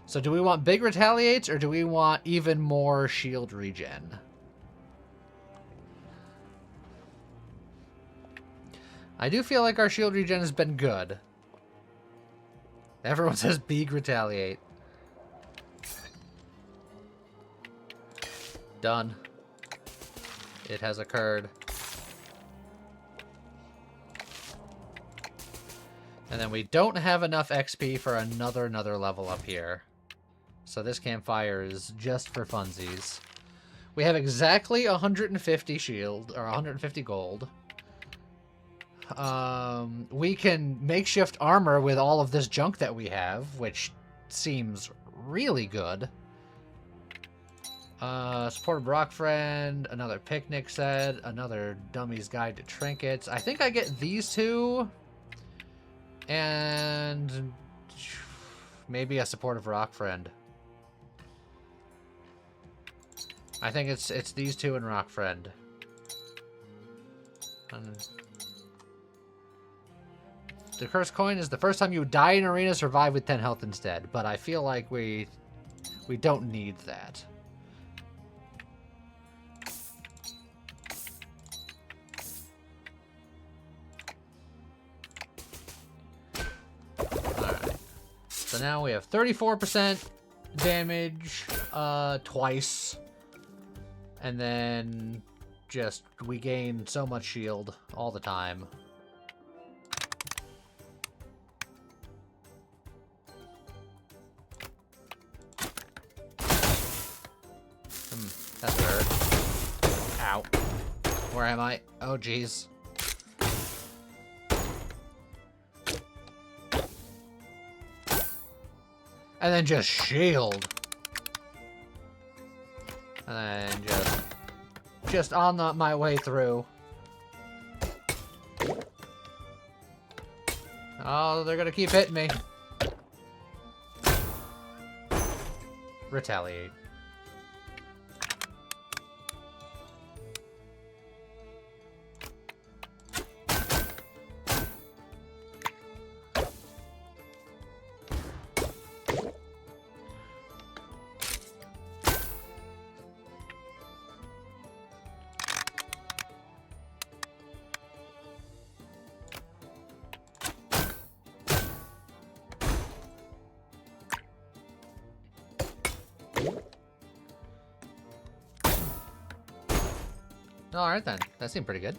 So do we want big retaliates, or do we want even more shield regen? I do feel like our shield regen has been good. Everyone says big retaliate. Done. It has occurred. And then we don't have enough XP for another level up here. So this campfire is just for funsies. We have exactly 150 shield, or 150 gold. We can makeshift armor with all of this junk that we have, which seems really good. Supported rock friend, another picnic set, another dummy's guide to trinkets. I think I get these two, and maybe a supportive rock friend. I think it's these two and rock friend. The cursed coin is the first time you die in arena, survive with 10 health instead. But I feel like we don't need that. Alright. So now we have 34% damage twice. And then just we gain so much shield all the time. That's weird. Ow. Where am I? Oh, jeez. And then just shield. And then just on my way through. Oh, they're gonna keep hitting me. Retaliate. Alright then, that seemed pretty good.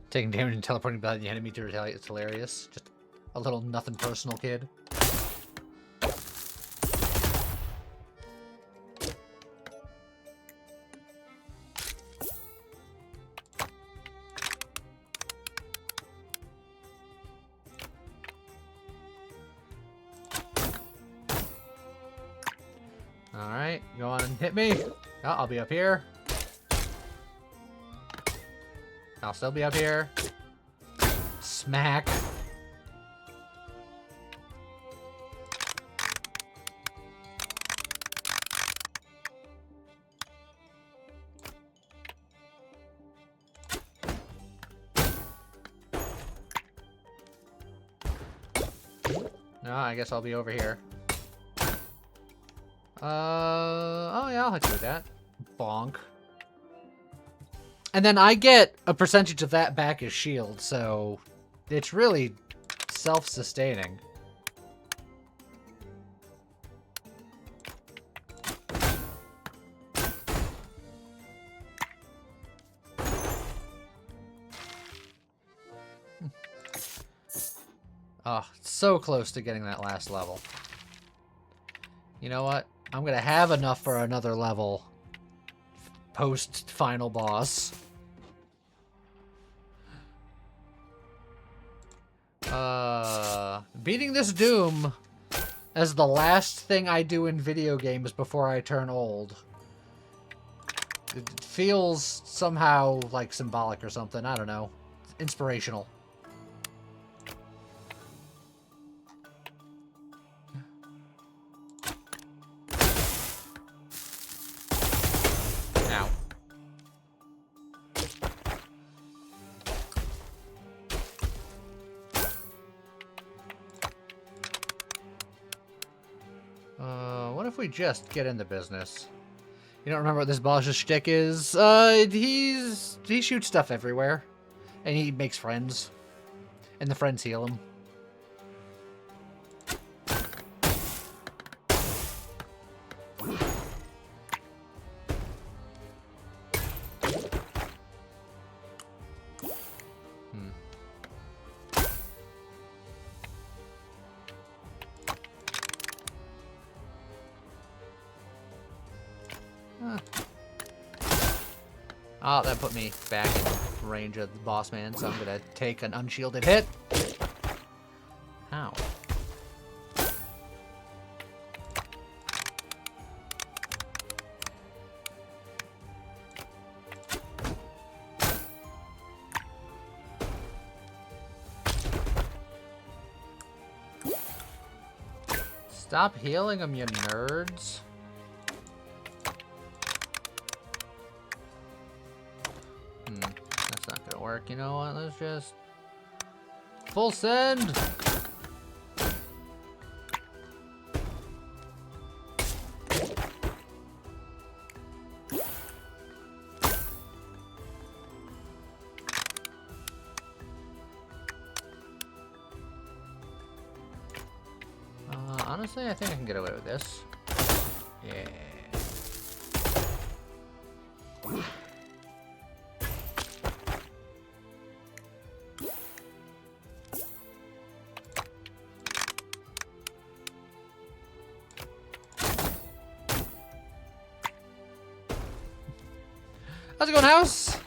Taking damage and teleporting behind the enemy to retaliate is hilarious. Just a little nothing personal kid. Alright, go on and hit me. Oh, I'll be up here. I'll still be up here. Smack. No, I guess I'll be over here. Oh yeah, I'll hit you with that. Bonk. And then I get a percentage of that back as shield, so it's really self-sustaining. Oh, so close to getting that last level. You know what? I'm gonna have enough for another level post-final boss. Beating this Doom as the last thing I do in video games before I turn old. It feels somehow like symbolic or something. I don't know. Inspirational. What if we just get in the business? You don't remember what this boss's shtick is? He shoots stuff everywhere, and he makes friends, and the friends heal him. Oh, that put me back in range of the boss man, so I'm gonna take an unshielded hit. Ow. Stop healing him, you nerds. That's not gonna work. You know what? Let's just full send. Honestly, I think I can get away with this. Yeah. How's it going, house?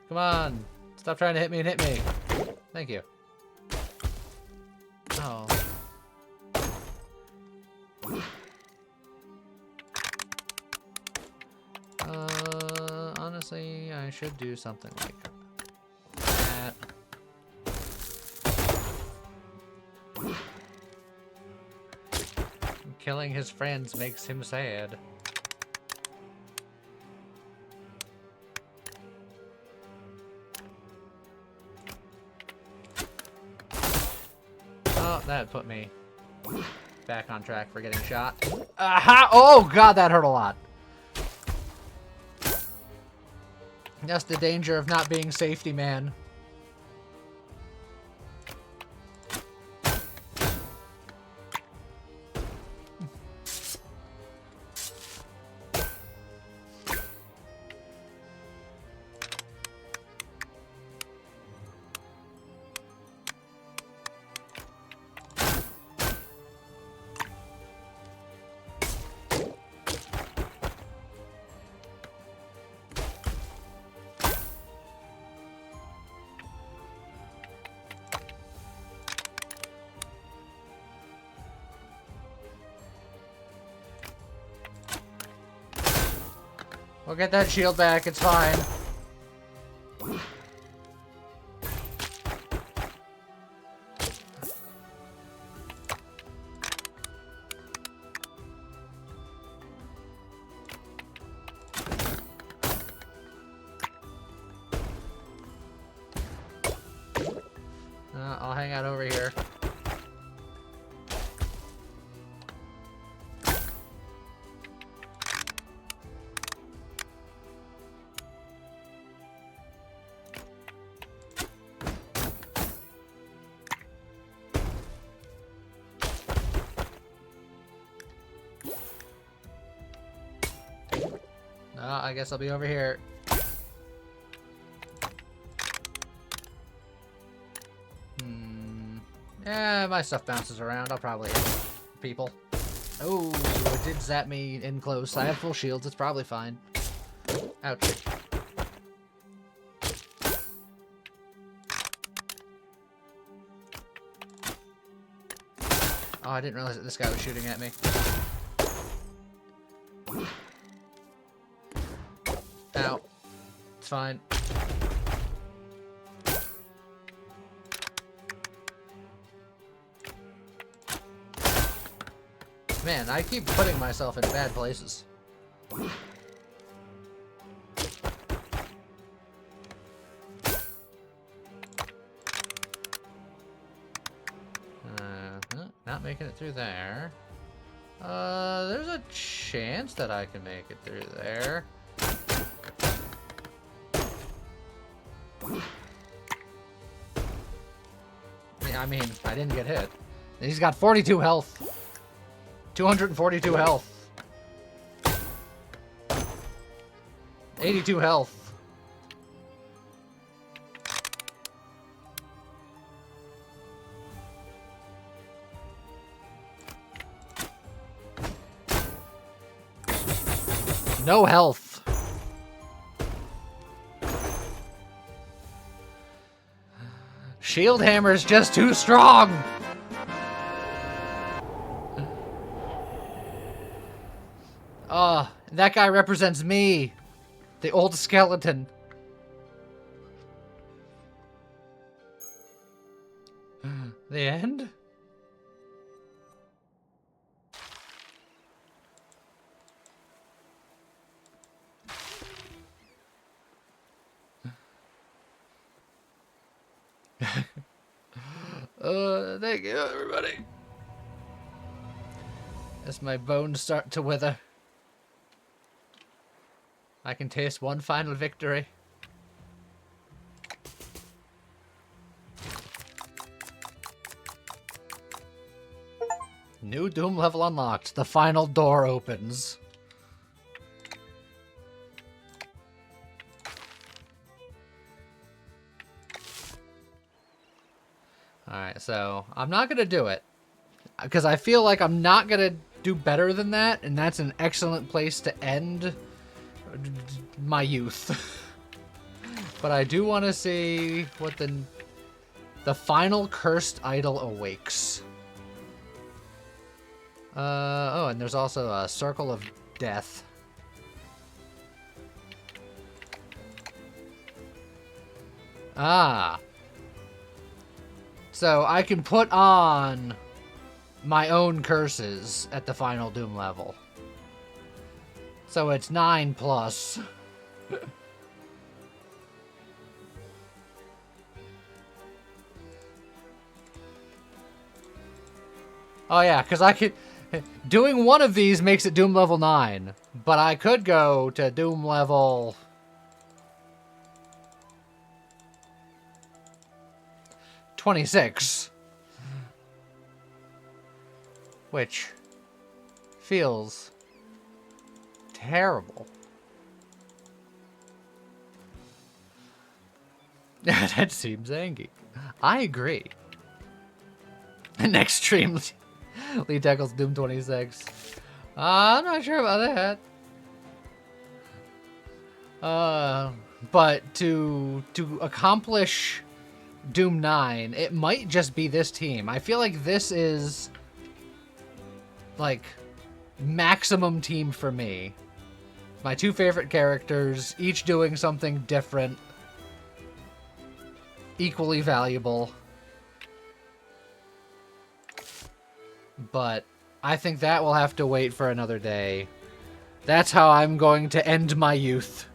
Come on. Stop trying to hit me and hit me. Thank you. Oh. Honestly, I should do something like that. Killing his friends makes him sad. Oh, that put me back on track for getting shot. Aha! Oh god, that hurt a lot. That's the danger of not being safety man. We'll get that shield back, it's fine. I'll hang out over here. I guess I'll be over here. Yeah, my stuff bounces around. I'll probably hit people. Oh, it did zap me in close. I have full shields. It's probably fine. Ouch. Oh, I didn't realize that this guy was shooting at me. Ow. It's fine. Man, I keep putting myself in bad places. not making it through there. There's a chance that I can make it through there. Yeah, I mean, I didn't get hit. He's got 42 health. 242 health. 82 health. No health. Shield Hammer's just too strong. That guy represents me, the old skeleton. The end? Thank you, everybody. As my bones start to wither, I can taste one final victory. New Doom level unlocked. The final door opens. Alright, so I'm not going to do it. Because I feel like I'm not going to do better than that. And that's an excellent place to end my youth. But I do want to see what the final cursed idol awakes. Oh, and there's also a circle of death. Ah. So I can put on my own curses at the final Doom level. So it's 9 plus. Oh yeah, because I could... Doing one of these makes it Doom level 9. But I could go to Doom level... 26. Which feels terrible. That seems angry. I agree. Next stream, Lee tackles Doom 26. I'm not sure about that. But to accomplish Doom 9, it might just be this team. I feel like this is like maximum team for me. My two favorite characters, each doing something different, equally valuable. But I think that will have to wait for another day. That's how I'm going to end my youth,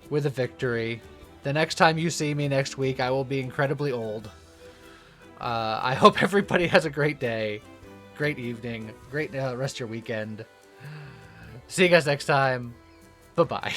with a victory. The next time you see me next week, I will be incredibly old. I hope everybody has a great day, great evening, great rest of your weekend. See you guys next time. Bye-bye.